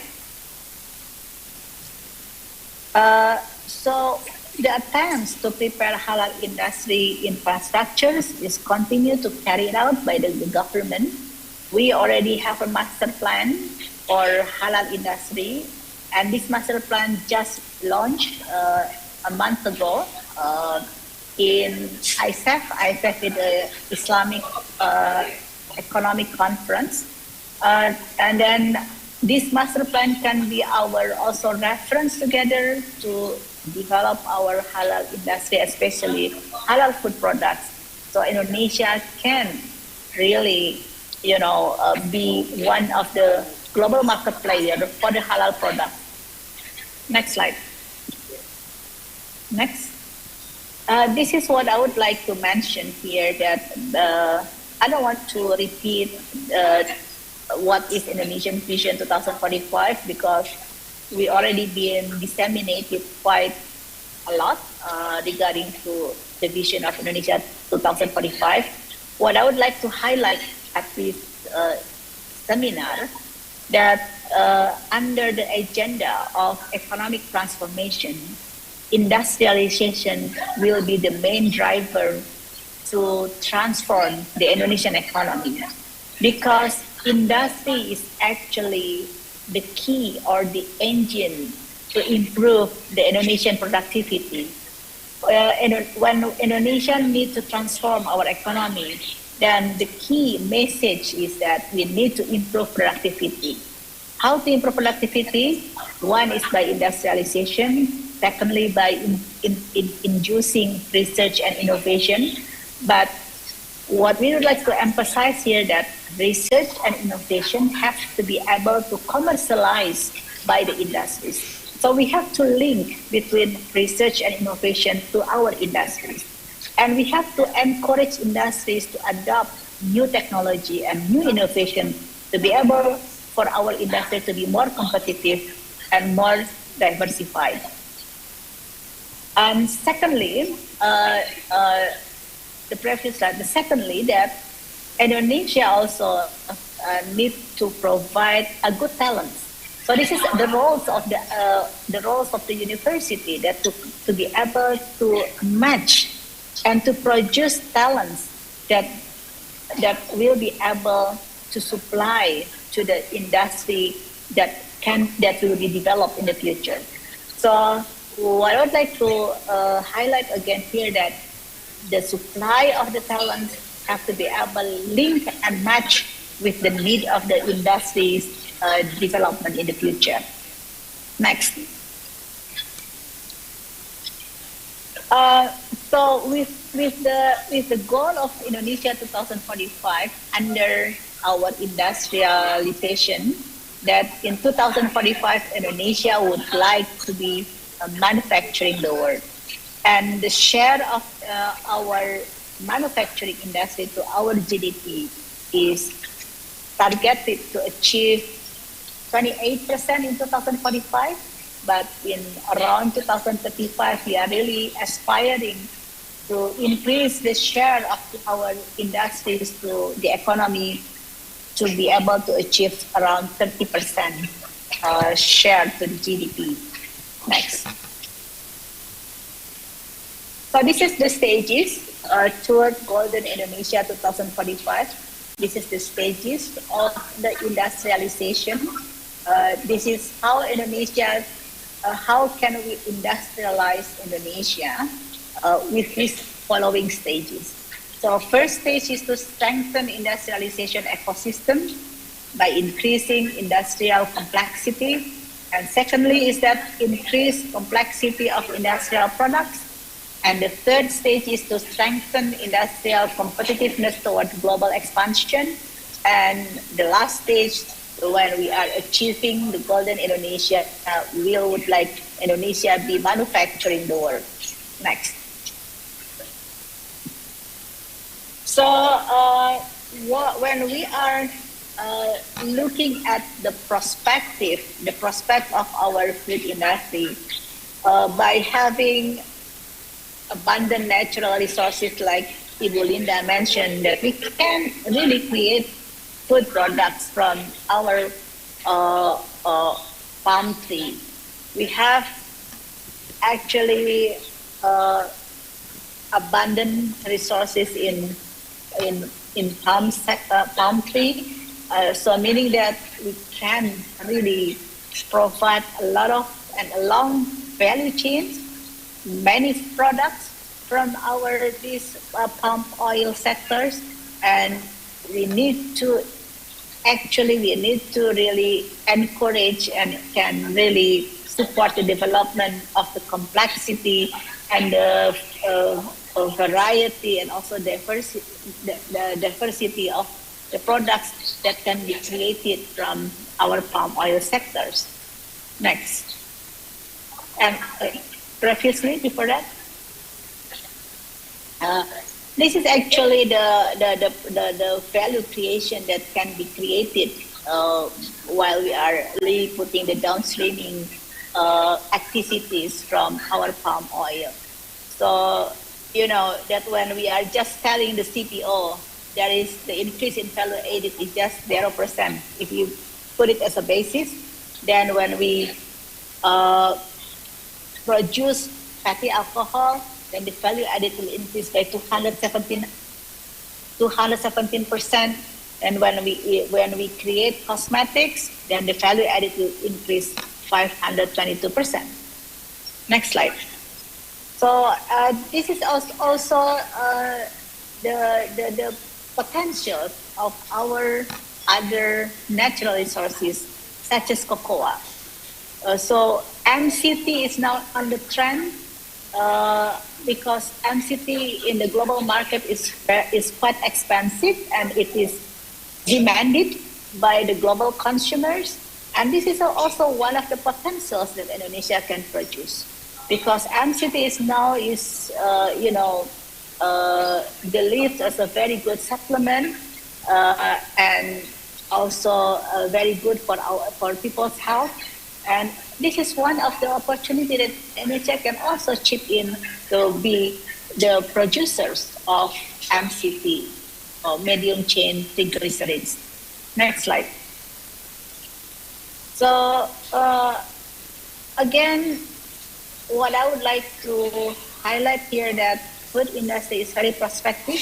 So the attempts to prepare halal industry infrastructures is continued to carried out by the government. We already have a master plan for halal industry, and this master plan just launched a month ago in ISEF. ISEF is the Islamic Economic Conference, and then this master plan can be our also reference together to develop our halal industry, especially halal food products. So Indonesia can really, be one of the global market players for the halal product. Next slide. Next. This is what I would like to mention here, that I don't want to repeat what is Indonesian Vision 2045, because we already been disseminated quite a lot regarding to the vision of Indonesia 2045. What I would like to highlight at this seminar, that under the agenda of economic transformation, industrialization will be the main driver to transform the Indonesian economy, because industry is actually the key or the engine to improve the Indonesian productivity. When Indonesia needs to transform our economy, then the key message is that we need to improve productivity. How to improve productivity? One is by industrialization. Secondly, by inducing research and innovation. But what we would like to emphasize here, that research and innovation have to be able to commercialize by the industries. So we have to link between research and innovation to our industries. And we have to encourage industries to adopt new technology and new innovation to be able for our industry to be more competitive and more diversified. And secondly, the previous slide. Secondly, that Indonesia also needs to provide a good talent. So this is the roles of the university, that to be able to match and to produce talents that will be able to supply to the industry that will be developed in the future. So what I would like to highlight again here, that the supply of the talent have to be able to link and match with the need of the industry's development in the future. Next. So with the goal of Indonesia 2045 under our industrialization, that in 2045 Indonesia would like to be manufacturing the world, and the share of our manufacturing industry to our GDP is targeted to achieve 28% in 2045, but in around 2035 we are really aspiring to increase the share of our industries to the economy to be able to achieve around 30% share to the GDP. Next. So this is the stages toward Golden Indonesia 2045. This is the stages of the industrialization. This is how Indonesia, how can we industrialize Indonesia with these following stages. So first stage is to strengthen industrialization ecosystem by increasing industrial complexity. And secondly is that increase complexity of industrial products. And the third stage is to strengthen industrial competitiveness towards global expansion. And the last stage, when we are achieving the Golden Indonesia, we would like Indonesia be manufacturing the world. Next. So when we are looking at the prospect of our food industry, by having abundant natural resources like Ibu Linda mentioned, that we can really create food products from our palm tree. We have actually abundant resources in palm tree, so meaning that we can really provide a lot of and a long value chains, many products from these palm oil sectors, and we need to really encourage and can really support the development of the complexity and the variety and also the diversity of the products that can be created from our palm oil sectors. Next. And previously, before that, this is actually the value creation that can be created while we are really putting the downstreaming activities from our palm oil. So, you know, that when we are just selling the CPO, there is the increase in value added is just 0%. If you put it as a basis, then when we produce fatty alcohol, then the value added will increase by 217%. And when we create cosmetics, then the value added will increase 522%. Next slide. So this is also the potential of our other natural resources, such as cocoa. So MCT is now on the trend because MCT in the global market is quite expensive and it is demanded by the global consumers. And this is also one of the potentials that Indonesia can produce, because MCT is now believed as a very good supplement and also very good for people's health. And this is one of the opportunities that Indonesia can also chip in to be the producers of MCT, or medium chain triglycerides. Next slide. So again, what I would like to highlight here that food industry is very prospective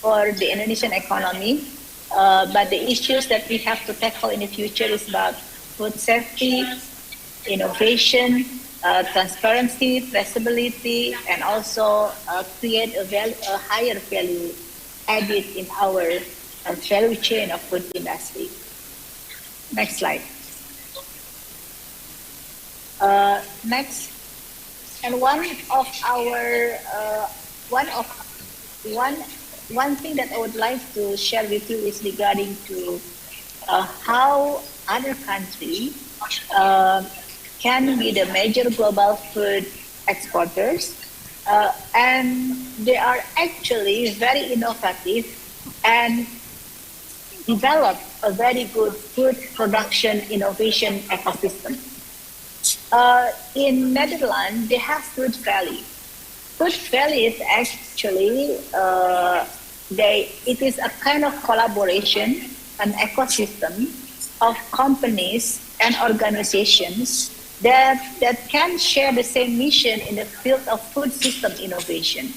for the Indonesian economy, but the issues that we have to tackle in the future is about food safety, innovation, transparency, traceability, and also create a higher value added in our value chain of food industry. Next slide. Next, and one thing that I would like to share with you is regarding to how other countries can be the major global food exporters, and they are actually very innovative and develop a very good food production innovation ecosystem. In Netherlands, they have Food Valley. Food Valley is actually it is a kind of collaboration, an ecosystem of companies and organizations that can share the same mission in the field of food system innovation.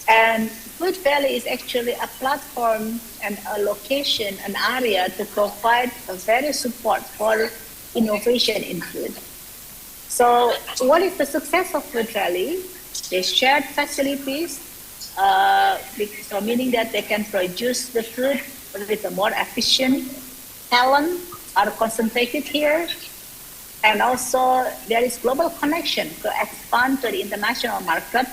And Food Valley is actually a platform and a location, an area to provide a very support for innovation in food. So what is the success of Food Valley? They shared facilities, so meaning that they can produce the food with a more efficient. Talent are concentrated here, and also there is global connection to expand to the international market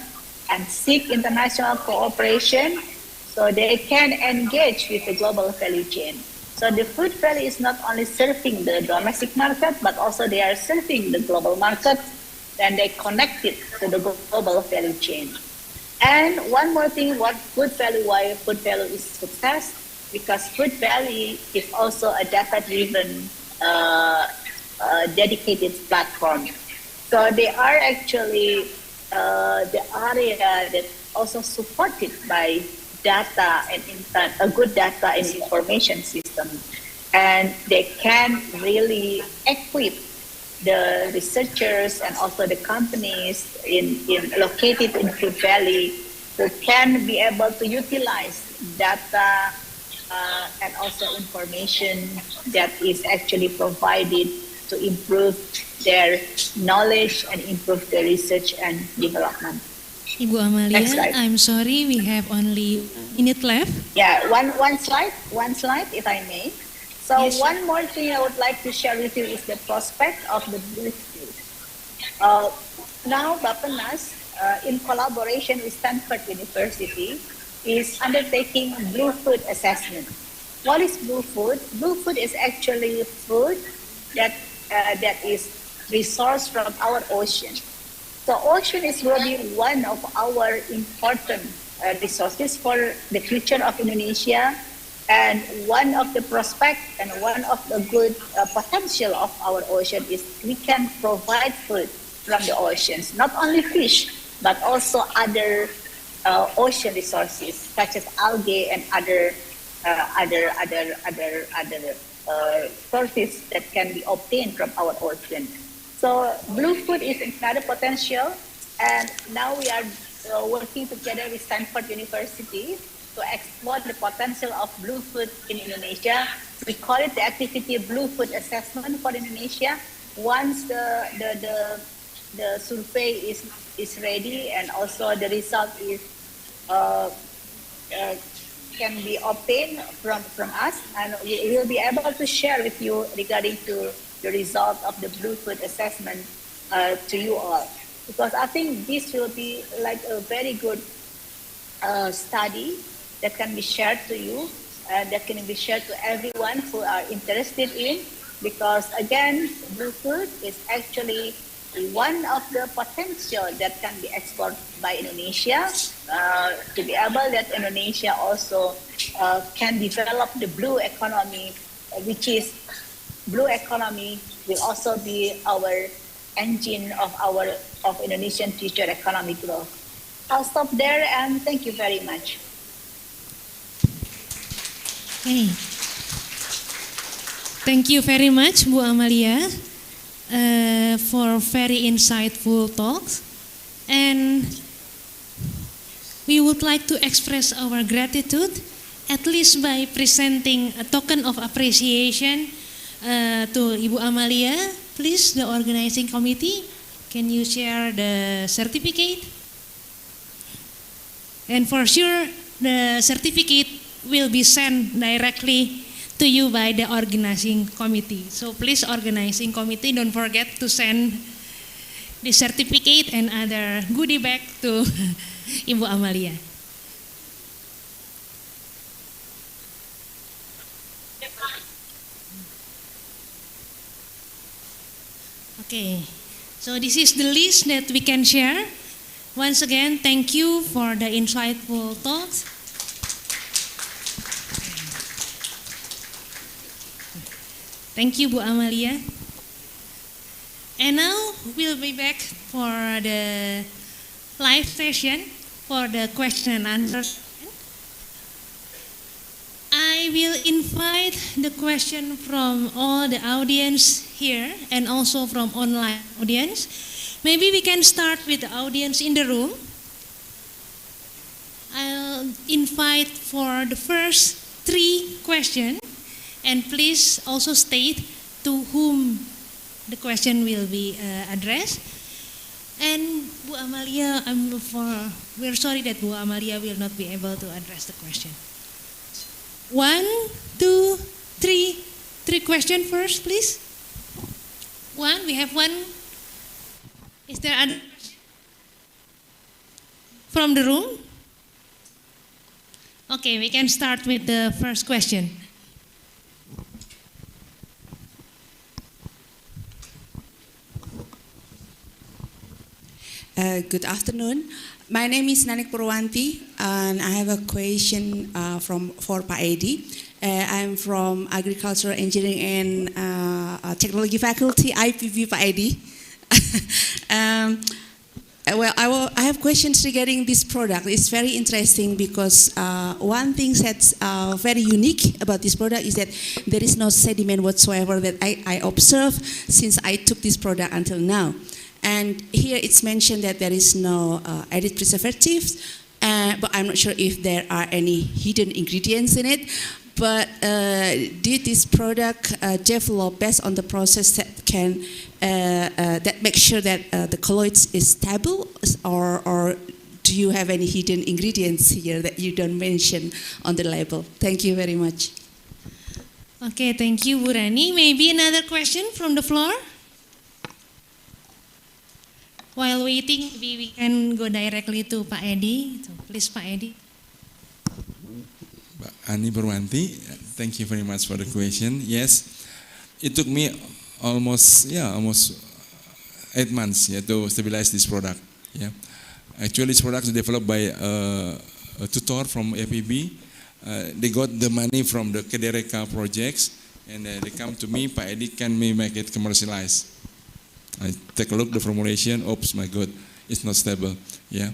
and seek international cooperation, so they can engage with the global value chain. So the Food Valley is not only serving the domestic market, but also they are serving the global market, and they connect it to the global value chain. And one more thing, why Food Valley is success, because Food Valley is also a data-driven, dedicated platform. So they are actually the area that also supported by data and a good data and information system, and they can really equip the researchers and also the companies located in Food Valley who can be able to utilize data and also information that is actually provided to improve their knowledge and improve their research and development. Ibu Amalia, Next slide. I'm sorry, we have only a minute left. Yeah, one slide, if I may. So Yes, one more thing I would like to share with you is the prospect of the blue food. Now, Bappenas, in collaboration with Stanford University, is undertaking blue food assessment. What is blue food? Blue food is actually food that is resourced from our ocean. So ocean is really one of our important resources for the future of Indonesia, and one of the prospects and one of the good potential of our ocean is we can provide food from the oceans, not only fish, but also other ocean resources such as algae and other sources that can be obtained from our ocean. So blue food is another potential, and now we are working together with Stanford University to explore the potential of blue food in Indonesia. We call it the activity Blue Food Assessment for Indonesia. Once the survey is ready and also the result is can be obtained from us, and we will be able to share with you regarding to the result of the Blue Food Assessment to you all, because I think this will be like a very good study that can be shared to you, that can be shared to everyone who are interested in, because again, blue food is actually one of the potential that can be exported by Indonesia, to be able that Indonesia also can develop the blue economy, which is blue economy will also be our engine of Indonesian future economic growth. I'll stop there and thank you very much. Okay. Thank you very much, Bu Amalia, for very insightful talks. And we would like to express our gratitude, at least by presenting a token of appreciation to Ibu Amalia. Please, the organizing committee, can you share the certificate? And for sure, the certificate will be sent directly to you by the organizing committee. So please, organizing committee, don't forget to send the certificate and other goodie bag to Ibu Amalia. Okay, so this is the list that we can share. Once again, thank you for the insightful talks. Thank you, Bu Amalia. And now we'll be back for the live session for the question and answer. I will invite the question from all the audience here and also from online audience. Maybe we can start with the audience in the room. I'll invite for the first 3 questions, and please also state to whom the question will be addressed. And Bu Amalia, we're sorry that Bu Amalia will not be able to address the question. 1, 2, 3. 3 questions first, please. 1, we have 1. Is there other from the room? Okay, we can start with the first question. Good afternoon. My name is Nanik Purwanti, and I have a question for Pak Edi. I'm from Agricultural Engineering and Technology Faculty, IPB, Pak Edi. I have questions regarding this product. It's very interesting because one thing that's very unique about this product is that there is no sediment whatsoever that I observed since I took this product until now. And here it's mentioned that there is no added preservatives, but I'm not sure if there are any hidden ingredients in it. But did this product develop based on the process that can that makes sure that the colloids is stable, or do you have any hidden ingredients here that you don't mention on the label? Thank you very much. Okay, thank you, Bu Rani. Maybe another question from the floor? While waiting, we can go directly to Pak Edi. So please, Pak Edi. Ani Purwanti, thank you very much for the question. Yes, it took me almost 8 months to stabilize this product. Yeah, actually, this product is developed by a tutor from FEB. They got the money from the Kedereka projects, and they come to me, Pak Edi, can we make it commercialized? I take a look at the formulation. Oops, my God, it's not stable. Yeah,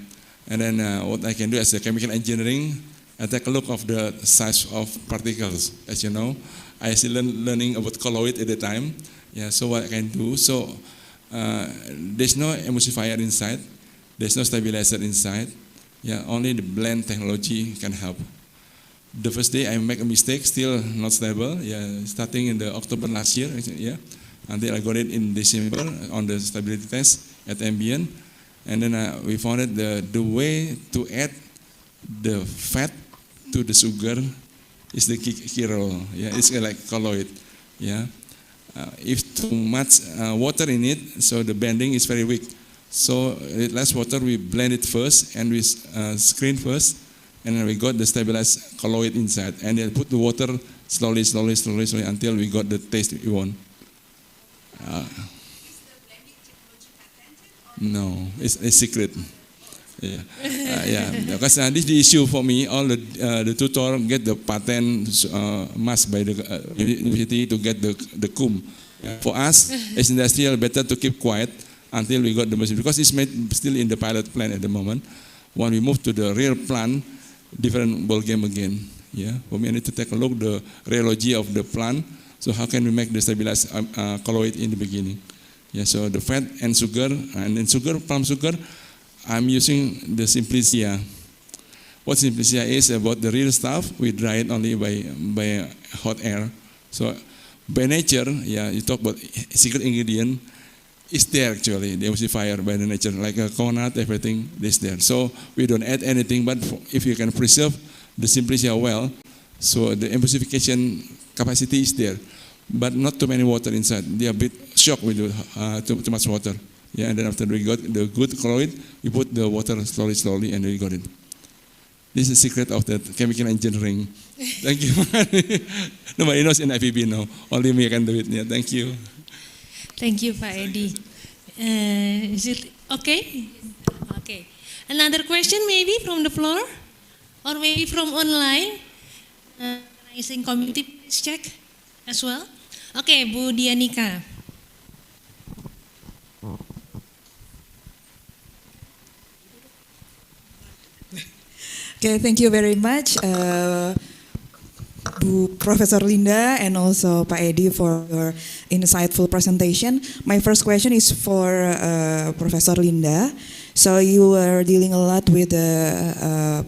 and then what I can do as a chemical engineering, I take a look of the size of particles. As you know, I still learning about colloid at the time. Yeah, so what I can do? So there's no emulsifier inside. There's no stabilizer inside. Yeah, only the blend technology can help. The first day I make a mistake, still not stable. Yeah, starting in the October last year. Yeah. Until I got it in December on the stability test at ambient, and then we found that the way to add the fat to the sugar is the key role. Yeah, it's like colloid. Yeah, if too much water in it, so the bending is very weak. So with less water, we blend it first and we screen first, and then we got the stabilized colloid inside, and then put the water slowly until we got the taste we want. No, it's a secret. Yeah, because this is the issue for me. All the tutor get the patent must by the university to get the cum. For us, as industrial, better to keep quiet until we got the machine, because it's made still in the pilot plant at the moment. When we move to the real plant, different ball game again. Yeah, for me, I need to take a look the rheology of the plant. So how can we make the stabilized colloid in the beginning? Yeah, so the fat and sugar, and then sugar, palm sugar, I'm using the Simplicia. What Simplicia is about the real stuff, we dry it only by hot air. So by nature, yeah, you talk about secret ingredient, it's there actually, the emulsifier by the nature, like a coconut, everything is there. So we don't add anything, but if you can preserve the Simplicia well, So the emulsification capacity is there, but not too many water inside. They are a bit shocked with too much water. Yeah, and then after we got the good colloid, we put the water slowly, and we got it. This is the secret of the chemical engineering. Thank you. Nobody knows in IPB now. Only me can do it. Yeah, thank you. Thank you, Pak Edi. Is it okay? Okay. Another question maybe from the floor? Or maybe from online? Organizing community, please check as well. Okay, Bu Dianika. Okay, thank you very much, Professor Linda and also Pak Edi for your insightful presentation. My first question is for Professor Linda. So you are dealing a lot with a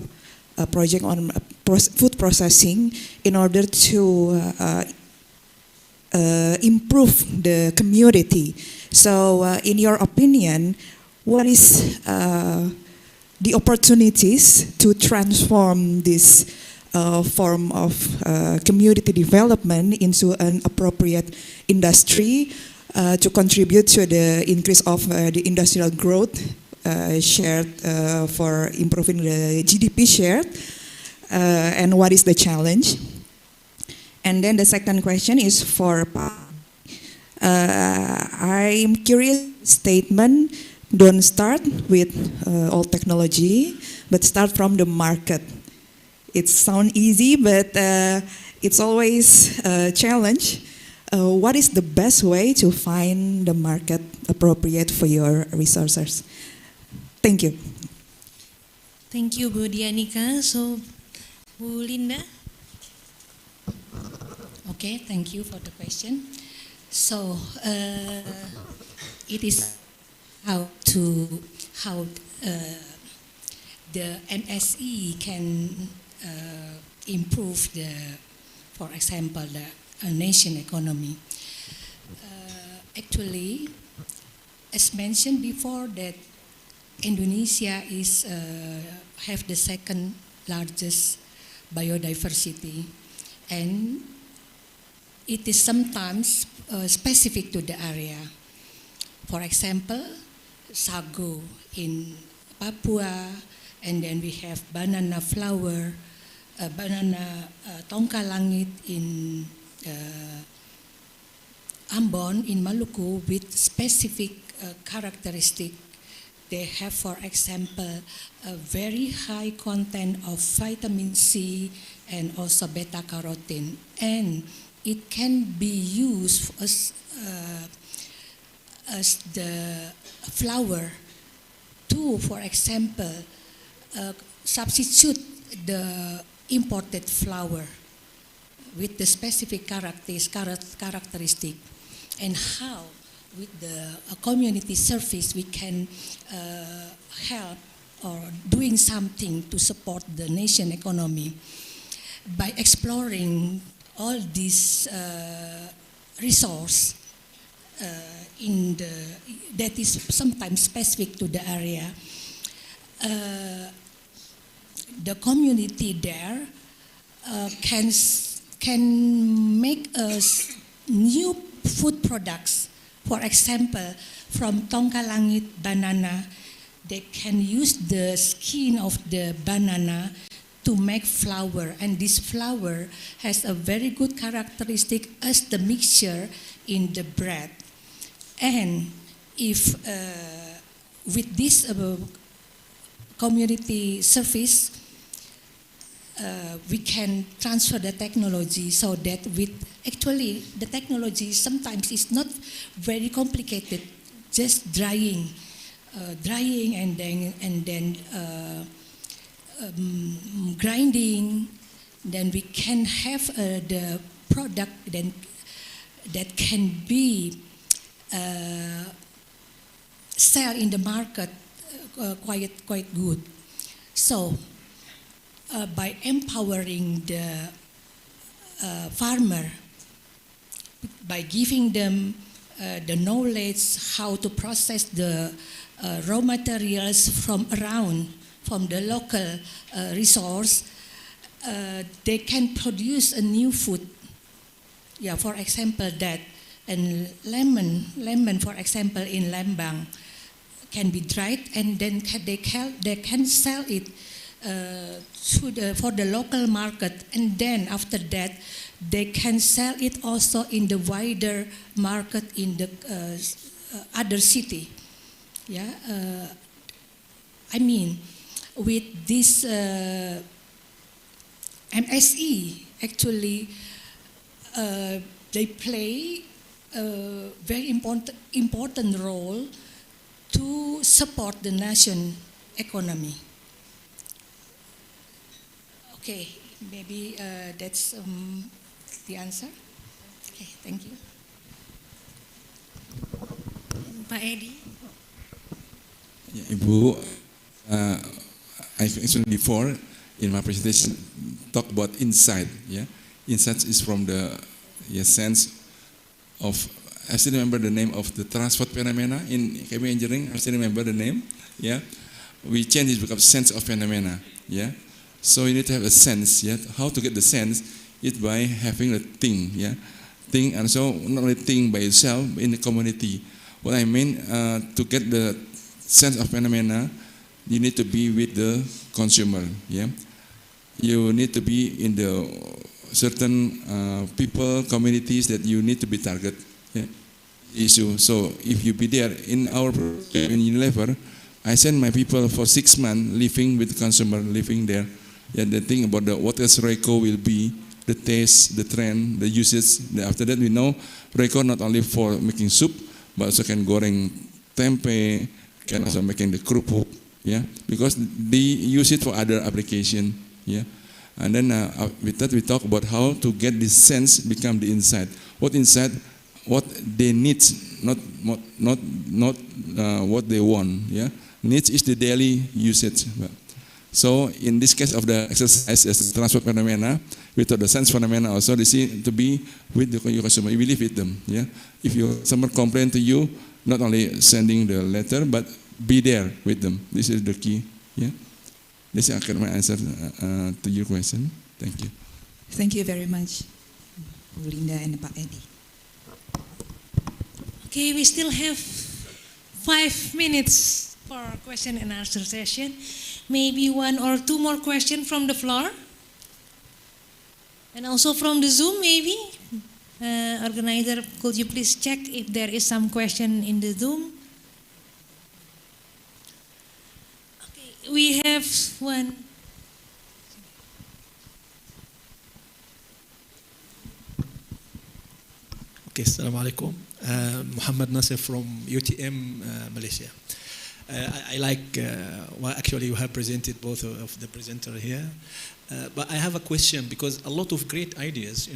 project on food processing in order to improve the community. So in your opinion, what is the opportunities to transform this form of community development into an appropriate industry to contribute to the increase of the industrial growth shared for improving the GDP share, and what is the challenge? And then the second question is for I'm curious statement. Don't start with old technology, but start from the market. It sounds easy, but it's always a challenge. What is the best way to find the market appropriate for your resources? Thank you. Thank you, Bu Dianika. So, Bu Linda. Okay, thank you for the question. So, it is how the NSE can improve for example, the nation economy. Actually, as mentioned before, that Indonesia is have the second largest biodiversity, and it is sometimes specific to the area. For example, sago in Papua, and then we have banana flower, banana tongka langit in Ambon in Maluku with specific characteristic. They have, for example, a very high content of vitamin C and also beta carotene, and it can be used as the flour to, for example, substitute the imported flour with the specific characteristic, and how with the community service we can help or doing something to support the nation economy by exploring all these resource that is sometimes specific to the area. The community there can make us new food products. For example, from tongka langit banana, they can use the skin of the banana to make flour, and this flour has a very good characteristic as the mixture in the bread. And if with this community service, we can transfer the technology so that actually the technology sometimes is not very complicated, just drying and then grinding, then we can have the product then that can be sell in the market quite good. So by empowering the farmer, by giving them the knowledge how to process the raw materials from the local resource, they can produce a new food. Yeah, for example, that and lemon, for example, in Lembang can be dried and then they can sell it for the local market, and then after that they can sell it also in the wider market in the other city. Yeah, I mean, with this MSE, actually, they play a very important role to support the nation economy. Okay, maybe that's the answer. Okay, thank you. Pak Edi. Ya, Ibu, I mentioned before in my presentation talk about insight. Yeah, insight is from the sense of. I still remember the name of the transport phenomena in chemical engineering. I still remember the name. Yeah, we changed it to become sense of phenomena. Yeah, so you need to have a sense. Yeah, how to get the sense is by having a thing. Yeah, thing, and so not only thing by itself, but in the community. What I mean to get the sense of phenomena, you need to be with the consumer. Yeah, you need to be in the certain people, communities that you need to be target. Yeah, issue. So if you be there in our in Unilever, I send my people for 6 months living with the consumer, living there. Yeah, the thing about what else Reco will be, the taste, the trend, the usage. After that, we know Reco not only for making soup, but also can goreng tempe, can also making the kerupuk. Yeah, because they use it for other application. Yeah, and then with that we talk about how to get this sense become the insight. What insight? What they need, not what they want. Yeah, needs is the daily usage. So in this case of the exercise as the transport phenomena, with the sense phenomena also, they see to be with the consumer. You live with them. Yeah, if your customer complain to you, not only sending the letter, but be there with them. This is the key. Yeah, this is my answer to your question. Thank you. Thank you very much, Bu Linda and Pak Edi. Okay, we still have 5 minutes for question and answer session. Maybe 1 or 2 more questions from the floor. And also from the Zoom, maybe. Organizer, could you please check if there is some question in the Zoom? Okay, we have one. Okay, Assalamualaikum. Muhammad Nasir from UTM Malaysia. I like actually you have presented both of the presenter here, but I have a question because a lot of great ideas,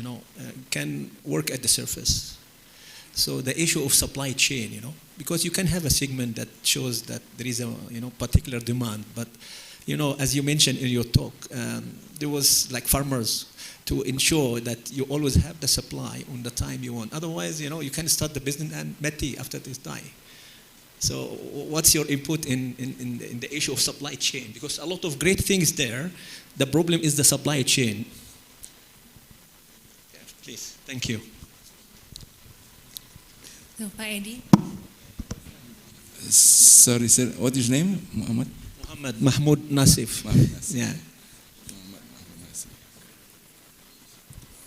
can work at the surface. So the issue of supply chain, because you can have a segment that shows that there is a particular demand, but as you mentioned in your talk, there was like farmers to ensure that you always have the supply on the time you want. Otherwise, you can start the business and Meti after this die. So what's your input in the issue of supply chain? Because a lot of great things there, the problem is the supply chain. Yeah, please, thank you. So, Pak Edi. Sorry, sir. What is your name, Muhammad? Mahmud Nasif. Yeah.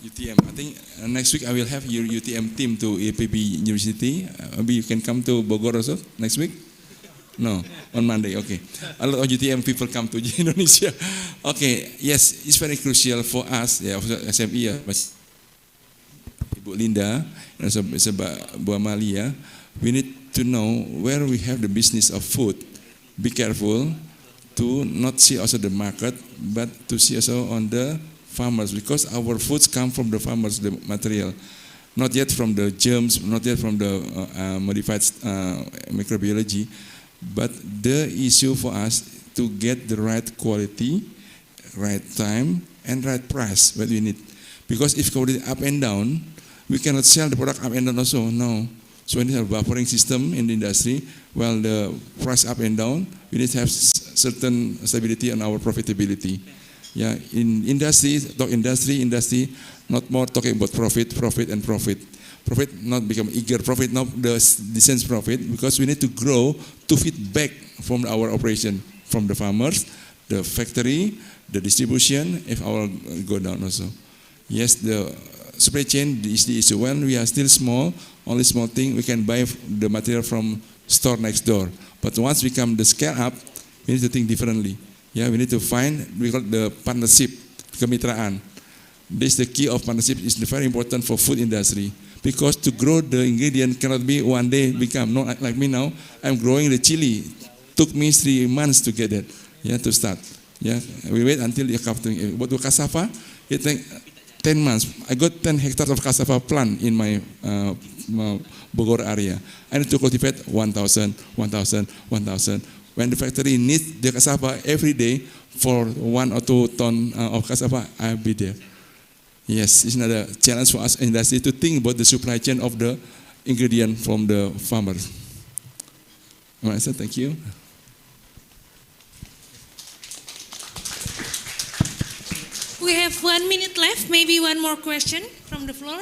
UTM. I think next week I will have your UTM team to APB University. Maybe you can come to Bogor also next week? No, on Monday. Okay. A lot of UTM people come to Indonesia. Okay. Yes, it's very crucial for us. Yeah, SME. Ibu Linda and also Bu Amalia. We need to know where we have the business of food. Be careful to not see also the market, but to see also on the farmers, because our foods come from the farmers, the material, not yet from the germs, not yet from the modified microbiology, but the issue for us to get the right quality, right time, and right price what we need. Because if quality up and down, we cannot sell the product up and down also. No. So we need to have a buffering system in the industry. While the price up and down, we need to have certain stability on our profitability. Yeah, in industry, not more talking about profit. Profit not become eager profit, not the decent profit, because we need to grow to feed back from our operation, from the farmers, the factory, the distribution, if our go down also. Yes, the supply chain is the issue. When we are still small, only small thing, we can buy the material from store next door. But once we come the scale up, we need to think differently. Yeah, we need to find, we call the partnership, kemitraan. This the key of partnership is very important for food industry, because to grow the ingredient cannot be one day become, not like me now, I'm growing the chili, took me 3 months to get it, yeah, to start. Yeah, we wait until you come to, but with cassava, it take 10 months. I got 10 hectares of cassava plant in my Bogor area. I need to cultivate 1,000. When the factory needs the cassava every day for 1 or 2 tons of cassava, I'll be there. Yes, it's another challenge for us in industry to think about the supply chain of the ingredient from the farmers. All right, so thank you. We have 1 minute left, maybe one more question from the floor.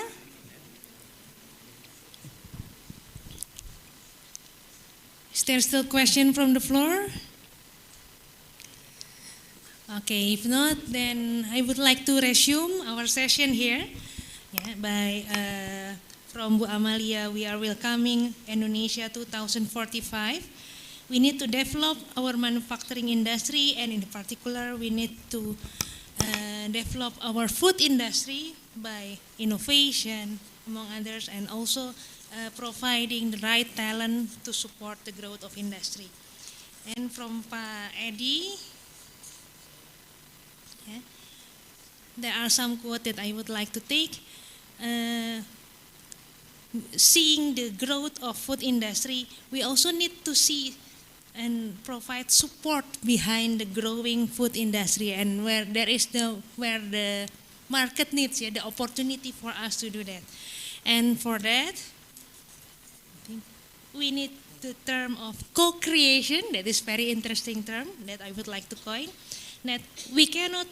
Is there still question from the floor? Okay, if not, then I would like to resume our session here. Yeah, from Bu Amalia, we are welcoming Indonesia 2045. We need to develop our manufacturing industry, and in particular, we need to develop our food industry by innovation, among others, and also providing the right talent to support the growth of industry. And from Pak Edi, yeah, there are some quotes that I would like to take. Seeing the growth of food industry, we also need to see and provide support behind the growing food industry, and where the market needs, the opportunity for us to do that. And for that, I think we need the term of co-creation. That is very interesting term that I would like to coin. That we cannot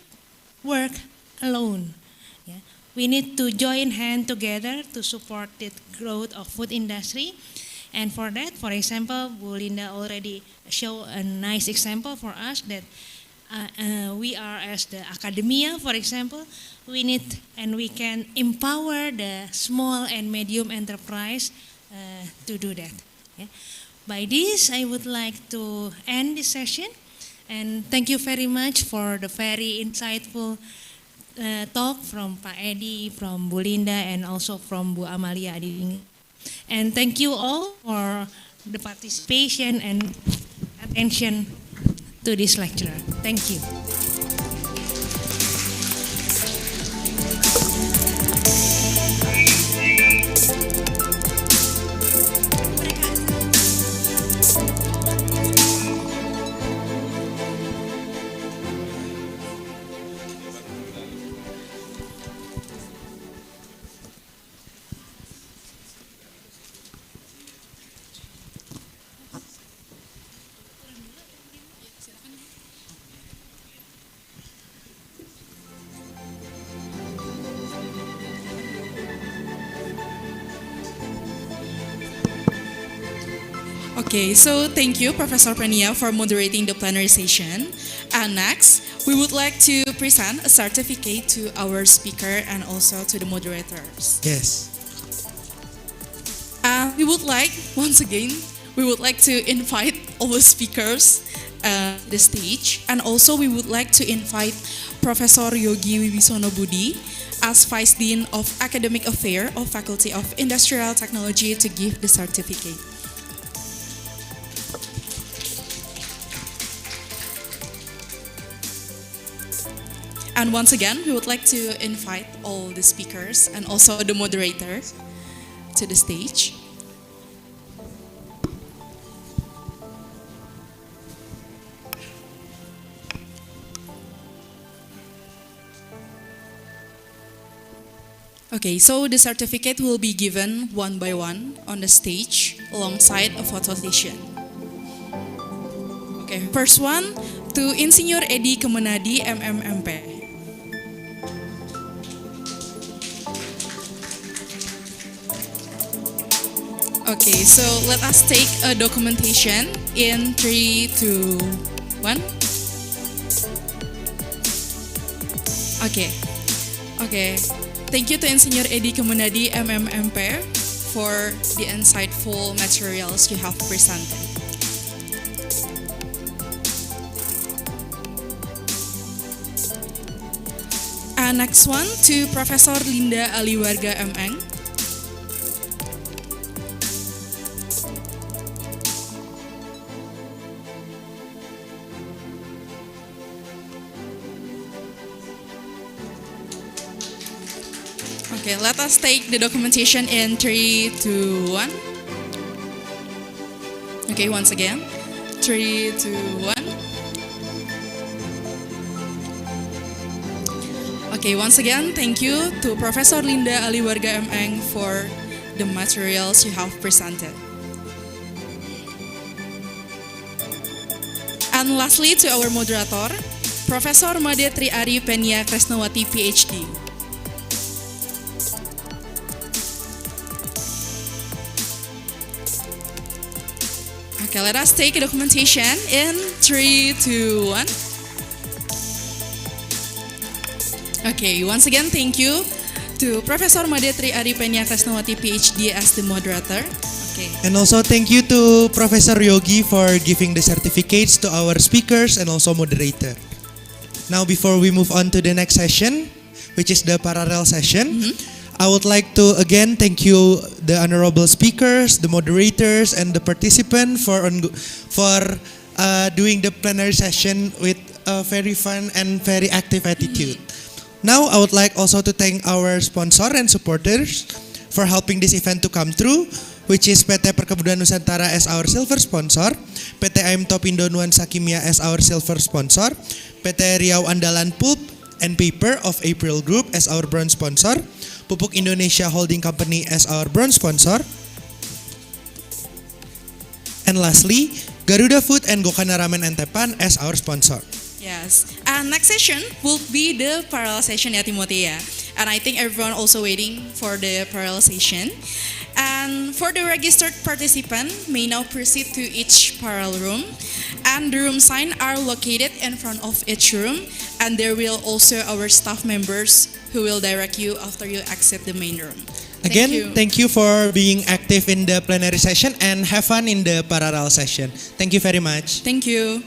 work alone. Yeah? We need to join hands together to support the growth of food industry. And for that, for example, Bu Linda already showed a nice example for us that we are as the academia, for example, we need and we can empower the small and medium enterprise to do that. Yeah. By this, I would like to end this session, and thank you very much for the very insightful talk from Pak Edi, from Bu Linda, and also from Bu Amalia Adiding. And thank you all for the participation and attention to this lecture. Thank you. Okay, so thank you, Professor Prania, for moderating the plenary session. And next, we would like to present a certificate to our speaker and also to the moderators. Yes. We would like, once again, we would like to invite all the speakers the stage, and also we would like to invite Professor Yogi Wibisono Budi as Vice Dean of Academic Affairs of Faculty of Industrial Technology to give the certificate. And once again, we would like to invite all the speakers and also the moderator to the stage. Okay, so the certificate will be given one by one on the stage alongside a photo session. Okay, first one to Insinyur Edi Kemenadi, MMMP. Okay, so let us take a documentation in 3, 2, 1. Okay. Thank you to Insinyur Edi Kemenadi, MMMP, for the insightful materials you have presented. And next one to Professor Linda Aliwarga, MN. Okay, let us take the documentation in 3, 2, 1. Okay, once again. 3, 2, 1. Okay, once again, thank you to Professor Linda Aliwarga MN for the materials you have presented. And lastly, to our moderator, Professor Made Triari Penia Kresnawati, PhD. Okay, let us take a documentation in 3, 2, 1. Okay, once again, thank you to Professor Made Triari Penia Kresnawati, PhD, as the moderator. Okay. And also thank you to Professor Yogi for giving the certificates to our speakers and also moderator. Now, before we move on to the next session, which is the parallel session, I would like to again thank you, the honorable speakers, the moderators, and the participant for doing the plenary session with a very fun and very active attitude. Now, I would like also to thank our sponsor and supporters for helping this event to come through, which is PT Perkebunan Nusantara as our silver sponsor, PT AM Topindo Nuansa Kimia as our silver sponsor, PT Riau Andalan Pulp and Paper of April Group as our bronze sponsor, Pupuk Indonesia Holding Company as our bronze sponsor, and lastly, Garuda Food and Gokana Ramen and Tepan as our sponsor. Yes, and next session will be the parallel session ya Timothy ya. And I think everyone also waiting for the parallel session. And for the registered participant may now proceed to each parallel room. And the room sign are located in front of each room. And there will also our staff members who will direct you after you exit the main room. Again, thank you for being active in the plenary session and have fun in the parallel session. Thank you very much. Thank you.